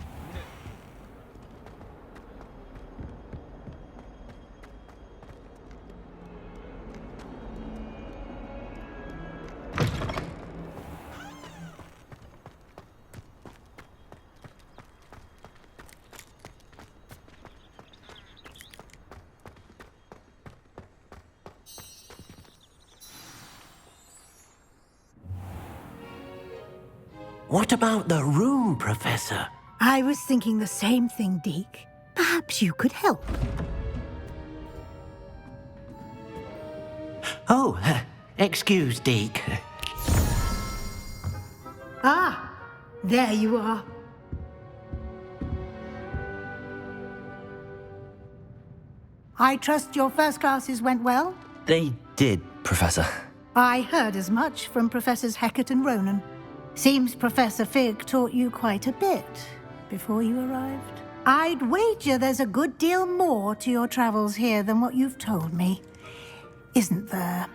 B: What about the room, Professor?
O: I was thinking the same thing, Deke. Perhaps you could help.
B: Oh, excuse, Deke.
O: Ah, there you are. I trust your first classes went well?
B: They did, Professor.
O: I heard as much from Professors Hecat and Ronan. Seems Professor Fig taught you quite a bit before you arrived. I'd wager there's a good deal more to your travels here than what you've told me, isn't there?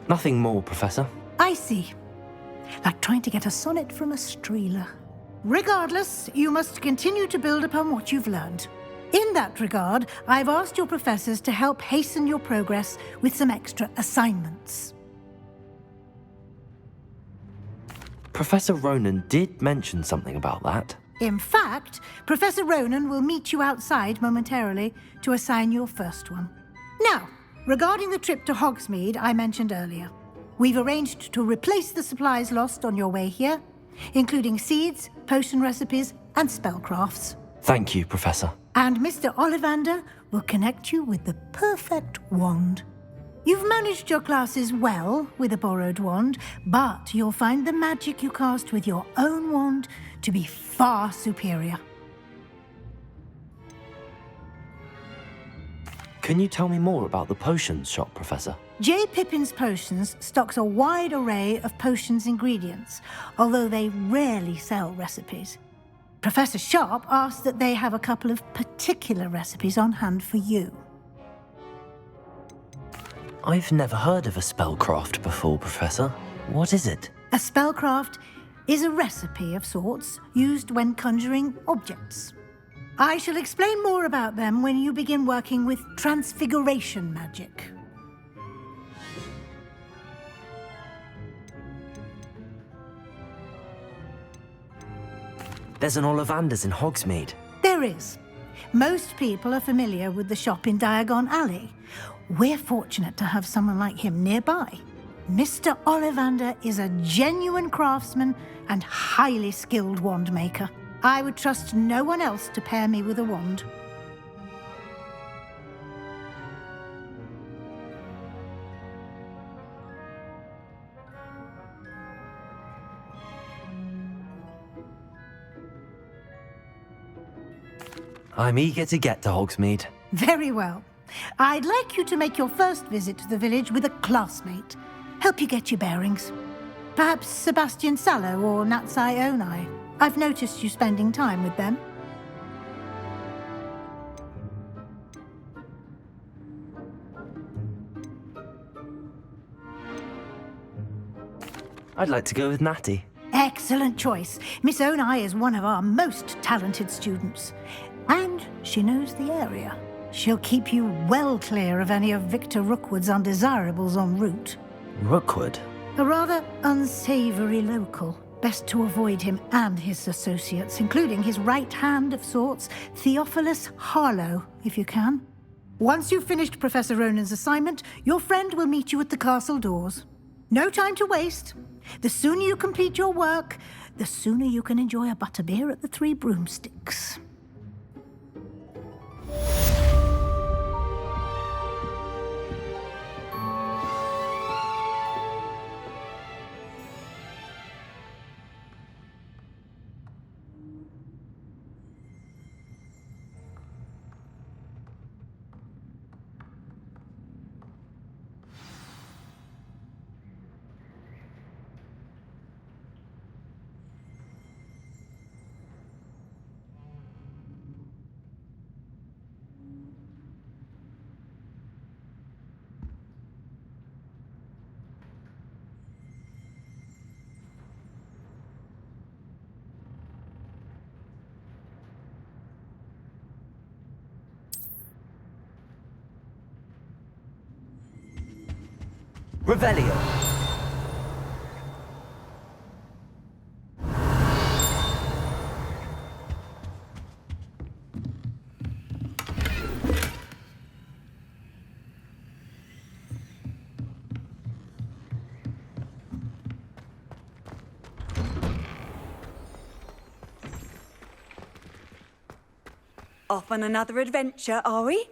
B: Nothing more, Professor.
O: I see. Like trying to get a sonnet from a streeler. Regardless, you must continue to build upon what you've learned. In that regard, I've asked your professors to help hasten your progress with some extra assignments.
B: Professor Ronan did mention something about that.
O: In fact, Professor Ronan will meet you outside momentarily to assign your first one. Now, regarding the trip to Hogsmeade I mentioned earlier, we've arranged to replace the supplies lost on your way here, including seeds, potion recipes, and spellcrafts.
B: Thank you, Professor.
O: And Mr. Ollivander will connect you with the perfect wand. You've managed your classes well with a borrowed wand, but you'll find the magic you cast with your own wand to be far superior.
B: Can you tell me more about the potions shop, Professor?
O: J. Pippin's Potions stocks a wide array of potions ingredients, although they rarely sell recipes. Professor Sharp asked that they have a couple of particular recipes on hand for you.
B: I've never heard of a spellcraft before, Professor. What is it?
O: A spellcraft is a recipe of sorts used when conjuring objects. I shall explain more about them when you begin working with transfiguration magic.
B: There's an Ollivander's in Hogsmeade.
O: There is. Most people are familiar with the shop in Diagon Alley. We're fortunate to have someone like him nearby. Mr. Ollivander is a genuine craftsman and highly skilled wand maker. I would trust no one else to pair me with a wand.
B: I'm eager to get to Hogsmeade.
O: Very well. I'd like you to make your first visit to the village with a classmate. Help you get your bearings. Perhaps Sebastian Sallow or Natsai Onai. I've noticed you spending time with them.
B: I'd like to go with Natty.
O: Excellent choice. Miss Onai is one of our most talented students. And she knows the area. She'll keep you well clear of any of Victor Rookwood's undesirables en route.
B: Rookwood?
O: A rather unsavory local. Best to avoid him and his associates, including his right hand of sorts, Theophilus Harlow, if you can. Once you've finished Professor Ronan's assignment, your friend will meet you at the castle doors. No time to waste. The sooner you complete your work, the sooner you can enjoy a butterbeer at the Three Broomsticks.
B: Revelio.
K: Off on another adventure, are we?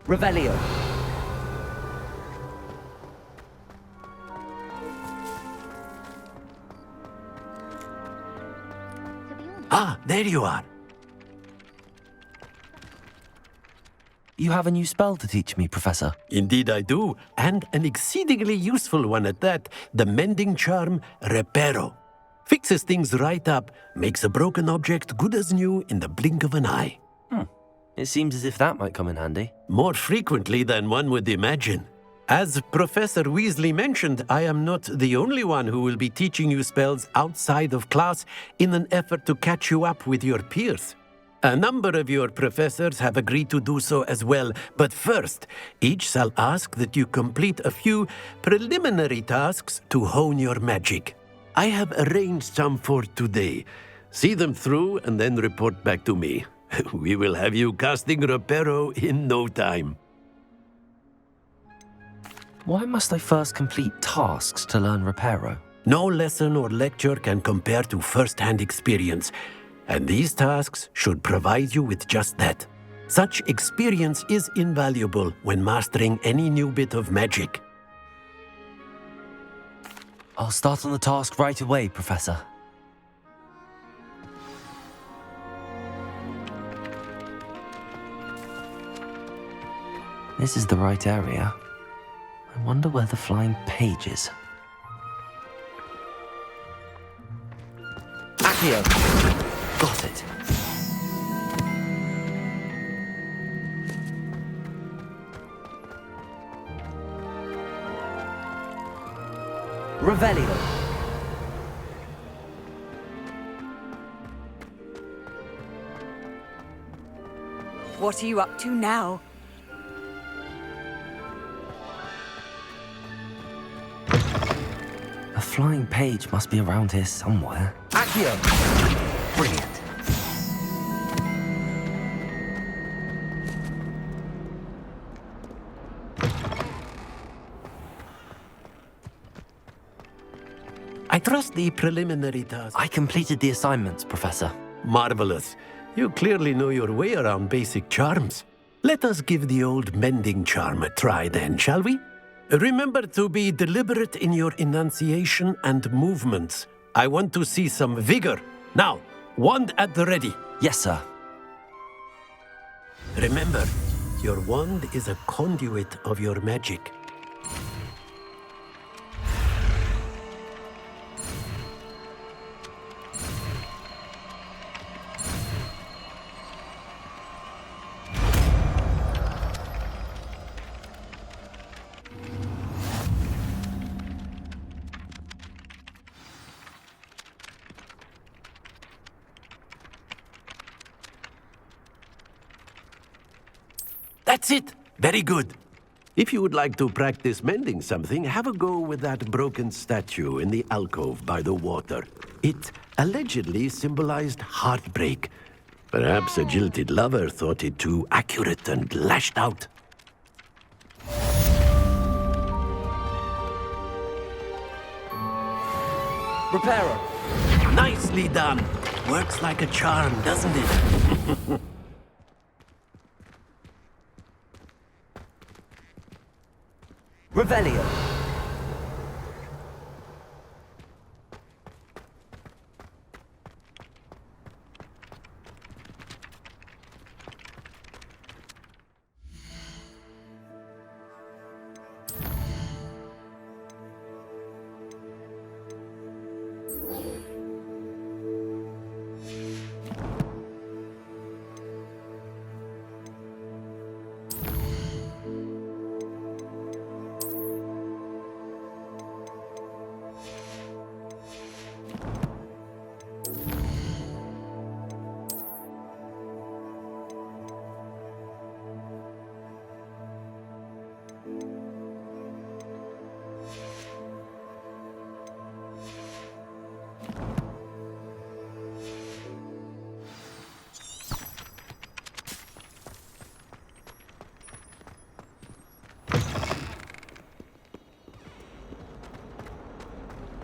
B: Revelio.
N: Ah, there you are.
B: You have a new spell to teach me, Professor.
N: Indeed I do, and an exceedingly useful one at that. The mending charm, Reparo. Fixes things right up, makes a broken object good as new in the blink of an eye.
B: It seems as if that might come in handy.
N: More frequently than one would imagine. As Professor Weasley mentioned, I am not the only one who will be teaching you spells outside of class in an effort to catch you up with your peers. A number of your professors have agreed to do so as well, but first, each shall ask that you complete a few preliminary tasks to hone your magic. I have arranged some for today. See them through and then report back to me. We will have you casting Reparo in no time.
B: Why must I first complete tasks to learn Reparo?
N: No lesson or lecture can compare to first-hand experience, and these tasks should provide you with just that. Such experience is invaluable when mastering any new bit of magic.
B: I'll start on the task right away, Professor. This is the right area. I wonder where the flying page is. Accio! Got it. Revelio.
K: What are you up to now?
B: A flying page must be around here somewhere. Accio! Brilliant.
N: I trust the preliminary task.
B: I completed the assignments, Professor.
N: Marvelous. You clearly know your way around basic charms. Let us give the old mending charm a try then, shall we? Remember to be deliberate in your enunciation and movements. I want to see some vigor. Now, wand at the ready.
B: Yes, sir.
N: Remember, your wand is a conduit of your magic. That's it! Very good. If you would like to practice mending something, have a go with that broken statue in the alcove by the water. It allegedly symbolized heartbreak. Perhaps a jilted lover thought it too accurate and lashed out.
B: Repairer!
N: Nicely done! Works like a charm, doesn't it?
B: Revelio.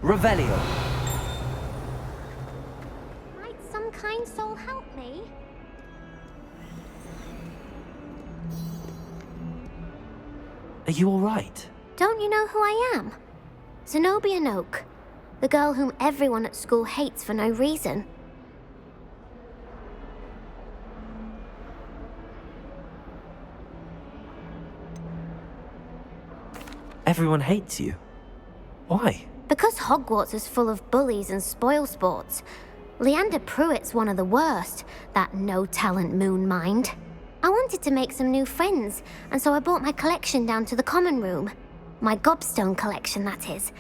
B: Revelio.
E: Might some kind soul help me?
B: Are you all right?
E: Don't you know who I am? Zenobia Noak, the girl whom everyone at school hates for no reason.
B: Everyone hates you. Why?
E: Because Hogwarts is full of bullies and spoilsports. Leander Pruitt's one of the worst, that no-talent moon mind. I wanted to make some new friends, and so I brought my collection down to the common room. My gobstone collection, that is.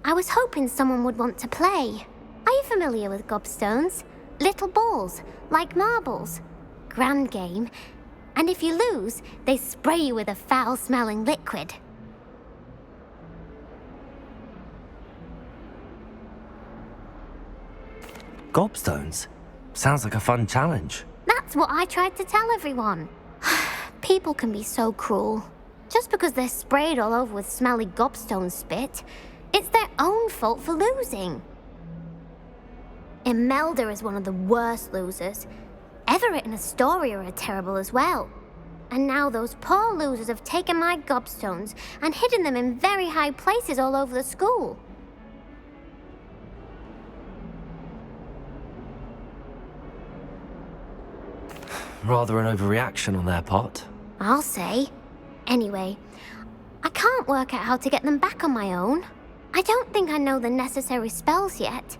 E: I was hoping someone would want to play. Are you familiar with gobstones? Little balls, like marbles. Grand game. And if you lose, they spray you with a foul-smelling liquid.
B: Gobstones? Sounds like a fun challenge.
E: That's what I tried to tell everyone. People can be so cruel. Just because they're sprayed all over with smelly gobstone spit, it's their own fault for losing. Imelda is one of the worst losers. Everett and Astoria are terrible as well. And now those poor losers have taken my gobstones and hidden them in very high places all over the school.
B: Rather an overreaction on their part.
E: I'll say. Anyway, I can't work out how to get them back on my own. I don't think I know the necessary spells yet.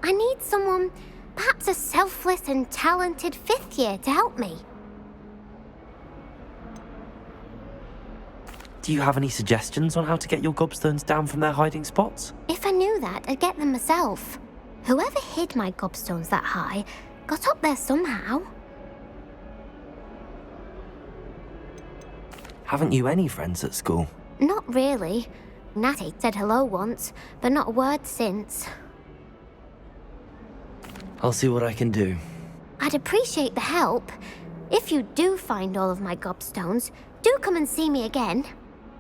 E: I need someone, perhaps a selfless and talented fifth year to help me.
B: Do you have any suggestions on how to get your gobstones down from their hiding spots?
E: If I knew that, I'd get them myself. Whoever hid my gobstones that high got up there somehow.
B: Haven't you any friends at school?
E: Not really. Natty said hello once, but not a word since.
B: I'll see what I can do.
E: I'd appreciate the help. If you do find all of my gobstones, do come and see me again.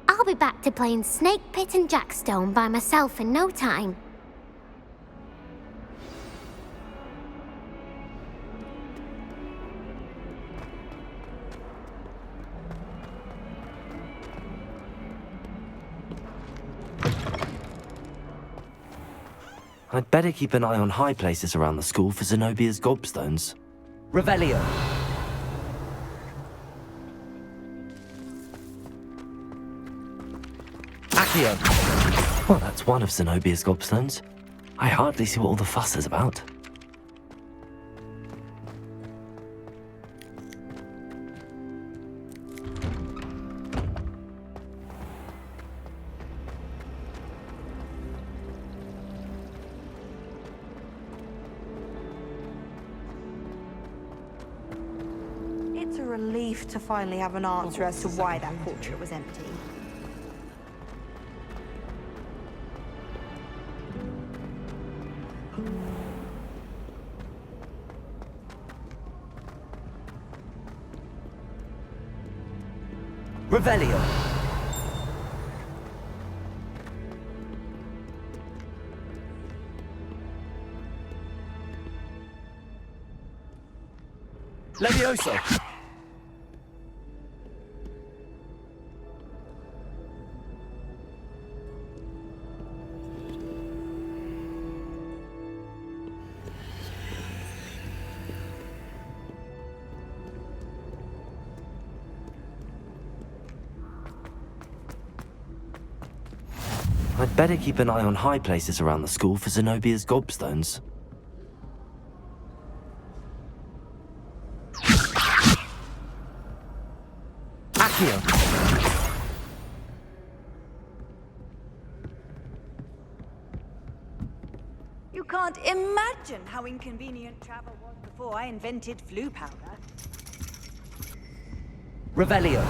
E: I'll be back to playing Snake Pit and Jackstone by myself in no time.
B: I'd better keep an eye on high places around the school for Zenobia's gobstones.
L: Revelio. Accio.
B: Well, that's one of Zenobia's gobstones. I hardly see what all the fuss is about.
U: It's a relief to finally have an answer as to why that portrait was empty.
L: Revelio. Levioso.
B: I'd better keep an eye on high places around the school for Zenobia's gobstones.
L: Accio.
K: You can't imagine how inconvenient travel was before I invented flu powder.
L: Revelio.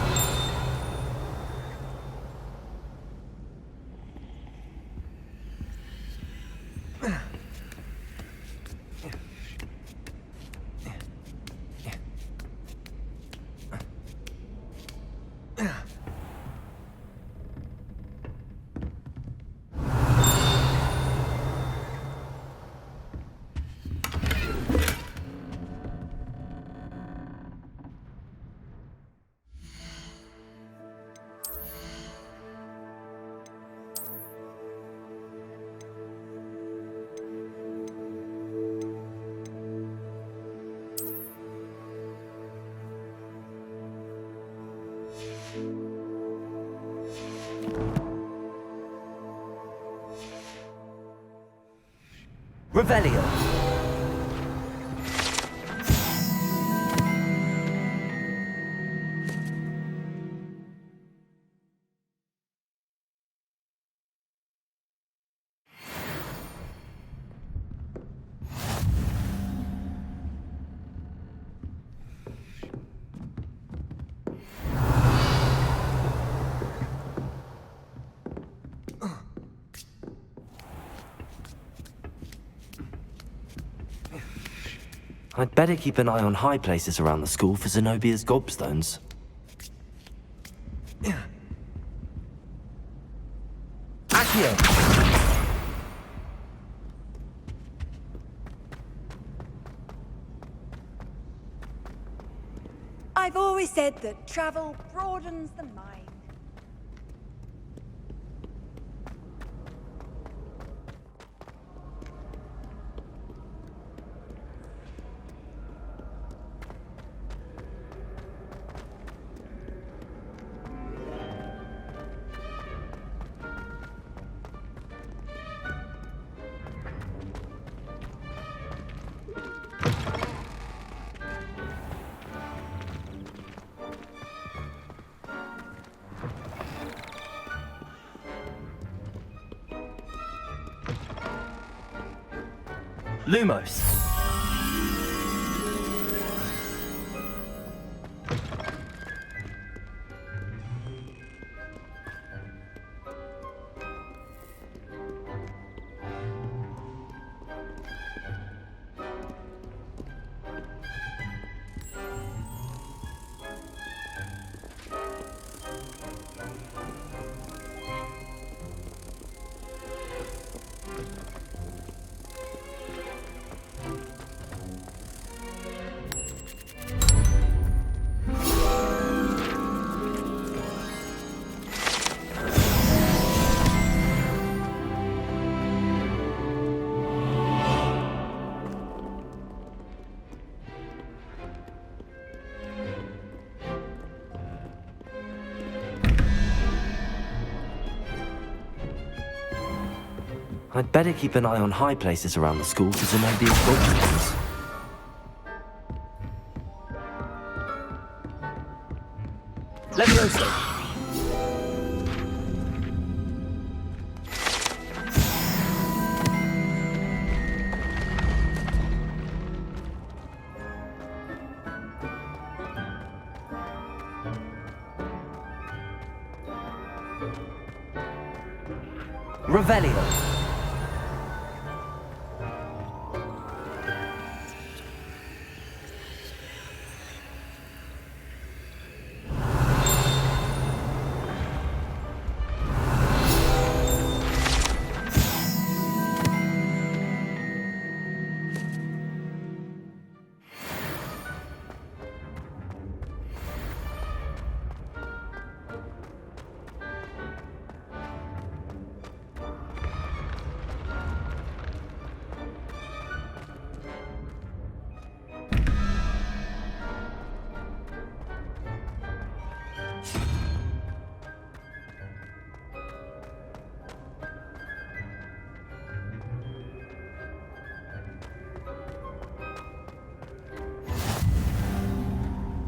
L: Revelio.
B: I'd better keep an eye on high places around the school for Zenobia's gobstones.
L: Accio.
K: I've always said that travel broadens the mind.
L: Lumos.
B: I'd better keep an eye on high places around the school for Zenobia's gobstones. Levioso! Revelio.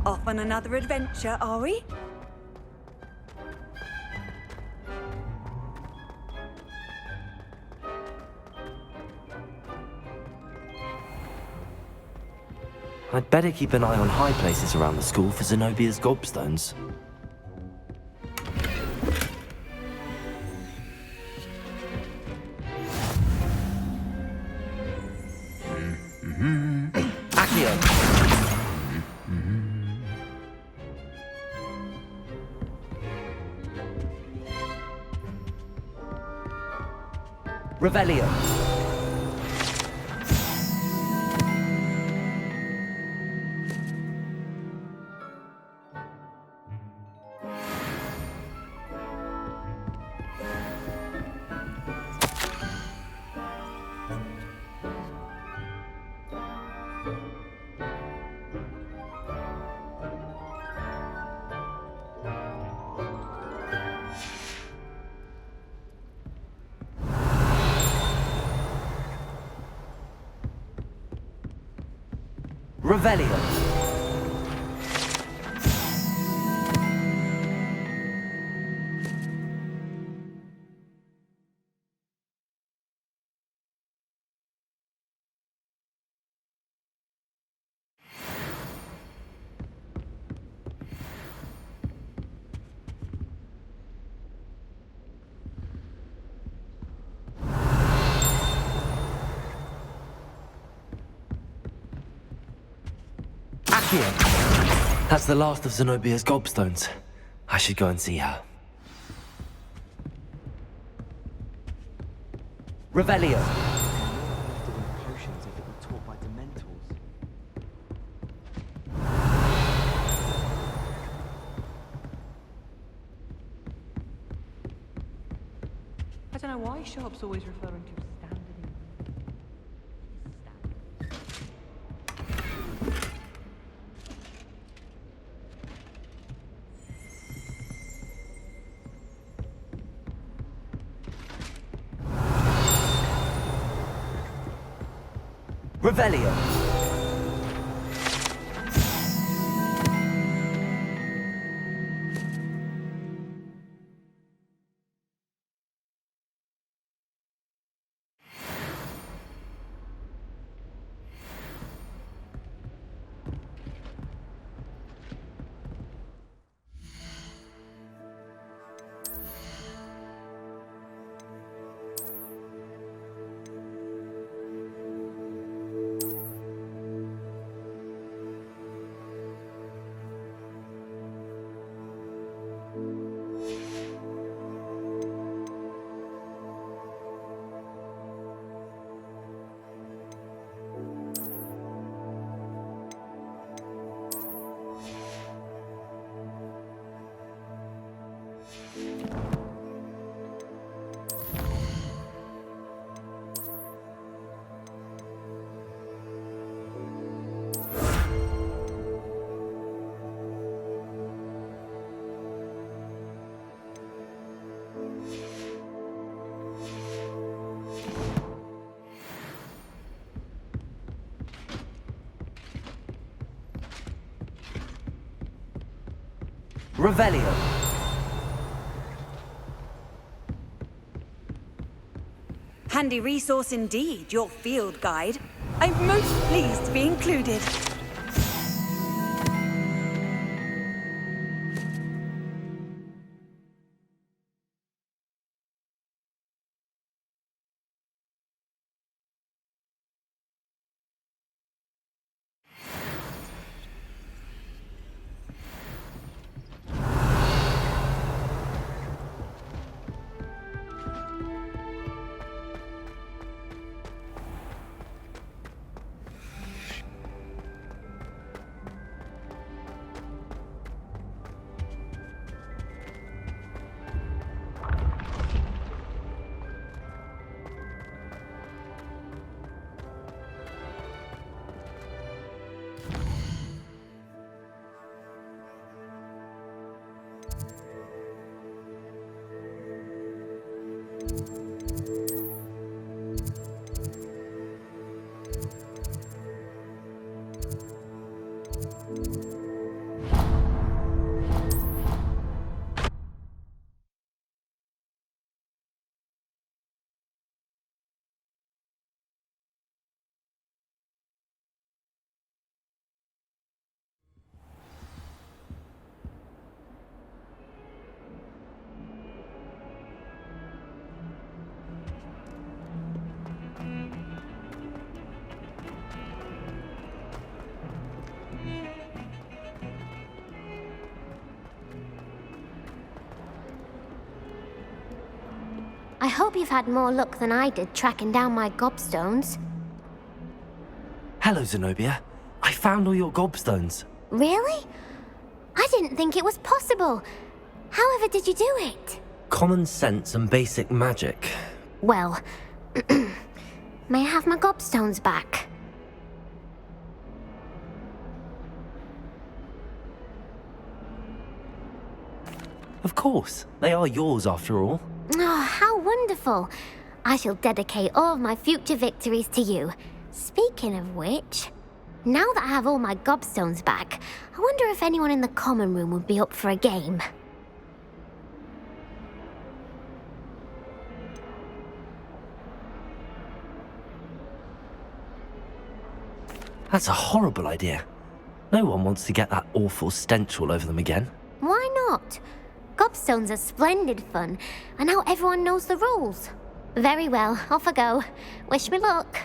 K: Off on another adventure, are we?
B: I'd better keep an eye on high places around the school for Zenobia's gobstones. Accio! Revelio. Revelio. Accio! That's the last of Zenobia's gobstones. I should go and see her. Revelio.
J: Potions if it were taught by Dementors.
U: I don't know why Sharp's always referring to standard.
B: Revelio. Revelio.
K: Handy resource indeed, your field guide. I'm most pleased to be included.
E: I hope you've had more luck than I did tracking down my gobstones.
B: Hello, Zenobia. I found all your gobstones.
E: Really? I didn't think it was possible. However did you do it?
B: Common sense and basic magic.
E: Well, may I have my gobstones back?
B: Of course. They are yours after all.
E: Oh, how wonderful. I shall dedicate all of my future victories to you. Speaking of which, now that I have all my gobstones back, I wonder if anyone in the common room would be up for a game.
B: That's a horrible idea. No one wants to get that awful stench all over them again.
E: Why not? Gobstones are splendid fun, and now everyone knows the rules. Very well, off I go. Wish me luck.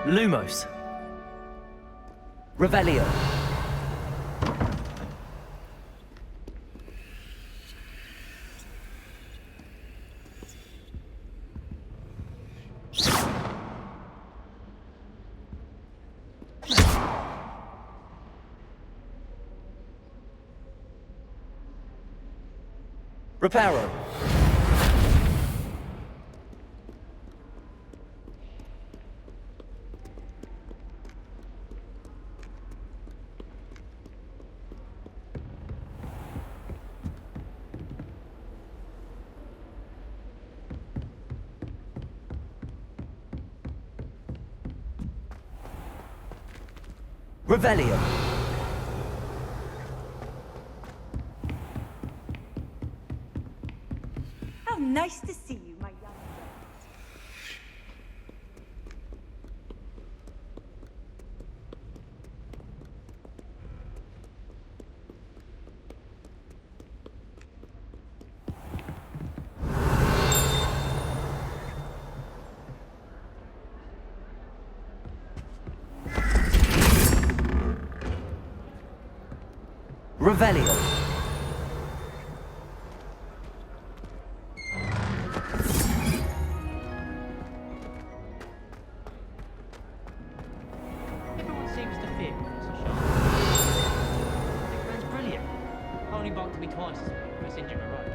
B: Lumos. Revelio. Reparo. Revelio.
K: How nice to see you, my young friend.
B: Revelio.
T: Everyone seems to fear me, Mr. Sharp. The man's brilliant. Only barked at me twice as well, but it's injured my ropes.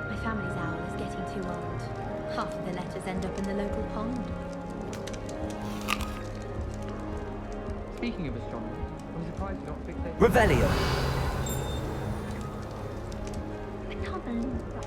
M: My family's owl is getting too old. Half of the letters end up in the local pond.
J: Speaking of astronomy, I'm surprised you're not fixated.
B: Revelio.
M: I can't believe that.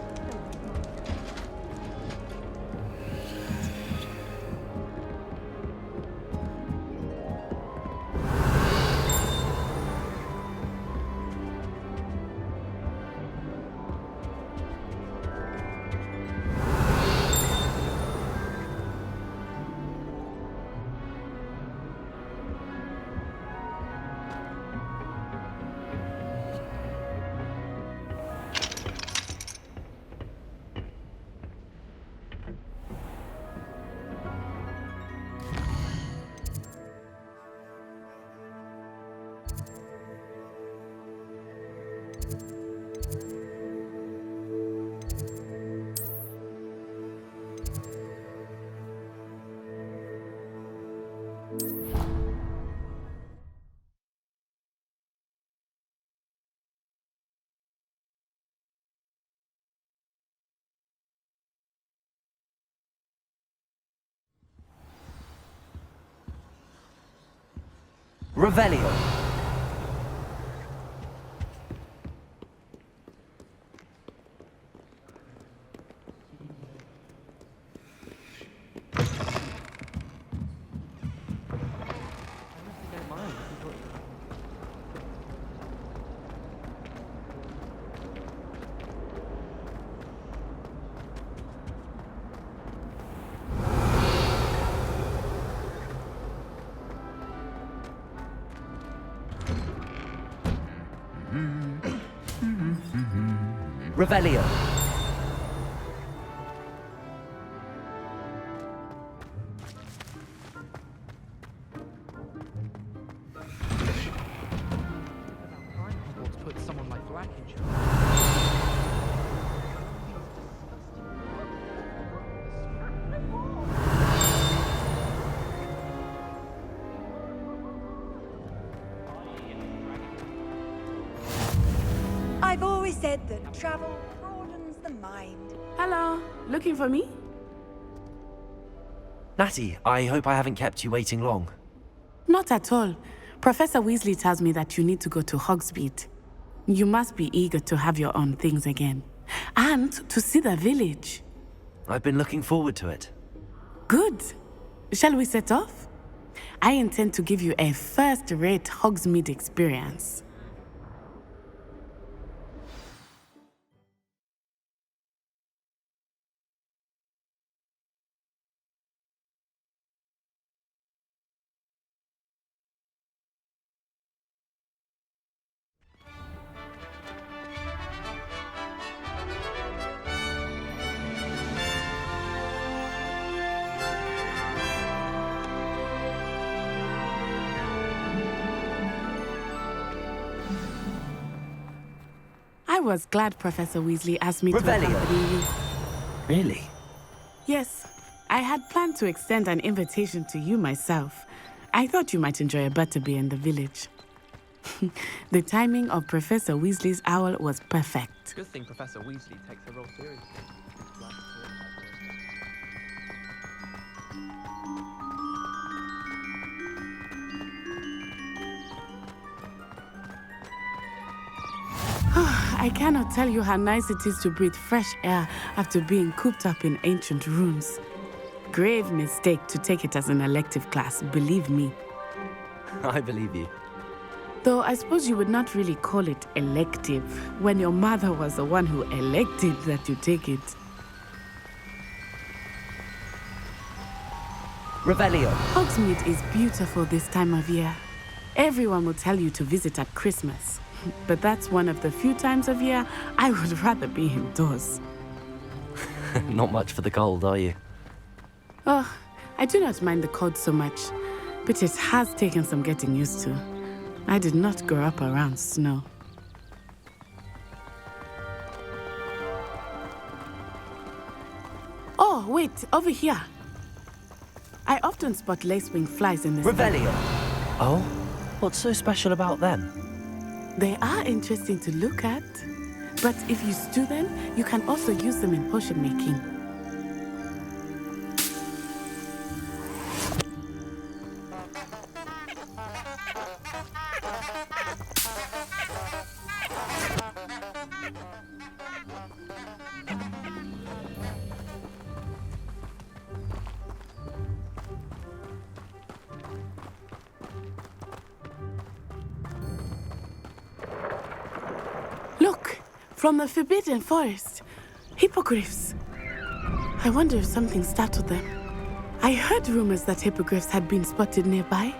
B: Revelio. Revelio.
J: To put someone like Black in charge.
K: I've always said that travel broadens the mind.
S: Hello, looking for me?
B: Natty, I hope I haven't kept you waiting long.
S: Not at all. Professor Weasley tells me that you need to go to Hogsmeade. You must be eager to have your own things again. And to see the village.
B: I've been looking forward to it.
S: Good. Shall we set off? I intend to give you a first-rate Hogsmeade experience. was glad Professor Weasley asked me to
B: Revelio.
S: accompany you.
B: Really?
S: Yes, I had planned to extend an invitation to you myself. I thought you might enjoy a butterbeer in the village. The timing of Professor Weasley's owl was perfect.
J: Good thing Professor Weasley takes her role seriously.
S: I cannot tell you how nice it is to breathe fresh air after being cooped up in ancient rooms. Grave mistake to take it as an elective class, believe me.
B: I believe you.
S: Though I suppose you would not really call it elective when your mother was the one who elected that you take it.
B: Revelio.
S: Hogsmeade is beautiful this time of year. Everyone will tell you to visit at Christmas. But that's one of the few times of year I would rather be indoors.
B: Not much for the cold, are you?
S: Oh, I do not mind the cold so much, but it has taken some getting used to. I did not grow up around snow. Oh, wait, over here. I often spot lacewing flies in this.
B: Revelio. Oh? What's so special about them?
S: They are interesting to look at, but if you stew them, you can also use them in potion making. Look, from the Forbidden Forest, hippogriffs. I wonder if something startled them. I heard rumors that hippogriffs had been spotted nearby.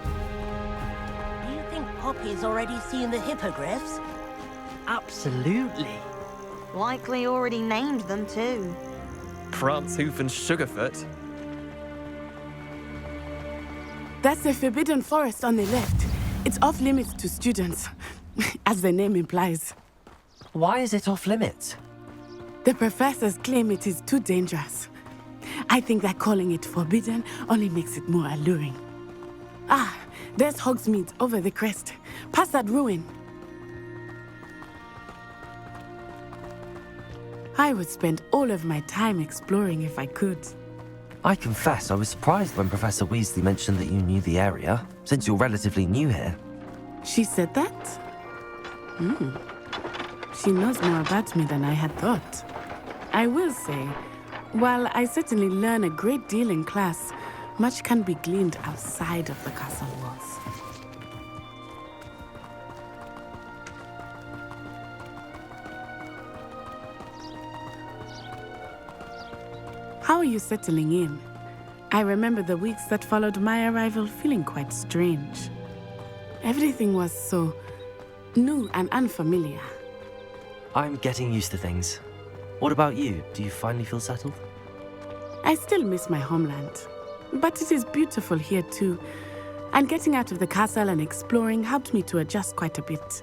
L: Do you think Poppy's already seen the hippogriffs?
G: Absolutely.
U: Likely already named them too.
J: Prancehoof and Sugarfoot.
S: That's the Forbidden Forest on the left. It's off limits to students, as the name implies.
B: Why is it off limits?
S: The professors claim it is too dangerous. I think that calling it forbidden only makes it more alluring. Ah, there's Hogsmeade over the crest. Past that ruin. I would spend all of my time exploring if I could.
B: I confess I was surprised when Professor Weasley mentioned that you knew the area, since you're relatively new here.
S: She said that? She knows more about me than I had thought. I will say, while I certainly learn a great deal in class, much can be gleaned outside of the castle walls. How are you settling in? I remember the weeks that followed my arrival feeling quite strange. Everything was so new and unfamiliar.
B: I'm getting used to things. What about you? Do you finally feel settled?
S: I still miss my homeland, but it is beautiful here too. And getting out of the castle and exploring helped me to adjust quite a bit.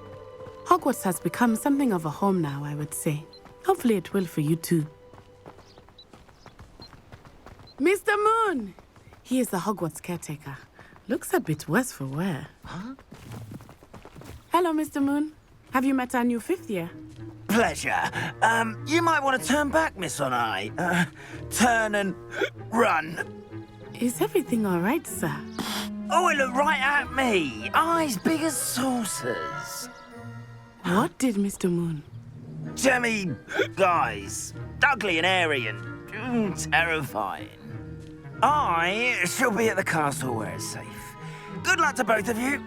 S: Hogwarts has become something of a home now, I would say. Hopefully it will for you too. Mr. Moon! He is the Hogwarts caretaker. Looks a bit worse for wear.
I: Huh?
S: Hello, Mr. Moon. Have you met our new fifth year?
V: Pleasure. You might want to turn back, Miss On-Eye. Turn and run.
S: Is everything all right, sir?
V: Oh, it looked right at me. Eyes big as saucers.
S: What did Mr. Moon?
V: Jemmy guys. Ugly and airy and terrifying. I shall be at the castle where it's safe. Good luck to both of you.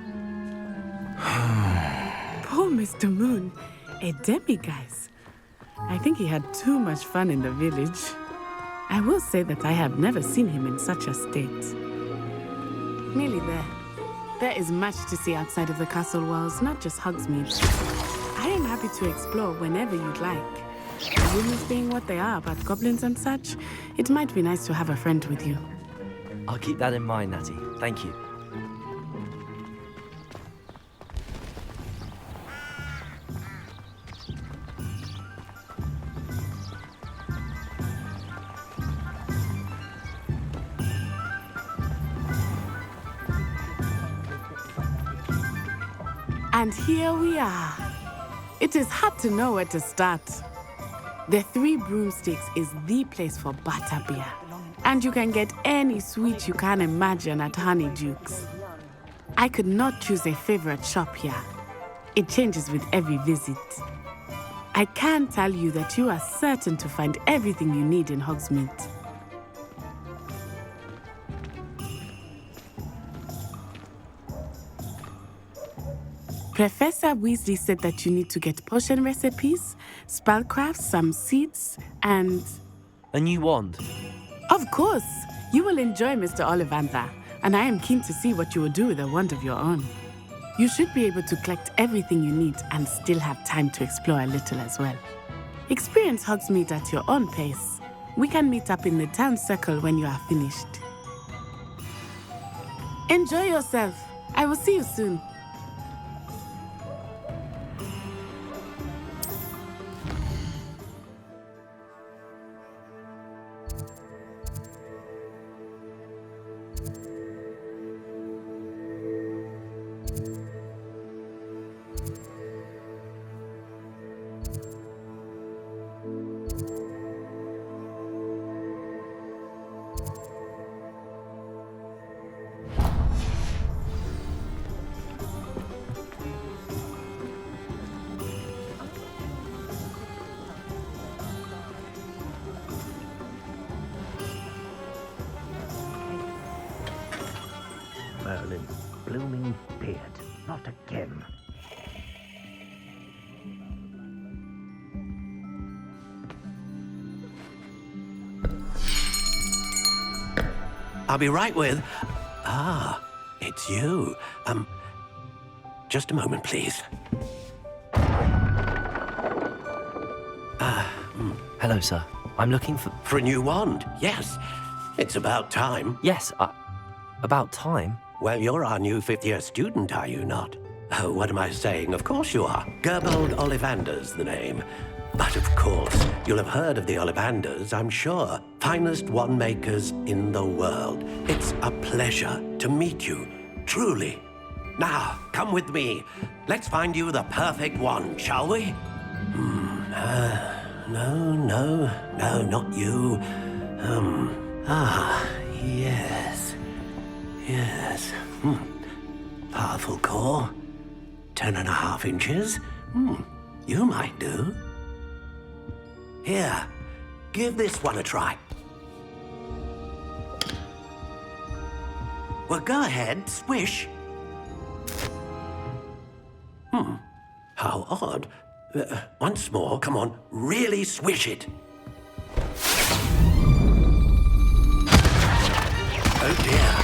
S: Poor Mr. Moon. A demiguise. I think he had too much fun in the village. I will say that I have never seen him in such a state. Nearly there. There is much to see outside of the castle walls, not just Hogsmeade. I am happy to explore whenever you'd like. Rumors being what they are about goblins and such, it might be nice to have a friend with you.
B: I'll keep that in mind, Natty. Thank you.
S: And here we are. It is hard to know where to start. The Three Broomsticks is the place for butterbeer. And you can get any sweet you can imagine at Honeydukes. I could not choose a favorite shop here. It changes with every visit. I can tell you that you are certain to find everything you need in Hogsmeade. Professor Weasley said that you need to get potion recipes, spellcrafts, some seeds, and...
B: A new wand.
S: Of course! You will enjoy Mr. Ollivander, and I am keen to see what you will do with a wand of your own. You should be able to collect everything you need and still have time to explore a little as well. Experience Hogsmeade at your own pace. We can meet up in the town circle when you are finished. Enjoy yourself. I will see you soon.
P: Merlin's blooming beard. Not again.
N: I'll be right with... Ah, it's you. Just a moment, please.
B: Hello, sir. I'm looking for...
N: For a new wand, yes. It's about time.
B: Yes, about time?
N: Well, you're our new fifth-year student, are you not? Oh, what am I saying? Of course you are. Gerbold Ollivander's the name. But of course, you'll have heard of the Ollivanders, I'm sure. Finest wand makers in the world. It's a pleasure to meet you, truly. Now, come with me. Let's find you the perfect wand, shall we? No, not you. Yes. Powerful core. 10.5 inches. You might do. Here, give this one a try. Well, go ahead, swish. How odd. Once more, come on, really swish it. Oh dear.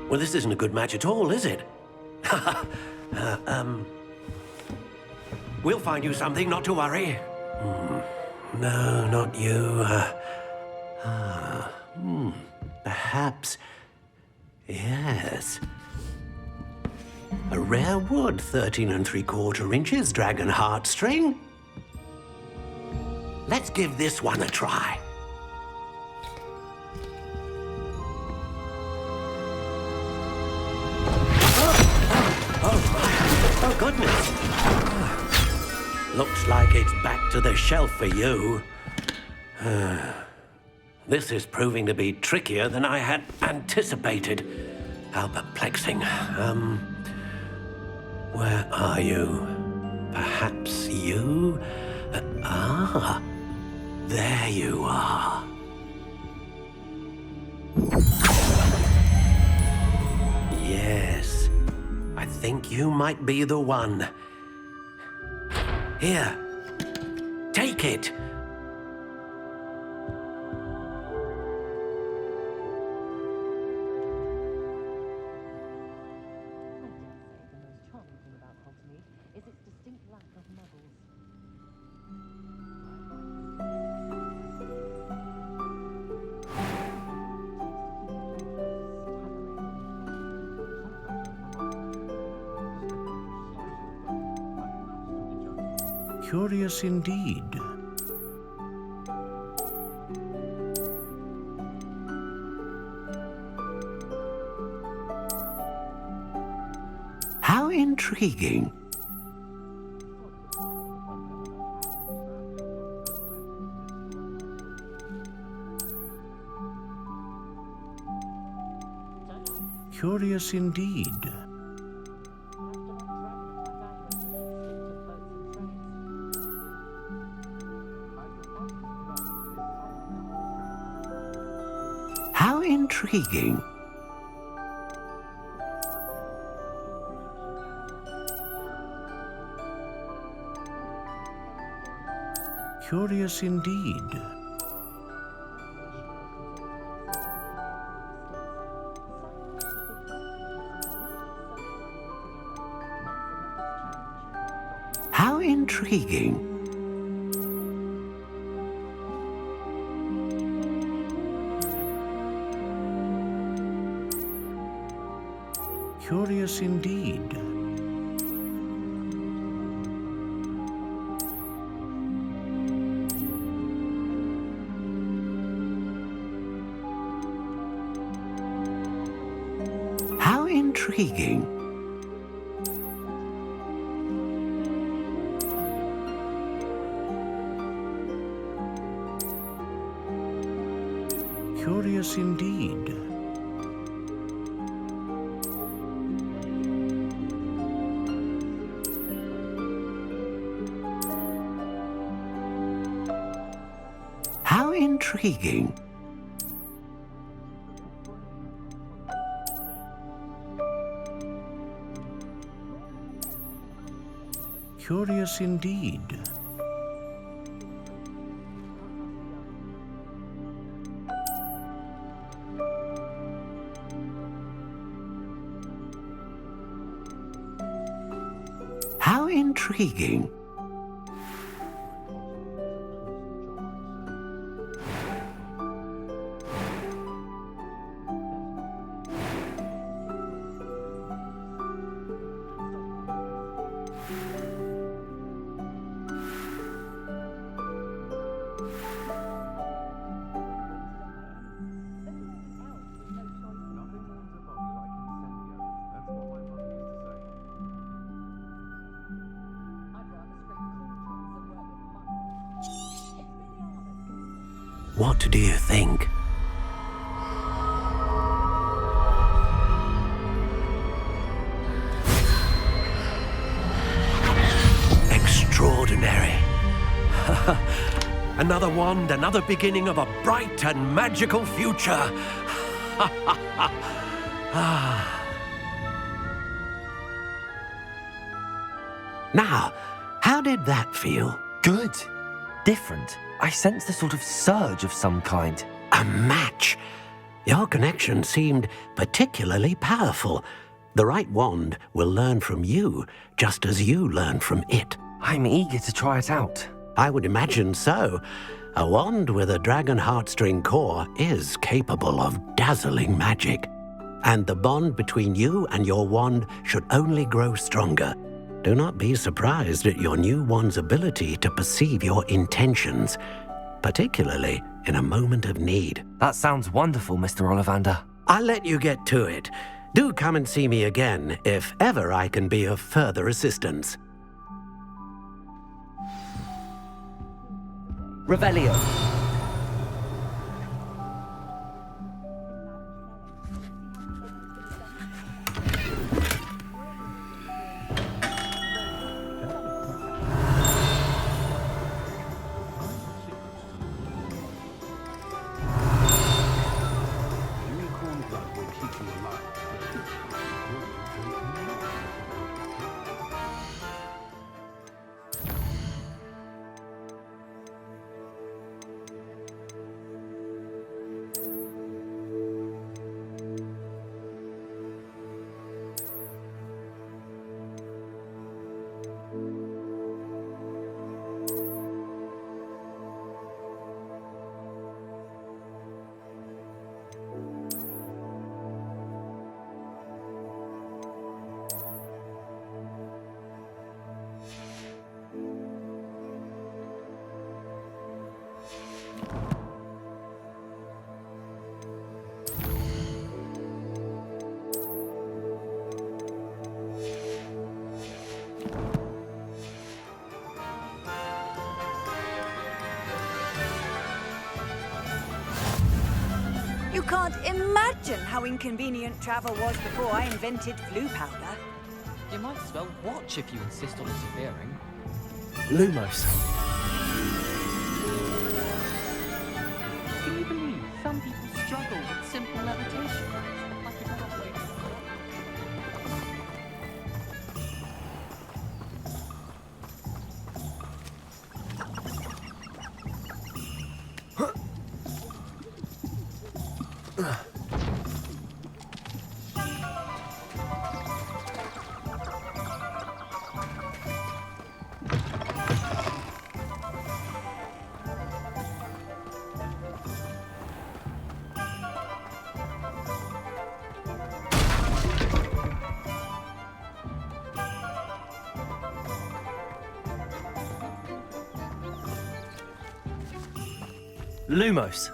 N: Well, this isn't a good match at all, is it? We'll find you something, not to worry. No, not you. Perhaps... Yes. A rare wood, 13 3/4 inches, dragon heartstring. Let's give this one a try. Oh, goodness. Looks like it's back to the shelf for you. This is proving to be trickier than I had anticipated. How perplexing. Where are you? Perhaps you? There you are. Yes, I think you might be the one. Here, take it.
P: Curious indeed.
N: intriguing.
P: Curious indeed.
N: How intriguing.
P: Curious indeed.
N: How intriguing.
P: Curious indeed.
N: How intriguing.
P: Curious indeed.
N: How intriguing.
P: Curious indeed.
N: How intriguing. What do you think? Extraordinary. Another wand, another beginning of a bright and magical future. Now, how did that feel?
B: Good. Different. I sensed a sort of surge of some kind.
N: A match. Your connection seemed particularly powerful. The right wand will learn from you, just as you learn from it.
B: I'm eager to try it out.
N: I would imagine so. A wand with a dragon heartstring core is capable of dazzling magic. And the bond between you and your wand should only grow stronger. Do not be surprised at your new wand's ability to perceive your intentions, particularly in a moment of need.
B: That sounds wonderful, Mr. Ollivander.
N: I'll let you get to it. Do come and see me again if ever I can be of further assistance.
B: Revelio.
K: You can't imagine how inconvenient travel was before I invented flu powder.
T: You might as well watch if you insist on interfering.
B: Lumos.
T: Can you believe some people struggle with simple levitation? Like a dog.
B: Lumos.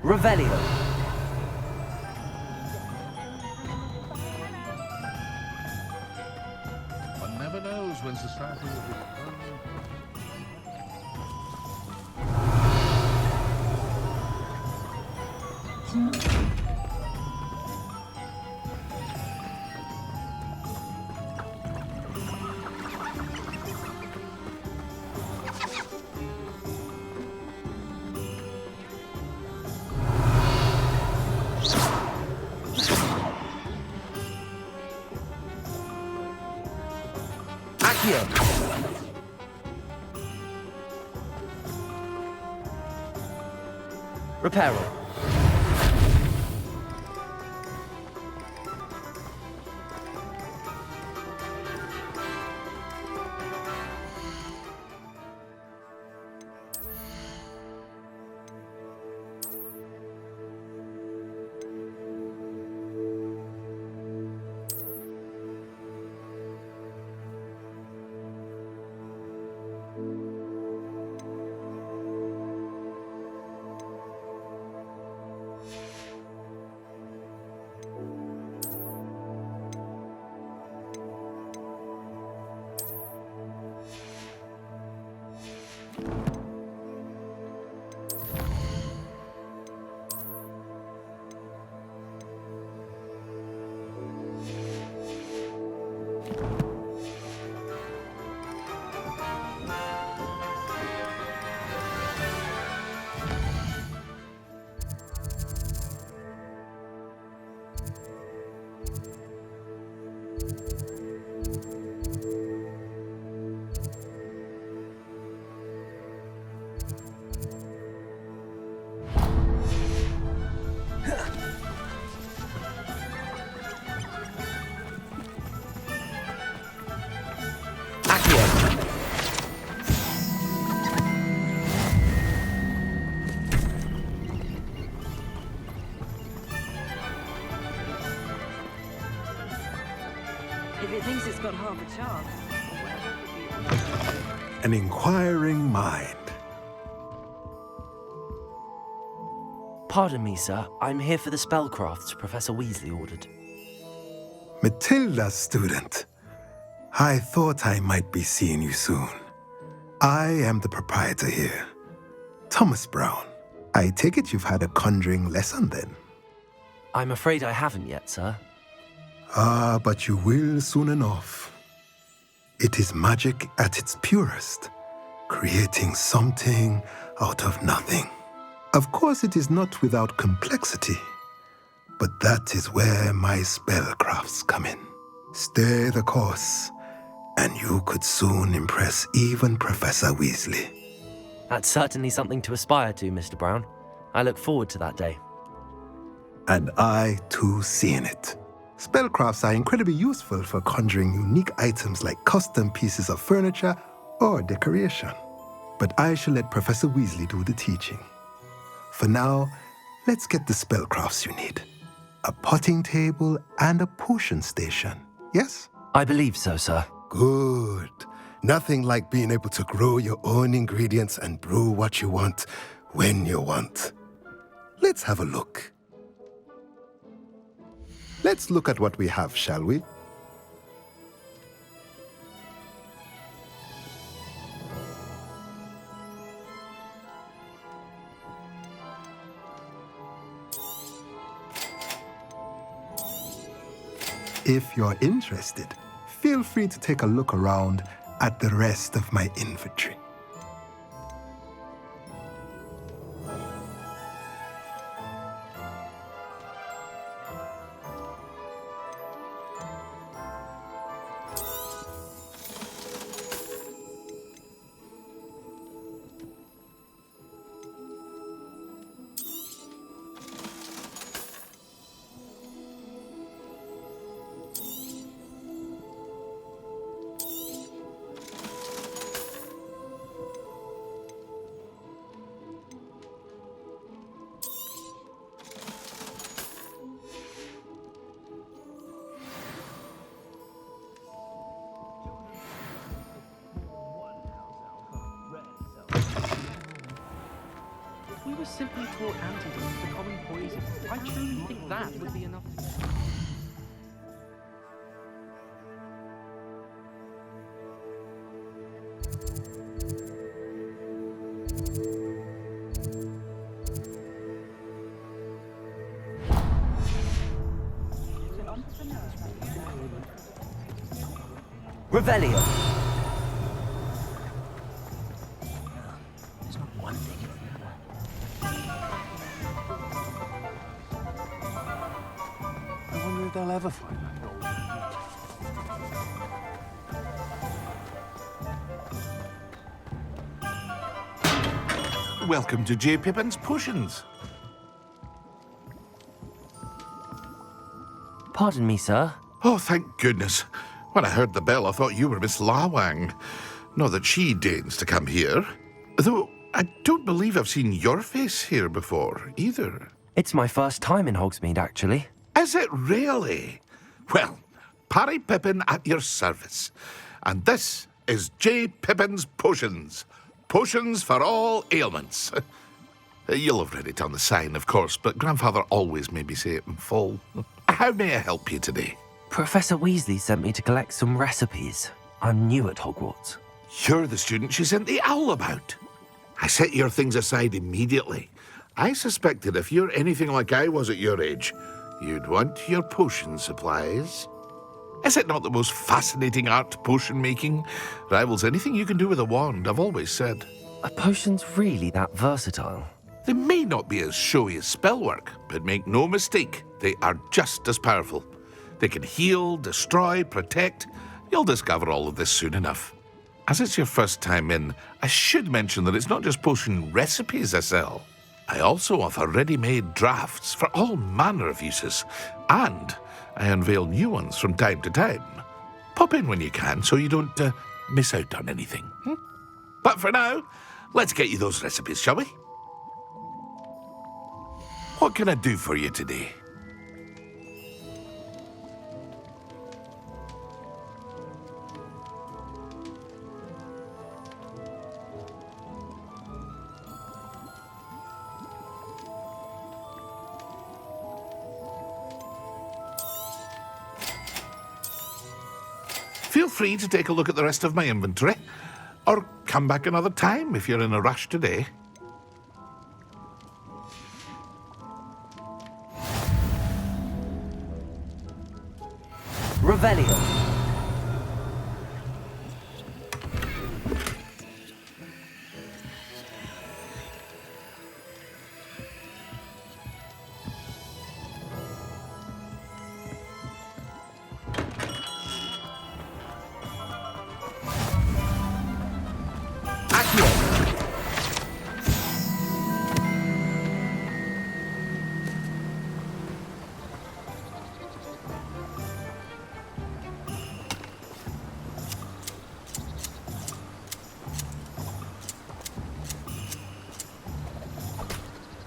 B: Revelio.
Q: One never knows when society will be.
B: Reparo.
K: If it thinks it's got half a chance.
R: An inquiring mind.
B: Pardon me, sir. I'm here for the spellcrafts Professor Weasley ordered.
R: Matilda's student. I thought I might be seeing you soon. I am the proprietor here, Thomas Brown. I take it you've had a conjuring lesson then?
B: I'm afraid I haven't yet, sir.
R: Ah, but you will soon enough. It is magic at its purest, creating something out of nothing. Of course, it is not without complexity, but that is where my spellcrafts come in. Stay the course, and you could soon impress even Professor Weasley.
B: That's certainly something to aspire to, Mr. Brown. I look forward to that day.
R: And I, too, seeing it. Spellcrafts are incredibly useful for conjuring unique items like custom pieces of furniture or decoration. But I shall let Professor Weasley do the teaching. For now, let's get the spellcrafts you need. A potting table and a potion station, yes?
B: I believe so, sir.
R: Good. Nothing like being able to grow your own ingredients and brew what you want, when you want. Let's have a look. Let's look at what we have, shall we? If you're interested, feel free to take a look around at the rest of my inventory.
J: If we were simply taught antidotes to common poison, I truly think that would be enough.
B: Revelio.
L: It's not one thing.
Q: I wonder if they'll ever find that gold. Welcome to J. Pippin's Potions.
B: Pardon me, sir.
Q: Oh, thank goodness. When I heard the bell, I thought you were Miss Lawang. Not that she deigns to come here. Though I don't believe I've seen your face here before, either.
B: It's my first time in Hogsmeade, actually.
Q: Is it really? Well, Parry Pippin at your service. And this is J. Pippin's Potions. Potions for all ailments. You'll have read it on the sign, of course, but Grandfather always made me say it in full. How may I help you today?
B: Professor Weasley sent me to collect some recipes. I'm new at Hogwarts.
Q: You're the student she sent the owl about. I set your things aside immediately. I suspected if you're anything like I was at your age, you'd want your potion supplies. Is it not the most fascinating art, potion making? Rivals anything you can do with a wand, I've always said.
B: Are potions really that versatile?
Q: They may not be as showy as spellwork, but make no mistake, they are just as powerful. They can heal, destroy, protect. You'll discover all of this soon enough. As it's your first time in, I should mention that it's not just potion recipes I sell. I also offer ready-made drafts for all manner of uses, and I unveil new ones from time to time. Pop in when you can so you don't miss out on anything. But for now, let's get you those recipes, shall we? What can I do for you today? Feel free to take a look at the rest of my inventory, or come back another time if you're in a rush today.
B: Revelio.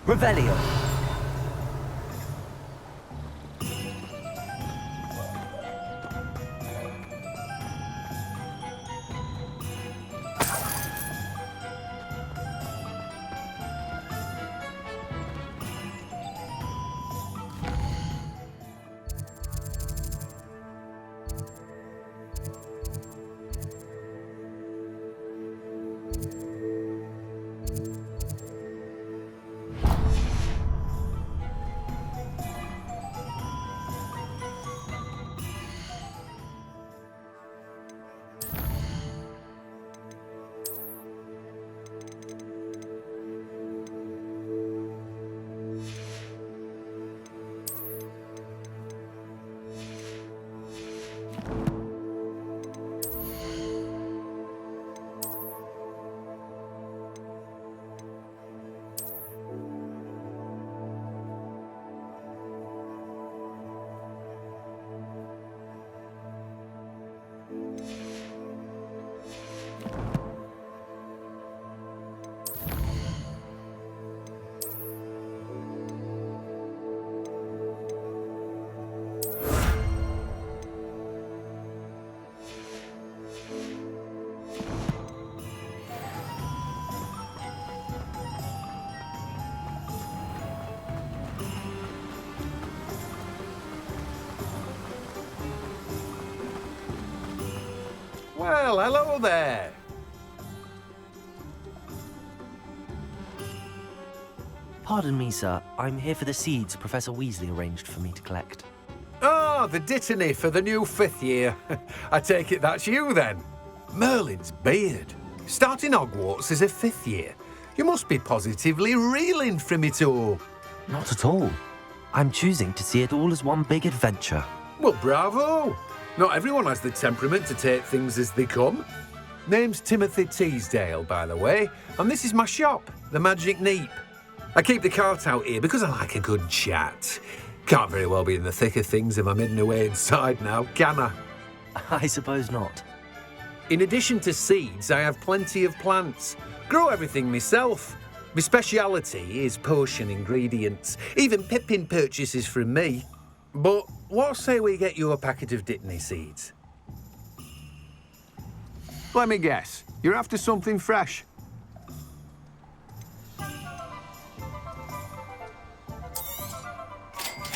B: Revelio.
A: Well, hello there.
B: Pardon me, sir. I'm here for the seeds Professor Weasley arranged for me to collect.
A: Ah, the dittany for the new 5th year. I take it that's you, then. Merlin's beard. Starting Hogwarts as a 5th year. You must be positively reeling from it all.
B: Not at all. I'm choosing to see it all as one big adventure.
A: Well, bravo. Not everyone has the temperament to take things as they come. Name's Timothy Teasdale, by the way, and this is my shop, the Magic Neep. I keep the cart out here because I like a good chat. Can't very well be in the thick of things if I'm hidden away inside now, can I?
B: I suppose not.
A: In addition to seeds, I have plenty of plants. Grow everything myself. My speciality is potion ingredients. Even Pippin purchases from me. But what say we get you a packet of Dittany seeds?
J: Let me guess. You're after something fresh.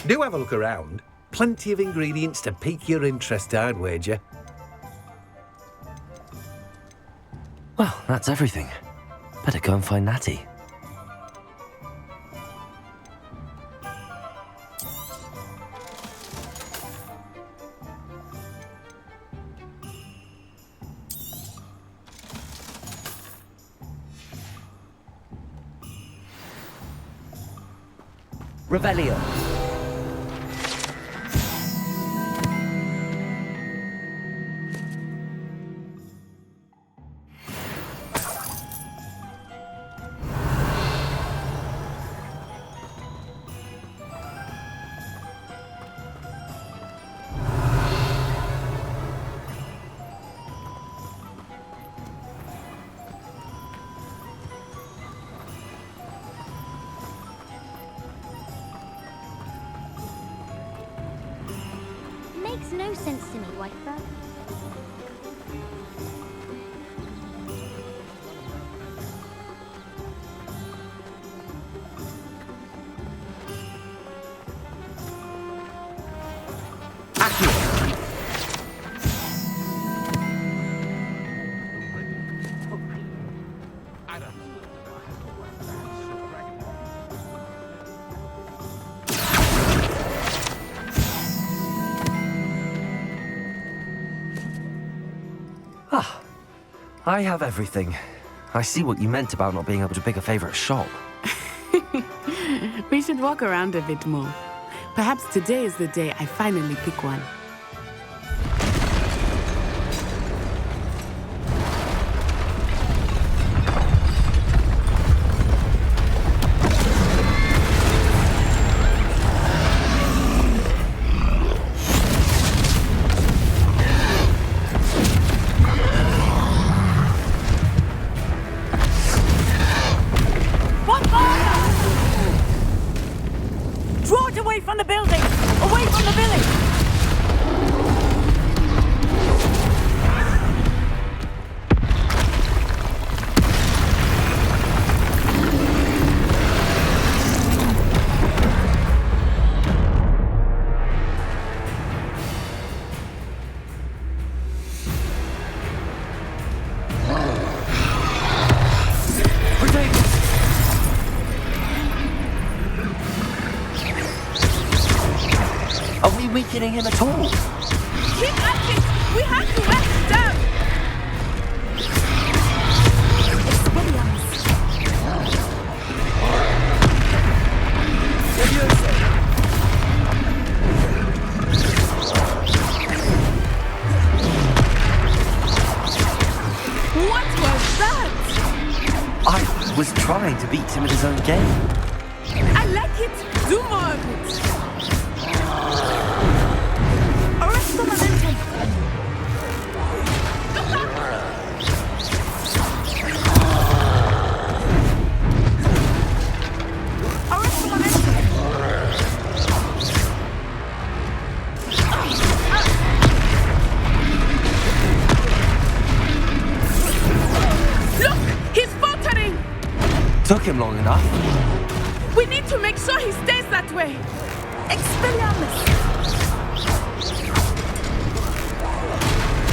A: Do have a look around. Plenty of ingredients to pique your interest, I'd wager.
B: Well, that's everything. Better go and find Natty. Revelio.
M: Makes no sense to me, Whitebird.
B: I have everything. I see what you meant about not being able to pick a favorite shop.
S: We should walk around a bit more. Perhaps today is the day I finally pick one.
K: Draw it away from the building! Away from the village!
B: Are we weakening him at all?
U: Keep at it! We have to wear him down! What was that?
B: I was trying to beat him at his own game.
U: I like it! Do more of it! Arrest the momentum! Arrest the momentum! Look! He's faltering!
B: Took him long enough.
U: We need to make sure he stays that way! Expelliarmus!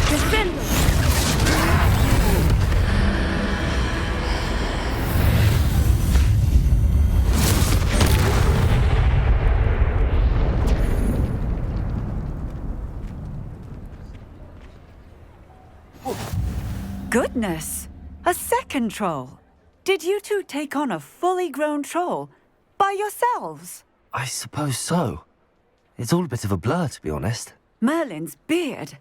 U: Defend!
K: goodness! A second troll! Did you two take on a fully grown troll by yourselves?
B: I suppose so. It's all a bit of a blur, to be honest.
K: Merlin's beard.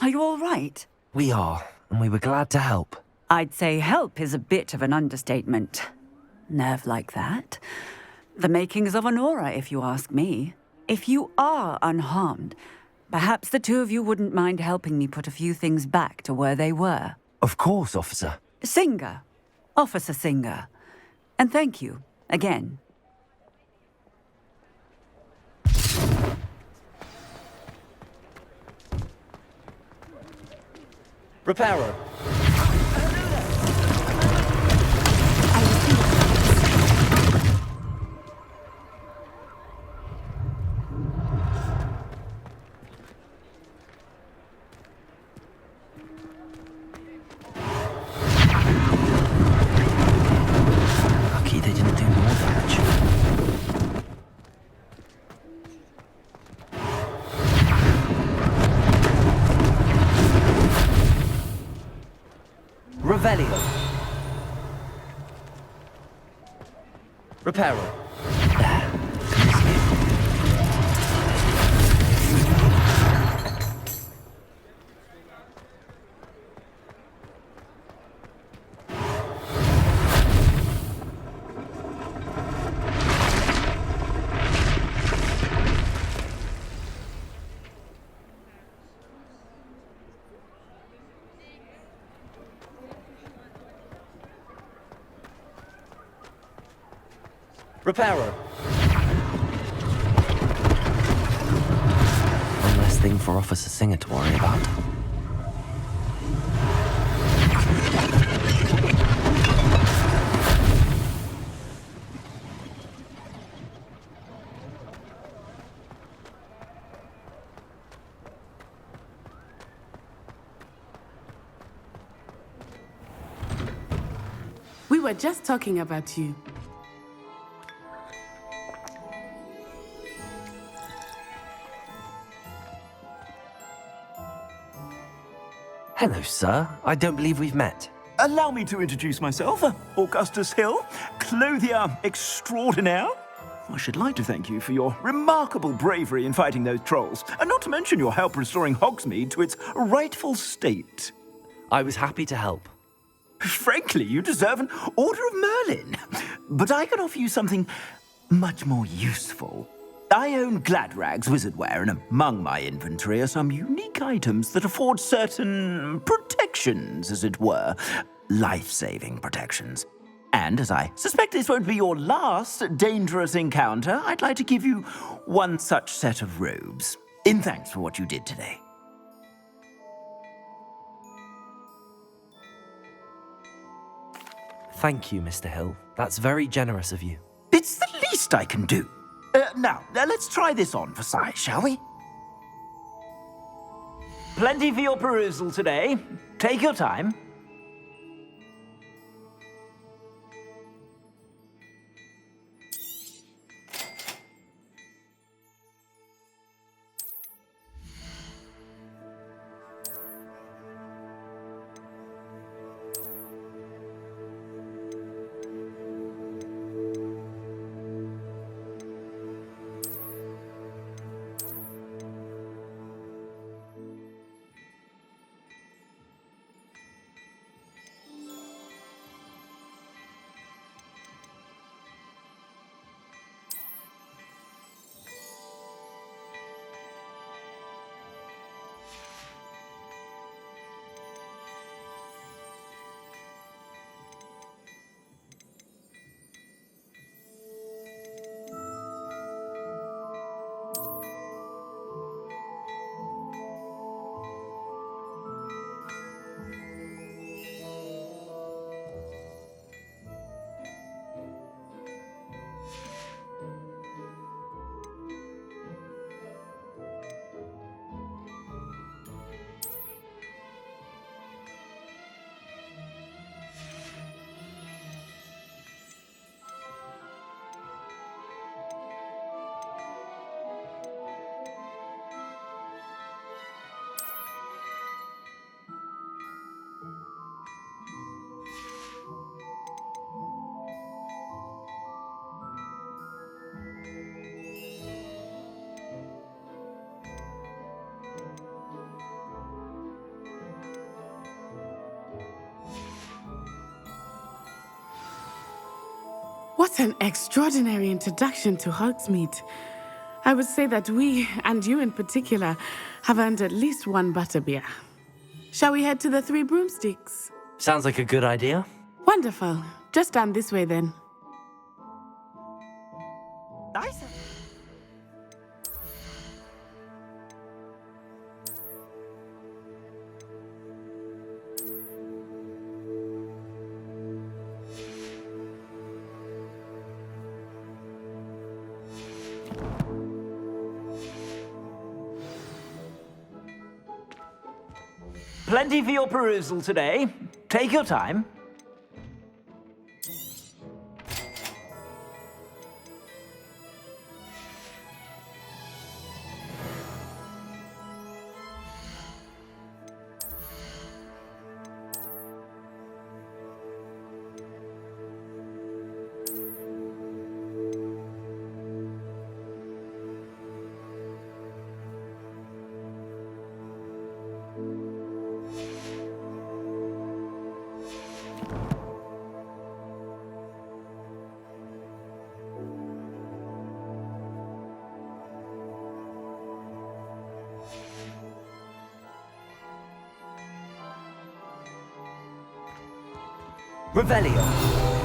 K: Are you all right?
B: We are, and we were glad to help.
K: I'd say help is a bit of an understatement. Nerve like that. The makings of an aura, if you ask me. If you are unharmed, perhaps the two of you wouldn't mind helping me put a few things back to where they were.
B: Of course, officer.
K: Singer. Officer Singer. And thank you, again.
C: Repairer.
B: Lucky they didn't do more damage.
C: Revelio. Repairer. Repairer.
B: One less thing for Officer Singer to worry about.
S: We were just talking about you.
B: Hello, sir. I don't believe we've met.
V: Allow me to introduce myself, Augustus Hill, clothier extraordinaire. I should like to thank you for your remarkable bravery in fighting those trolls, and not to mention your help restoring Hogsmeade to its rightful state.
B: I was happy to help.
V: Frankly, you deserve an Order of Merlin. But I can offer you something much more useful. I own Gladrag's wizardware, and among my inventory are some unique items that afford certain protections, as it were. Life-saving protections. And as I suspect this won't be your last dangerous encounter, I'd like to give you one such set of robes, in thanks for what you did today.
B: Thank you, Mr. Hill. That's very generous of you.
V: It's the least I can do. Now, let's try this on for size, shall we? Plenty for your perusal today. Take your time.
S: What an extraordinary introduction to Hogsmeade. I would say that we, and you in particular, have earned at least one butterbeer. Shall we head to the Three Broomsticks?
B: Sounds like a good idea.
S: Wonderful. Just down this way then.
V: Nice. Plenty for your perusal today. Take your time.
B: Revelio.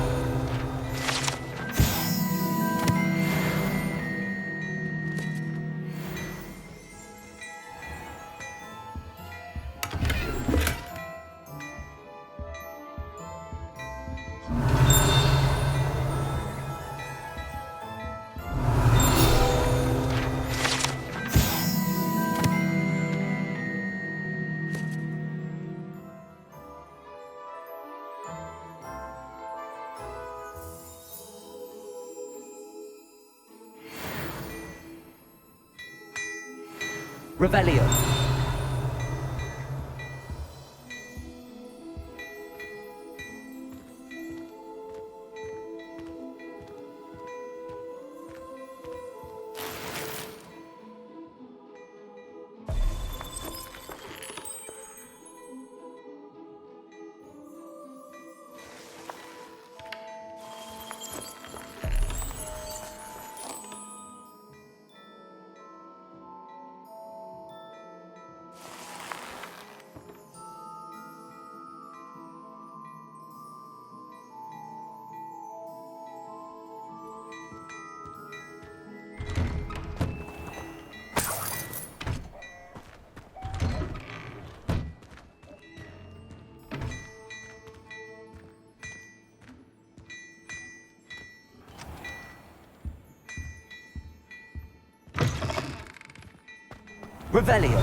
B: Revelio. Revelio.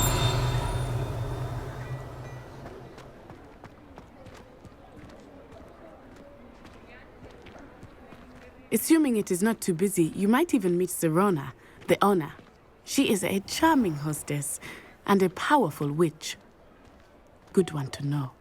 S: Assuming it is not too busy, you might even meet Sirona, the owner. She is a charming hostess and a powerful witch. Good one to know.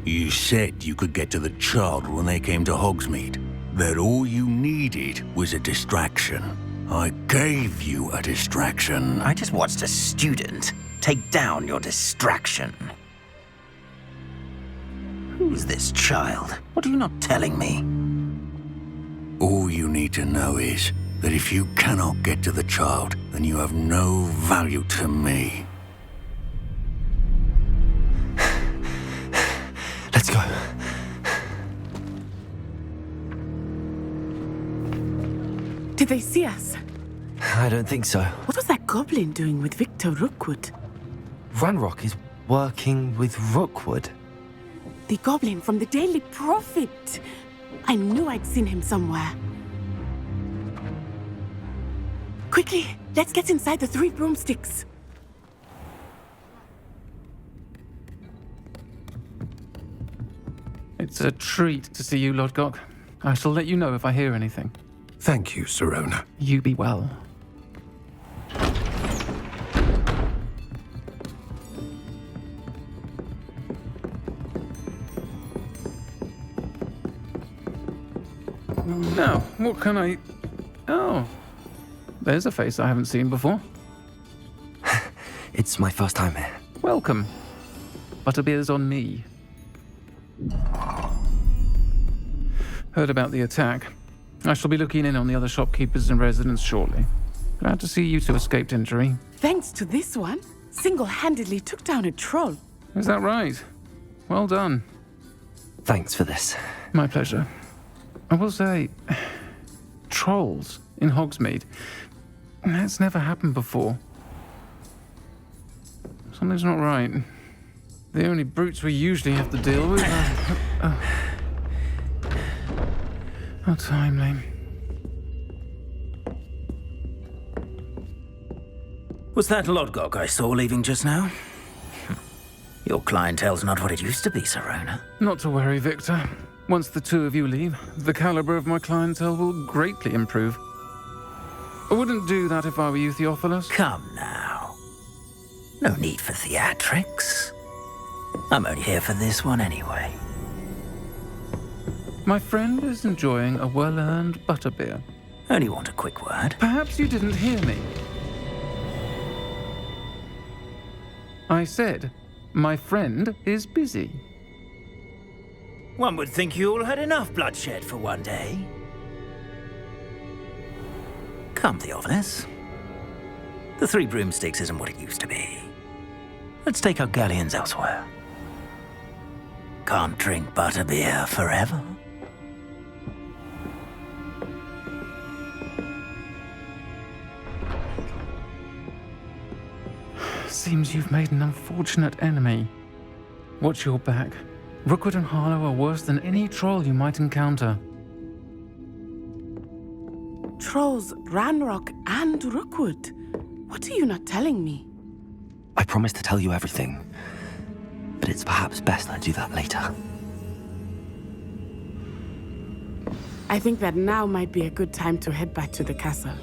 P: You said you could get to the child when they came to Hogsmeade. That all you needed was a distraction. I gave you a distraction.
V: I just watched a student take down your distraction. Who's this child? What are you not telling me?
P: All you need to know is that if you cannot get to the child, then you have no value to me.
B: Let's go.
S: Did they see us?
B: I don't think so.
S: What was that goblin doing with Victor Rookwood?
B: Ranrock is working with Rookwood.
S: The goblin from the Daily Prophet. I knew I'd seen him somewhere. Quickly, let's get inside the Three Broomsticks.
C: It's a treat to see you, Lodgok. I shall let you know if I hear anything.
A: Thank you, Sirona.
C: You be well. What can I... Oh, there's a face I haven't seen before.
B: It's my first time here.
C: Welcome. Butterbeer's on me. Heard about the attack. I shall be looking in on the other shopkeepers and residents shortly. Glad to see you two escaped injury.
S: Thanks to this one, single-handedly took down a troll.
C: Is that right? Well done.
B: Thanks for this.
C: My pleasure. I will say, trolls in Hogsmeade. That's never happened before. Something's not right. The only brutes we usually have to deal with are... How timely.
V: Was that Lodgok I saw leaving just now? Your clientele's not what it used to be, Serona.
C: Not to worry, Victor. Once the two of you leave, the caliber of my clientele will greatly improve. I wouldn't do that if I were you, Theophilus.
V: Come now. No need for theatrics. I'm only here for this one anyway.
C: My friend is enjoying a well-earned butterbeer.
V: Only want a quick word.
C: Perhaps you didn't hear me. I said, my friend is busy.
V: One would think you all had enough bloodshed for one day. Come, Theophilus. The Three Broomsticks isn't what it used to be. Let's take our galleons elsewhere. Can't drink butterbeer forever.
C: Seems you've made an unfortunate enemy. Watch your back. Rookwood and Harlow are worse than any troll you might encounter.
S: Trolls, Ranrock, and Rookwood. What are you not telling me?
B: I promised to tell you everything, but it's perhaps best I do that later.
S: I think that now might be a good time to head back to the castle.